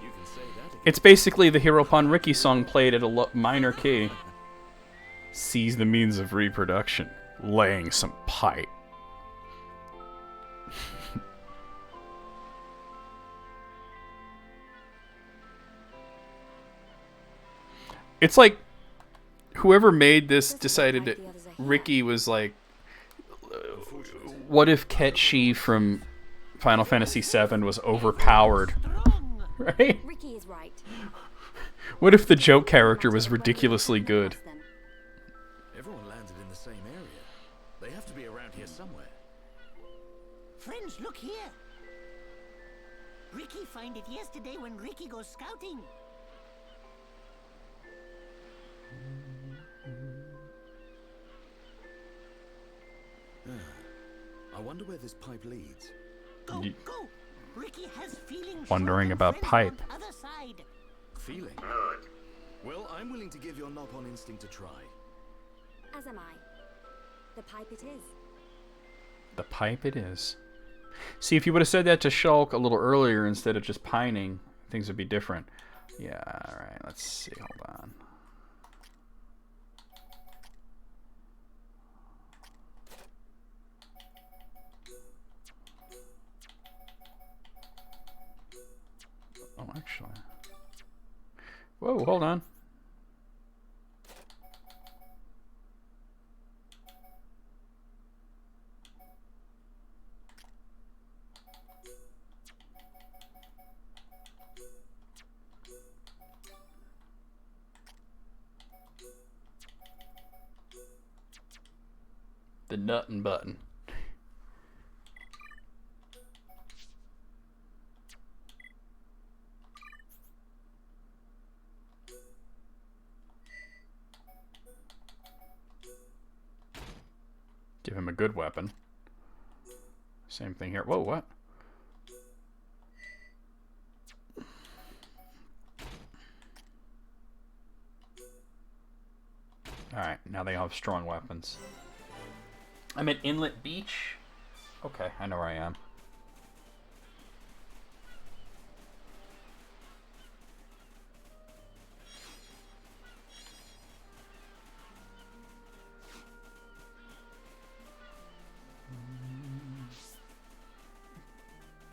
You can say that again. It's basically the Hero Pon Ricky song played at a minor key. Sees the means of reproduction. Laying some pipe. It's like whoever made this decided that Ricky was like, what if Ketchi from Final Fantasy VII was overpowered? Right? Ricky is right. What if the joke character was ridiculously good? Everyone landed in the same area. They have to be around here somewhere. Friends, look here. Ricky find it yesterday when Ricky goes scouting. I wonder where this pipe leads. Go. Ricky has feelings. Wondering about pipe. Other side. Feeling? Well, I'm willing to give your knock-on instinct a try. As am I. The pipe it is. The pipe it is. See, if you would have said that to Shulk a little earlier instead of just pining, things would be different. Yeah, alright, let's see, hold on. Oh, actually. Whoa, hold on. The nut and button. Give him a good weapon. Same thing here. Whoa, what? Alright, now they all have strong weapons. I'm at Inlet Beach. Okay, I know where I am.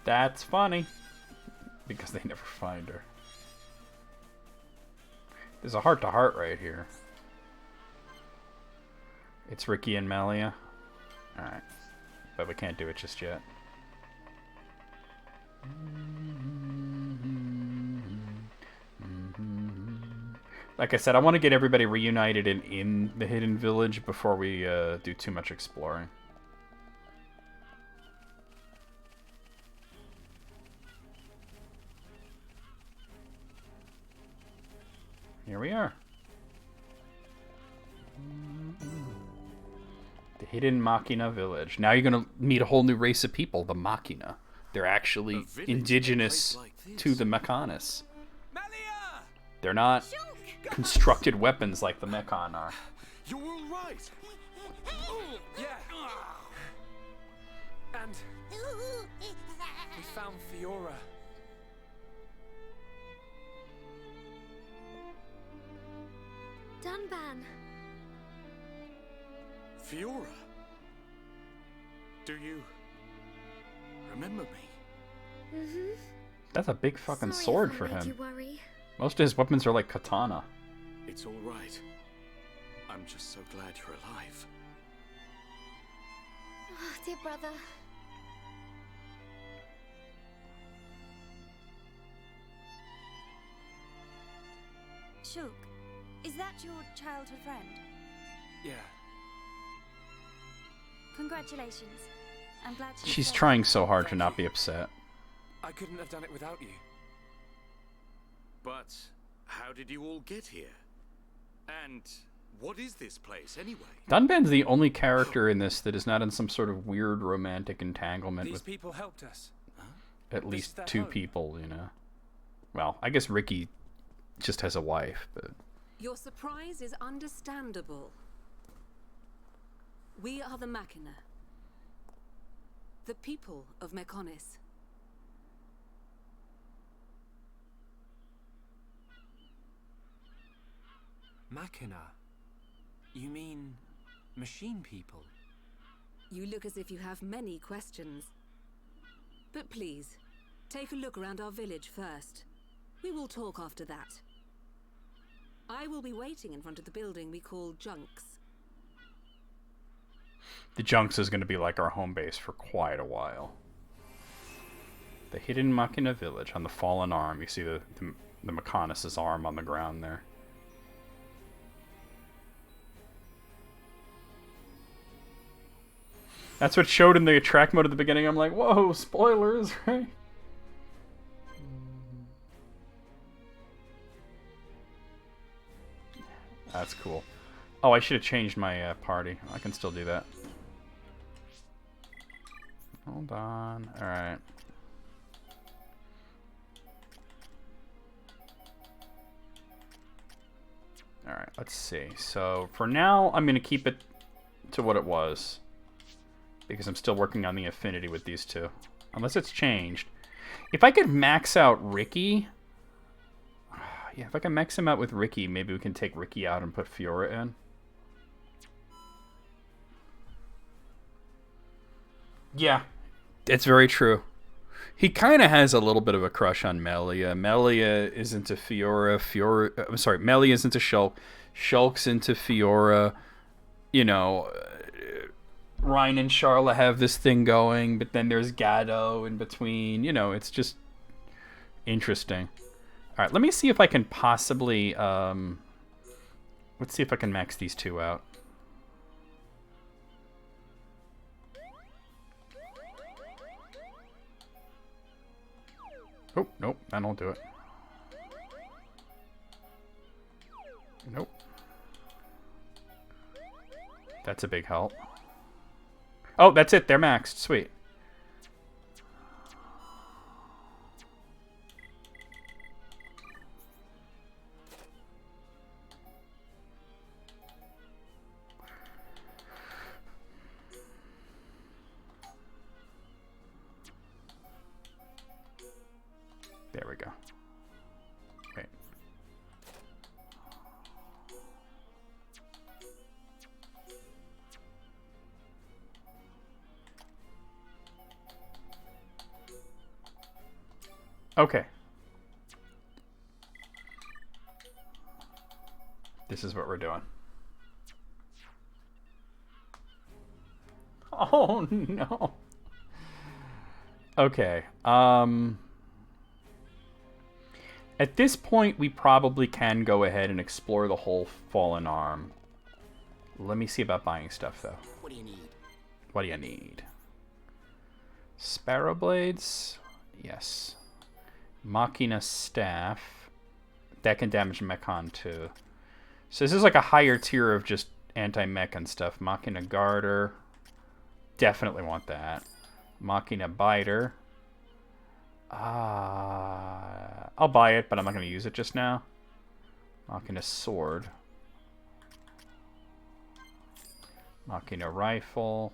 That's funny. Because they never find her. There's a heart-to-heart right here. It's Ricky and Melia. Alright. But we can't do it just yet. Like I said, I want to get everybody reunited in the Hidden Village before we do too much exploring. Here we are. The Hidden Machina Village. Now you're going to meet a whole new race of people, the Machina. They're actually indigenous to the Mechanis. They're not constructed weapons like the Mechon are. You're all right. Yeah. And we found Fiora. Dunban. Fiora? Do you remember me? Mm-hmm. That's a big fucking Sorry sword if I for made him. you worry. Most of his weapons are like katana. It's all right. I'm just so glad you're alive. Oh, dear brother. Shulk, is that your childhood friend? Yeah. Congratulations. I'm glad She's trying so hard to not be upset. I couldn't have done it without you. But how did you all get here? And what is this place anyway? Dunban's the only character in this that is not in some sort of weird romantic entanglement These with people helped us. at This least is their two home. people, you know. Well, I guess Ricky just has a wife, but Your surprise is understandable. We are the Machina. The people of Mechonis. Machina? You mean machine people? You look as if you have many questions. But please, take a look around our village first. We will talk after that. I will be waiting in front of the building we call Junks. the Junks is going to be like our home base for quite a while. The hidden Machina village on the fallen arm. You see the Mechonis' arm on the ground there. That's what showed in the track mode at the beginning. I'm like, whoa, spoilers, right? That's cool. Oh, I should have changed my party. I can still do that. Hold on. Alright. Alright, let's see. So, for now, I'm going to keep it to what it was. Because I'm still working on the affinity with these two. Unless it's changed. If I could max out Ricky... Yeah, if I can max him out with Ricky, maybe we can take Ricky out and put Fiora in. Yeah, it's very true. He kind of has a little bit of a crush on Melia. Melia is into Fiora. I'm sorry, Melia is into Shulk. Shulk's into Fiora. You know, Ryan and Charla have this thing going, but then there's Gado in between. You know, it's just interesting. All right, let me see if I can possibly... let's see if I can max these two out. Oh, nope, I don't do it. Nope. That's a big help. Oh, that's it. They're maxed. Sweet. There we go. Wait. Okay. This is what we're doing. Oh no. Okay. At this point, we probably can go ahead and explore the whole fallen arm. Let me see about buying stuff, though. What do you need? What do you need? Sparrow blades? Yes. Machina staff. That can damage Mechon, too. So this is like a higher tier of just anti-mech and stuff. Machina garter. Definitely want that. Machina biter. I'll buy it, but I'm not going to use it just now. Machina sword. Machina rifle.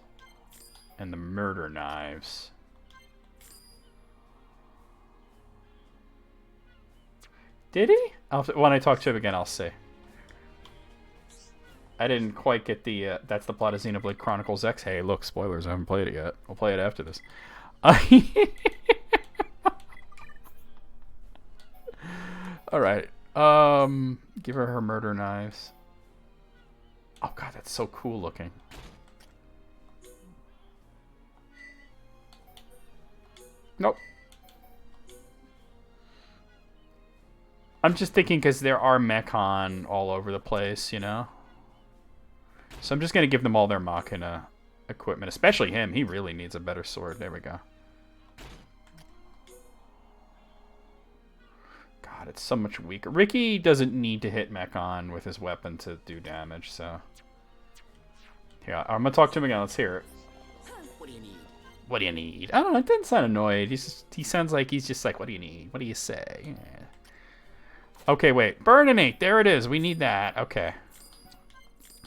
And the murder knives. Did he? When I talk to him again, I'll see. I didn't quite get the, that's the plot of Xenoblade Chronicles X. Hey, look, spoilers, I haven't played it yet. I'll play it after this. Alright. Give her murder knives. Oh god, that's so cool looking. Nope. I'm just thinking because there are Mechon all over the place, you know? So I'm just going to give them all their Machina equipment, especially him. He really needs a better sword. There we go. God, it's so much weaker. Ricky doesn't need to hit Mechon with his weapon to do damage, so... Yeah, I'm going to talk to him again. Let's hear it. What do you need? What do you need? I don't know. It doesn't sound annoyed. He sounds like he's just like, what do you need? What do you say? Yeah. Okay, wait. Burninate. There it is. We need that. Okay.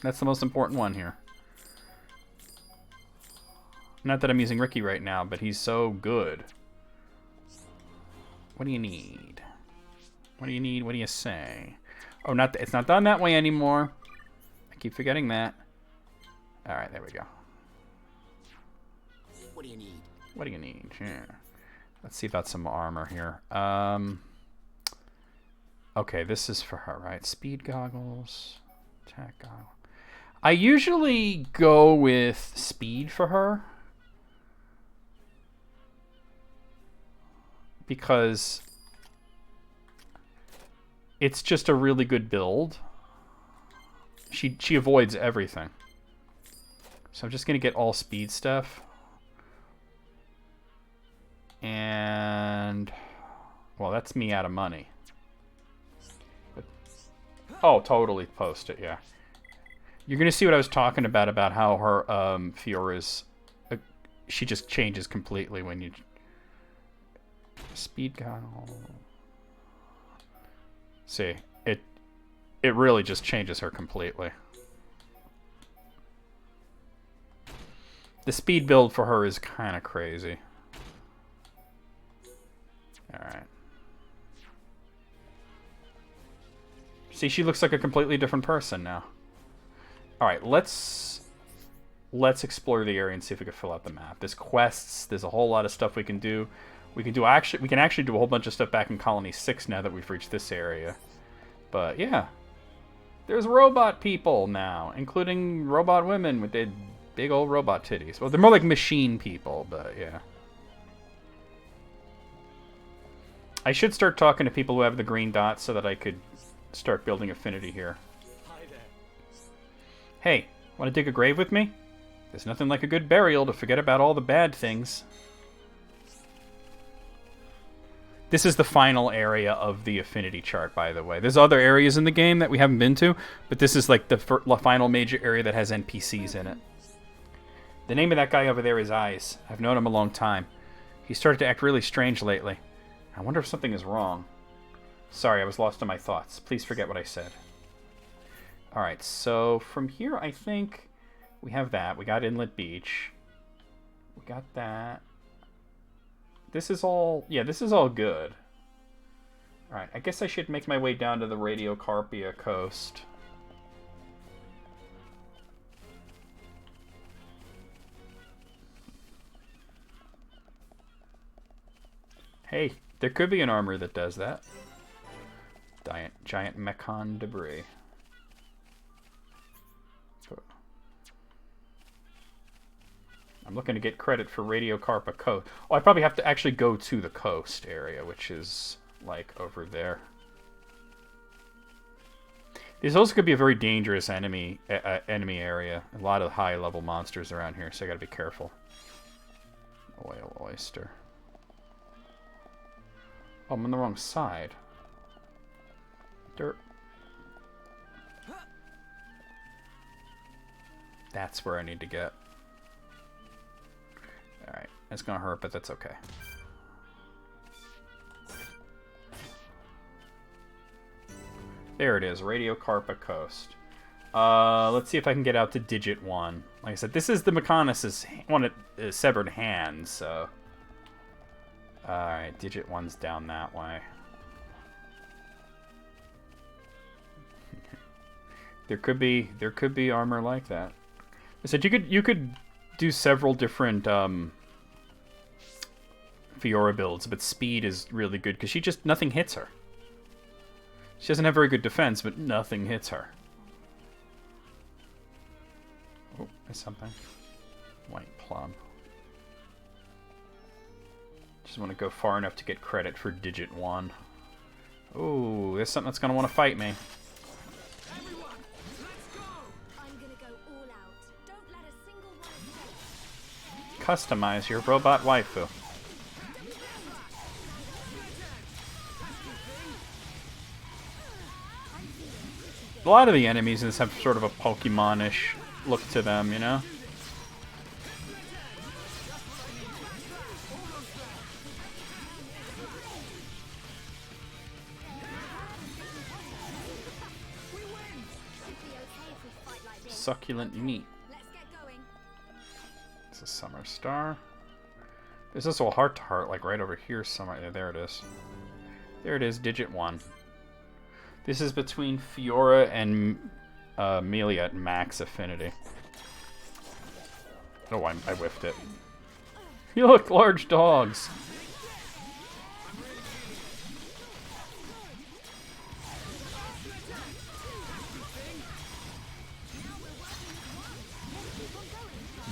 That's the most important one here. Not that I'm using Ricky right now, but he's so good. What do you need? What do you need? What do you say? Oh, it's not done that way anymore. I keep forgetting that. All right, there we go. What do you need? What do you need? Yeah. Let's see about some armor here. Okay, this is for her, right? Speed goggles, attack goggles. I usually go with speed for her because it's just a really good build. She avoids everything. So I'm just gonna get all speed stuff. And well, that's me out of money. But, oh, totally post it, yeah. You're gonna see what I was talking about how her Fiora's she just changes completely when you speed goggle. See, it really just changes her completely. The speed build for her is kind of crazy. All right. See, she looks like a completely different person now. All right, let's explore the area and see if we can fill out the map. There's quests. There's a whole lot of stuff we can do. We can actually do a whole bunch of stuff back in Colony 6 now that we've reached this area. But yeah, there's robot people now, including robot women with their big old robot titties. Well, they're more like machine people, but yeah. I should start talking to people who have the green dots so that I could start building affinity here. Hey, want to dig a grave with me? There's nothing like a good burial to forget about all the bad things. This is the final area of the affinity chart, by the way. There's other areas in the game that we haven't been to, but this is like the final major area that has NPCs in it. The name of that guy over there is Eyes. I've known him a long time. He started to act really strange lately. I wonder if something is wrong. Sorry, I was lost in my thoughts. Please forget what I said. Alright, so from here I think we have that. We got Inlet Beach. We got that. This is all... yeah, this is all good. Alright, I guess I should make my way down to the Radiocarpia coast. Hey, there could be an armor that does that. Giant Mechon debris. I'm looking to get credit for Radiocarpa Coast. Oh, I probably have to actually go to the coast area, which is, like, over there. This also could be a very dangerous enemy area. A lot of high-level monsters around here, so I gotta be careful. Oil oyster. Oh, I'm on the wrong side. Dirt. That's where I need to get. Alright, it's gonna hurt, but that's okay. There it is, Radiocarpa Coast. Let's see if I can get out to Digit 1. Like I said, this is the Mechonis' severed hand, so... Alright, Digit 1's down that way. There could be armor like that. I said you could do several different Fiora builds, but speed is really good because nothing hits her. She doesn't have very good defense, but nothing hits her. Oh, there's something. White plum. Just want to go far enough to get credit for digit 1. Oh, there's something that's gonna want to fight me. Customize your robot waifu. A lot of the enemies in this have sort of a Pokemon-ish look to them, you know? Succulent meat. It's a summer star. There's also a heart-to-heart, like right over here somewhere. Yeah, there it is. There it is, digit 1. This is between Fiora and Melia at max affinity. Oh, I whiffed it. You look, large dogs.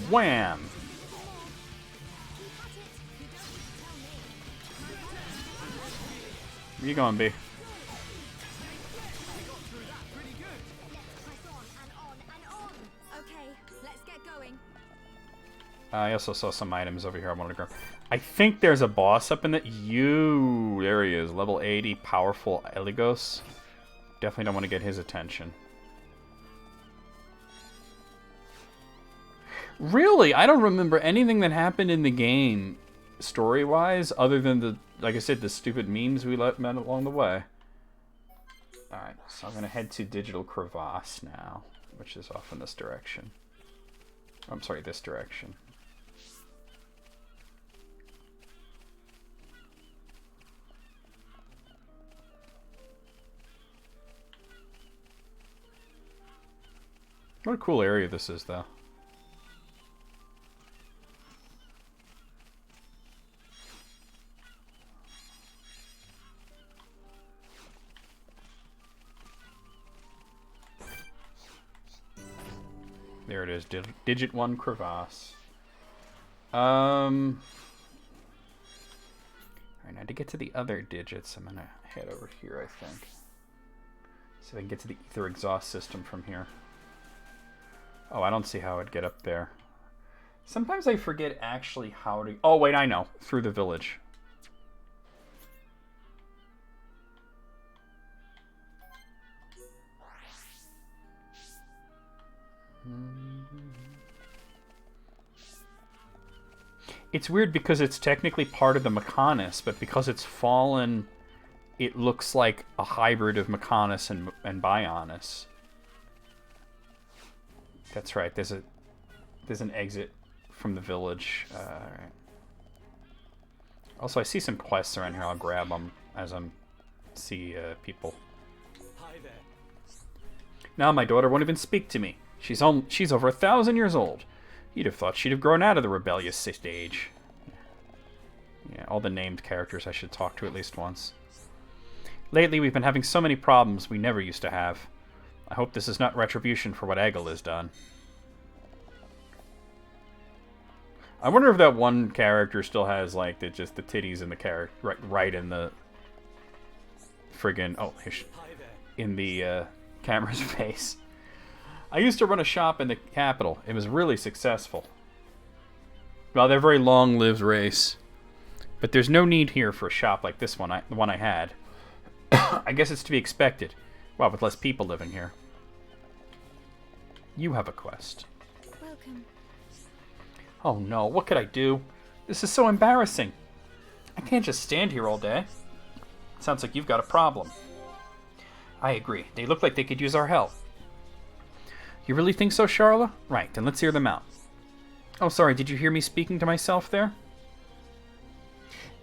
Wham! Where you going, B? I also saw some items over here I wanted to grab. I think there's a boss up in the... There he is. Level 80, powerful Eligos. Definitely don't want to get his attention. Really? I don't remember anything that happened in the game, story-wise, other than the, like I said, the stupid memes we met along the way. Alright, so I'm going to head to Digital Crevasse now, which is off in this direction. I'm sorry, this direction. What a cool area this is, though. There it is, Digit 1 Crevasse. Alright, now to get to the other digits, I'm gonna head over here, I think. So I can get to the ether exhaust system from here. Oh, I don't see how I'd get up there. Sometimes I forget actually how to... Oh, wait, I know. Through the village. It's weird because it's technically part of the Mechonis, but because it's fallen, it looks like a hybrid of Mechonis and Bionis. That's right. There's an exit from the village. Right. Also, I see some quests around here. I'll grab them as I see people. Hi there. Now my daughter won't even speak to me. She's over 1,000 years old. You'd have thought she'd have grown out of the rebellious stage. Yeah, all the named characters I should talk to at least once. Lately, we've been having so many problems we never used to have. I hope this is not retribution for what Egil has done. I wonder if that one character still has, like, just the titties in the character, right in the friggin', in the camera's face. I used to run a shop in the capital. It was really successful. Well, they're a very long-lived race. But there's no need here for a shop like this one, the one I had. I guess it's to be expected. Well, with less people living here. You have a quest. Welcome. Oh no, what could I do? This is so embarrassing. I can't just stand here all day. Sounds like you've got a problem. I agree. They look like they could use our help. You really think so, Charla? Right, then let's hear them out. Oh, sorry, did you hear me speaking to myself there?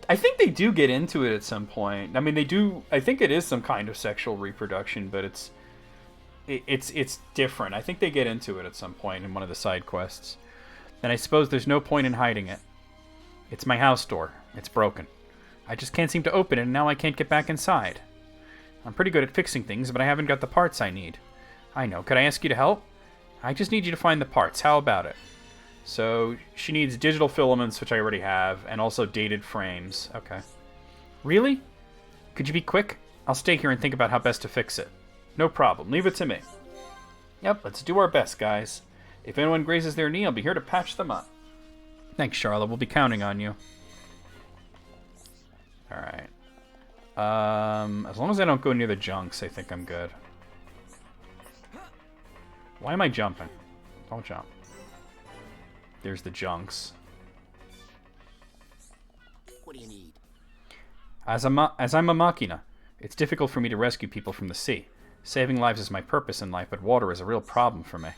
I think they do get into it at some point. I mean, they do... I think it is some kind of sexual reproduction, but it's... it's different. I think they get into it at some point in one of the side quests. And I suppose there's no point in hiding it. It's my house door. It's broken. I just can't seem to open it, and now I can't get back inside. I'm pretty good at fixing things, but I haven't got the parts I need. I know. Could I ask you to help? I just need you to find the parts. How about it? So, she needs digital filaments, which I already have, and also dated frames. Okay. Really? Could you be quick? I'll stay here and think about how best to fix it. No problem. Leave it to me. Yep, let's do our best, guys. If anyone grazes their knee, I'll be here to patch them up. Thanks, Charlotte. We'll be counting on you. Alright. As long as I don't go near the junks, I think I'm good. Why am I jumping? Don't jump. There's the junks. What do you need? As I'm a machina, it's difficult for me to rescue people from the sea. Saving lives is my purpose in life, but water is a real problem for me.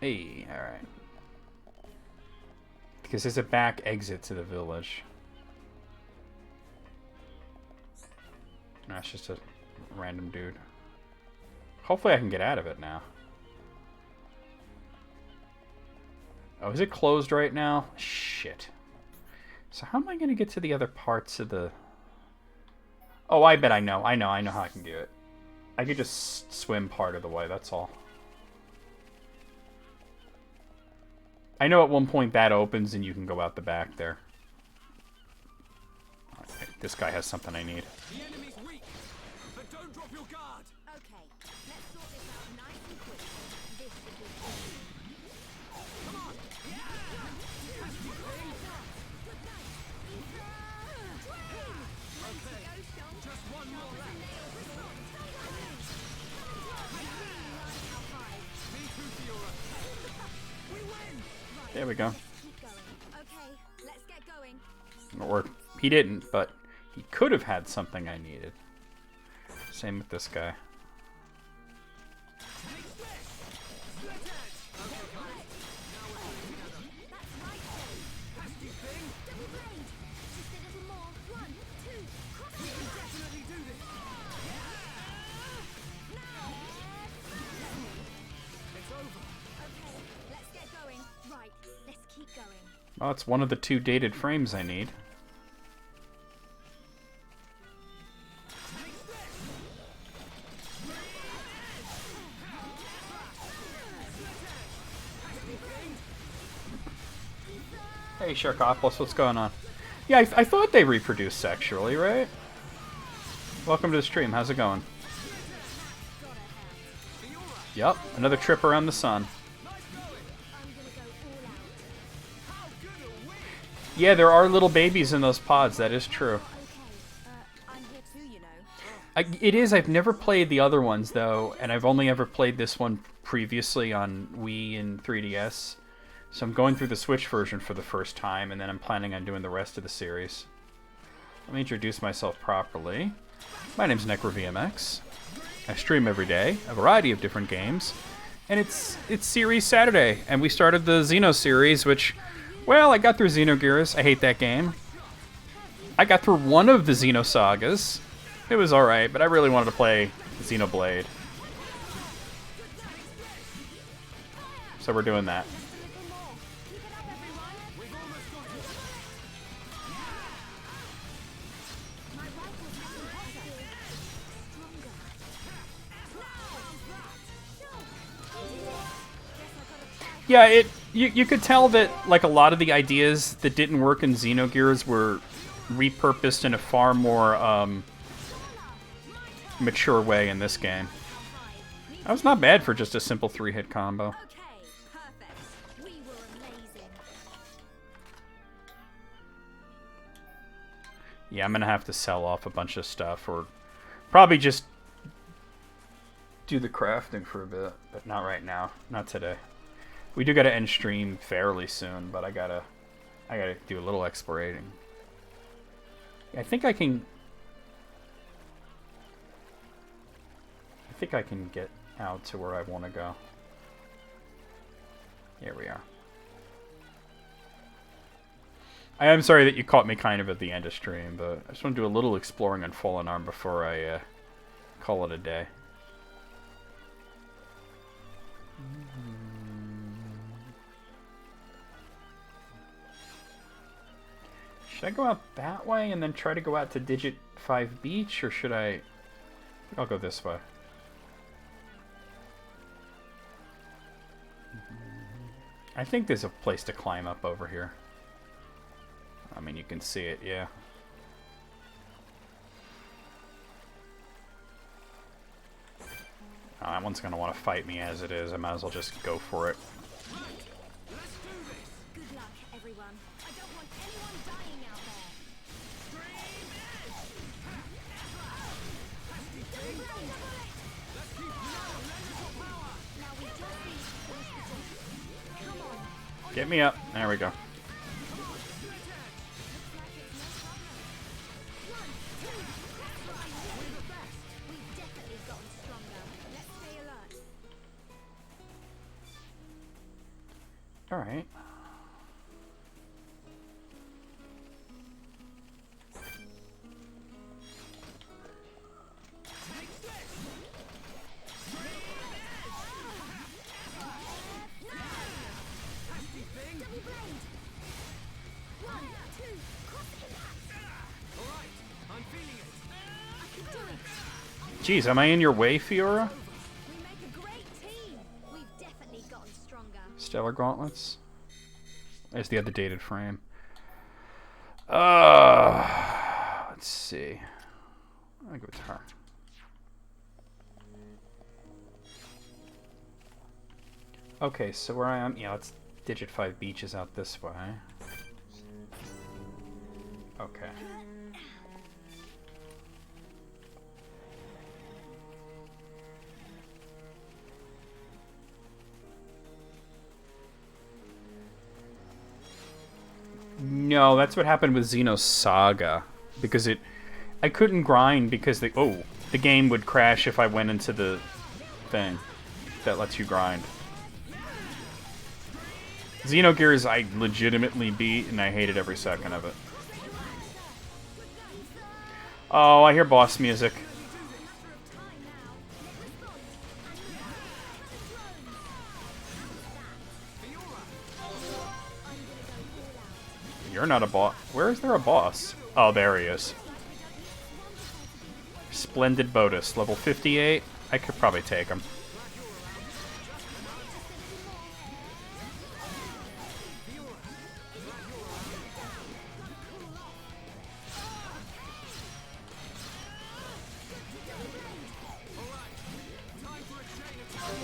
Hey, alright. Because there's a back exit to the village. That's just a random dude. Hopefully I can get out of it now. Oh, is it closed right now? Shit. So how am I going to get to the other parts of the... Oh, I bet I know. I know how I can do it. I could just swim part of the way, that's all. I know at one point that opens and you can go out the back there. Okay, this guy has something I need. The enemy's weak, but don't drop your guard. Okay, let's sort this out nice and quick. This should be Come on. Okay, just one more round. Me too, Fiora. We win. There we go. keep going. Okay, let's get going. Or he didn't, but he could have had something I needed. Same with this guy. Let's get going. Right, let's keep going. Oh, it's one of the 2 dated frames I need. Hey, Sharkopolis, what's going on? Yeah, I thought they reproduced sexually, right? Welcome to the stream. How's it going? Yep, another trip around the sun. Yeah, there are little babies in those pods. That is true. I'm here too, you know. It is. I've never played the other ones, though, and I've only ever played this one previously on Wii and 3DS. So I'm going through the Switch version for the first time, and then I'm planning on doing the rest of the series. Let me introduce myself properly. My name's NecroVMX. I stream every day, a variety of different games, and it's Series Saturday, and we started the Xeno series, which, well, I got through Xenogears. I hate that game. I got through one of the Xeno sagas. It was alright, but I really wanted to play Xenoblade. So we're doing that. Yeah, you could tell that like a lot of the ideas that didn't work in Xenogears were repurposed in a far more mature way in this game. That was not bad for just a simple 3-hit combo. Yeah, I'm gonna have to sell off a bunch of stuff, or probably just do the crafting for a bit, but not right now, not today. We do gotta end stream fairly soon, but I gotta do a little explorating. I think I can get out to where I want to go. Here we are. I am sorry that you caught me kind of at the end of stream, but I just want to do a little exploring on Fallen Arm before I call it a day. Should I go out that way and then try to go out to Digit 5 Beach, or should I... I'll go this way. I think there's a place to climb up over here. I mean, you can see it, yeah. Oh, that one's gonna want to fight me as it is. I might as well just go for it. Good luck, everyone. I don't want anyone dying out there. Get me up. There we go. All right. Jeez, am I in your way, Fiora? Stellar Gauntlets. There's the other dated frame. Let's see. I'll go with her. Okay, so where I am, yeah, it's Digit 5 Beaches out this way. Okay. No, that's what happened with Xenosaga, because I couldn't grind because the game would crash if I went into the thing that lets you grind. Xenogears I legitimately beat, and I hated every second of it. Oh, I hear boss music. You're not a boss. Where is there a boss? Oh, there he is. Splendid Bodus, level 58. I could probably take him.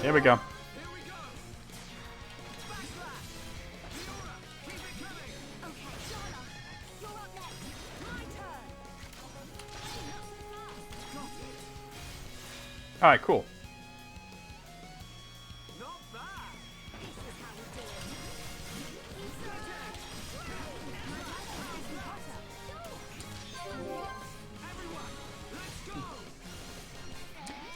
There we go. Alright, cool.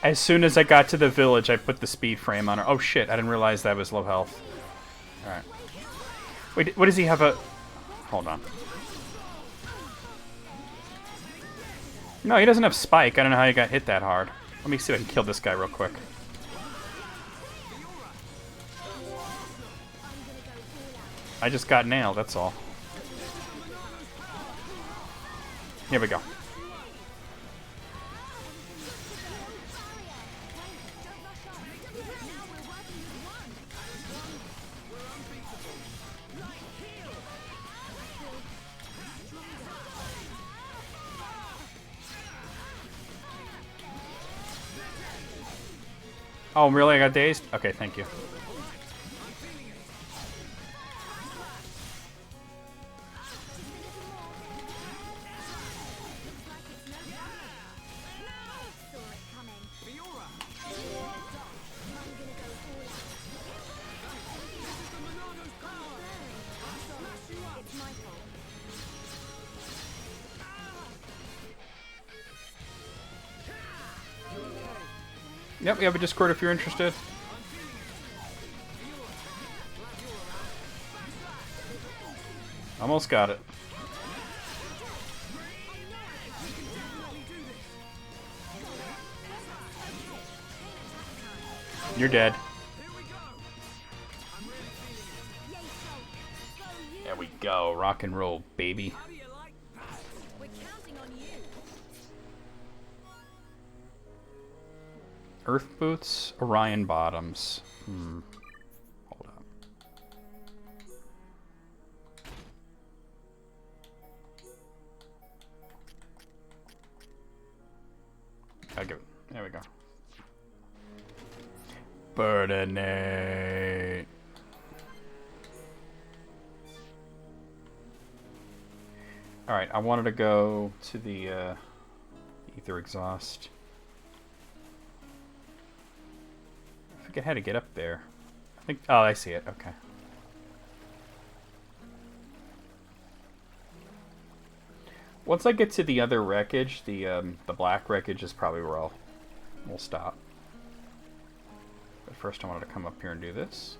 As soon as I got to the village, I put the speed frame on her. Oh shit, I didn't realize that was low health. Alright. Wait, what does he have a... Hold on. No, he doesn't have spike. I don't know how he got hit that hard. Let me see if I can kill this guy real quick. I just got nailed, that's all. Here we go. Oh, really? I got dazed? Okay, thank you. Yep, we have a Discord if you're interested. Almost got it. You're dead. There we go. Rock and roll, baby. Earth boots, Orion bottoms. Hold up. I'll give it. There we go. Burdenate. Alright, I wanted to go to the ether exhaust. I forget how to get up there. I think. Oh, I see it. Okay. Once I get to the other wreckage, the black wreckage is probably where we'll stop. But first, I wanted to come up here and do this.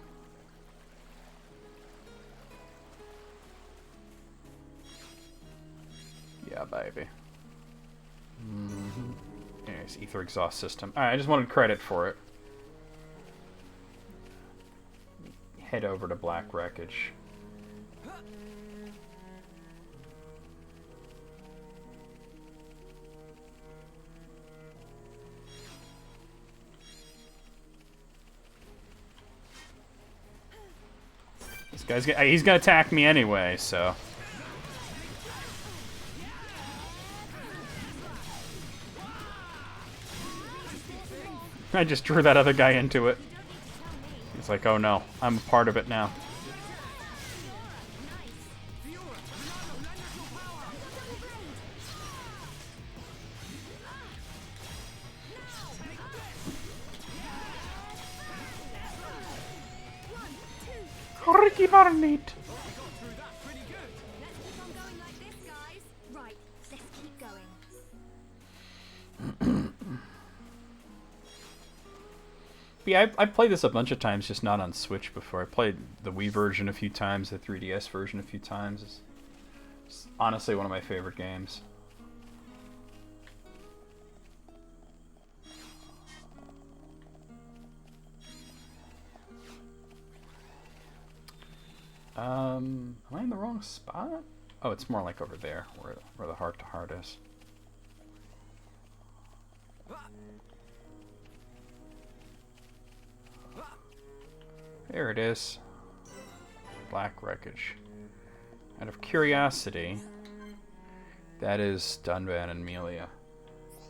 Yeah, baby. There's ether exhaust system. Alright, I just wanted credit for it. Head over to black wreckage. This guy's he's gonna attack me anyway, so. I just drew that other guy into it. He's like, oh no, I'm a part of it now. Ricky Barnett. Right, let's keep going. Yeah, I've played this a bunch of times, just not on Switch before. I played the Wii version a few times, the 3DS version a few times. It's honestly one of my favorite games. Am I in the wrong spot? Oh, it's more like over there, where the heart-to-heart is. There it is. Black wreckage. Out of curiosity, that is Dunban and Melia.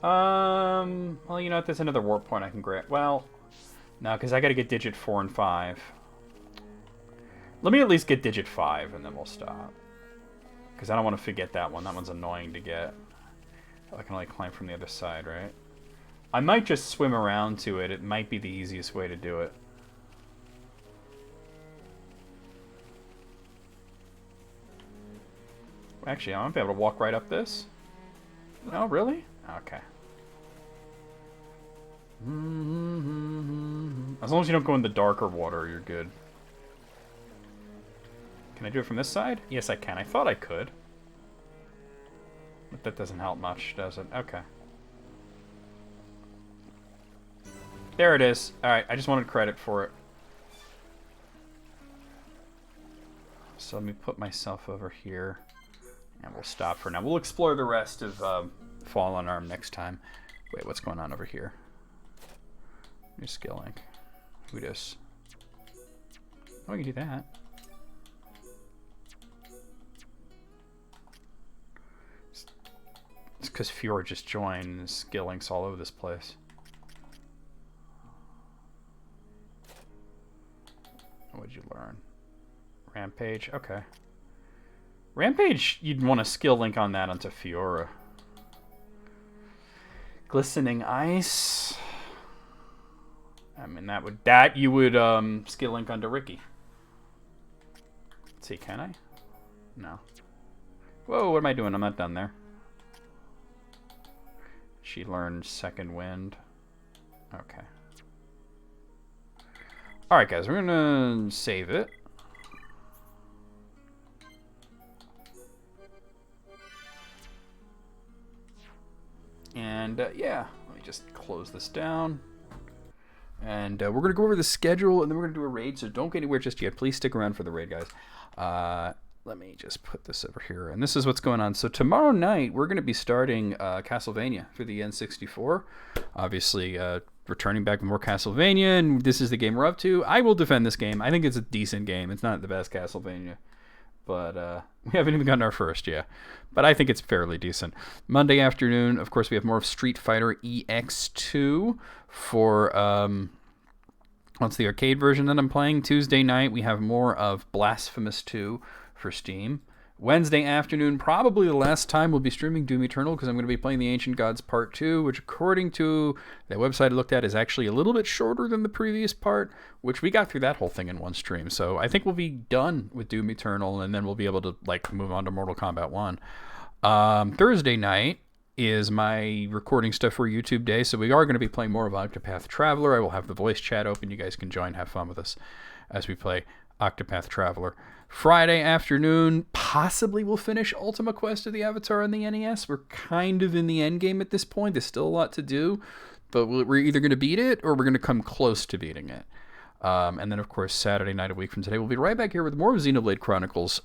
Well, you know what? There's another warp point I can grab. Well, no, because I got to get digit 4 and 5. Let me at least get digit 5, and then we'll stop. Because I don't want to forget that one. That one's annoying to get. I can only climb from the other side, right? I might just swim around to it. It might be the easiest way to do it. Actually, I might be able to walk right up this. No, really? Okay. As long as you don't go in the darker water, you're good. Can I do it from this side? Yes, I can. I thought I could. But that doesn't help much, does it? Okay. There it is. Alright, I just wanted credit for it. So let me put myself over here. And we'll stop for now. We'll explore the rest of Fallen Arm next time. Wait, what's going on over here? New skill link. Who dis? Oh, we can do that. It's because Fiora just joined and his skill links all over this place. What'd you learn? Rampage? Okay. Rampage, you'd want a skill link on that onto Fiora. Glistening Ice. I mean, that you would skill link onto Ricky. Let's see, can I? No. Whoa, what am I doing? I'm not done there. She learned Second Wind. Okay. Alright, guys, we're gonna save it. And yeah, let me just close this down. And we're going to go over the schedule, and then we're going to do a raid, so don't get anywhere just yet. Please stick around for the raid, guys. Let me just put this over here, and this is what's going on. So tomorrow night, we're going to be starting Castlevania for the N64. Obviously, returning back with more Castlevania, and this is the game we're up to. I will defend this game. I think it's a decent game. It's not the best Castlevania, but we haven't even gotten our first yet. But I think it's fairly decent. Monday afternoon, of course, we have more of Street Fighter EX2 for... that's the arcade version that I'm playing. Tuesday night, we have more of Blasphemous 2 for Steam. Wednesday afternoon, probably the last time we'll be streaming Doom Eternal, because I'm going to be playing the Ancient Gods Part 2, which according to that website I looked at is actually a little bit shorter than the previous part, which we got through that whole thing in one stream. So I think we'll be done with Doom Eternal, and then we'll be able to like move on to Mortal Kombat 1. Thursday night is my recording stuff for YouTube Day, so we are going to be playing more of Octopath Traveler. I will have the voice chat open. You guys can join, have fun with us as we play Octopath Traveler. Friday afternoon, possibly we'll finish Ultima Quest of the Avatar on the NES. We're kind of in the end game at this point. There's still a lot to do, but we're either going to beat it or we're going to come close to beating it. And then, of course, Saturday night, a week from today, we'll be right back here with more of Xenoblade Chronicles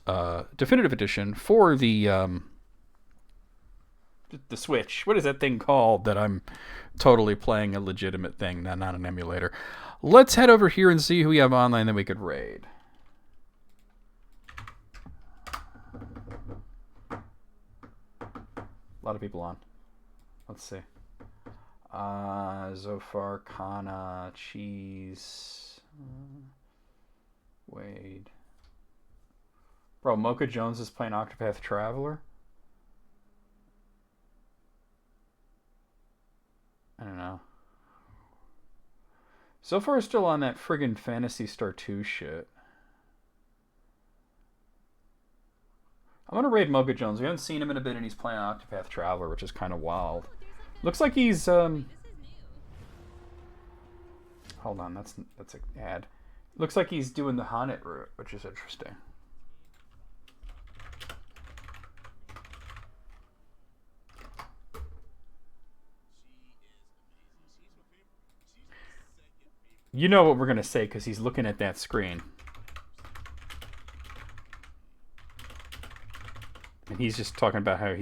Definitive Edition for the Switch. What is that thing called that I'm totally playing a legitimate thing, not an emulator? Let's head over here and see who we have online that we could raid. A lot of people on. Let's see. Zofar, Kana, Cheese, Wade. Bro, Mocha Jones is playing Octopath Traveler. I don't know. So far, still on that friggin' Phantasy Star 2 shit. I'm gonna raid Mocha Jones. We haven't seen him in a bit, and he's playing Octopath Traveler, which is kind of wild. Looks like he's hold on, that's an ad. Looks like he's doing the Haunted route, which is interesting. You know what we're gonna say because he's looking at that screen. And he's just talking about how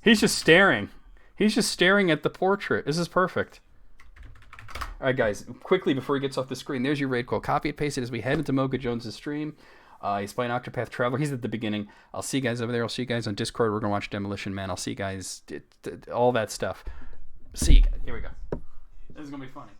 he's just staring. He's just staring at the portrait. This is perfect. All right, guys, quickly before he gets off the screen, there's your raid call. Copy it, paste it as we head into Mocha Jones' stream. He's playing Octopath Traveler. He's at the beginning. I'll see you guys over there. I'll see you guys on Discord. We're going to watch Demolition Man. I'll see you guys, all that stuff. See you guys. Here we go. This is going to be funny.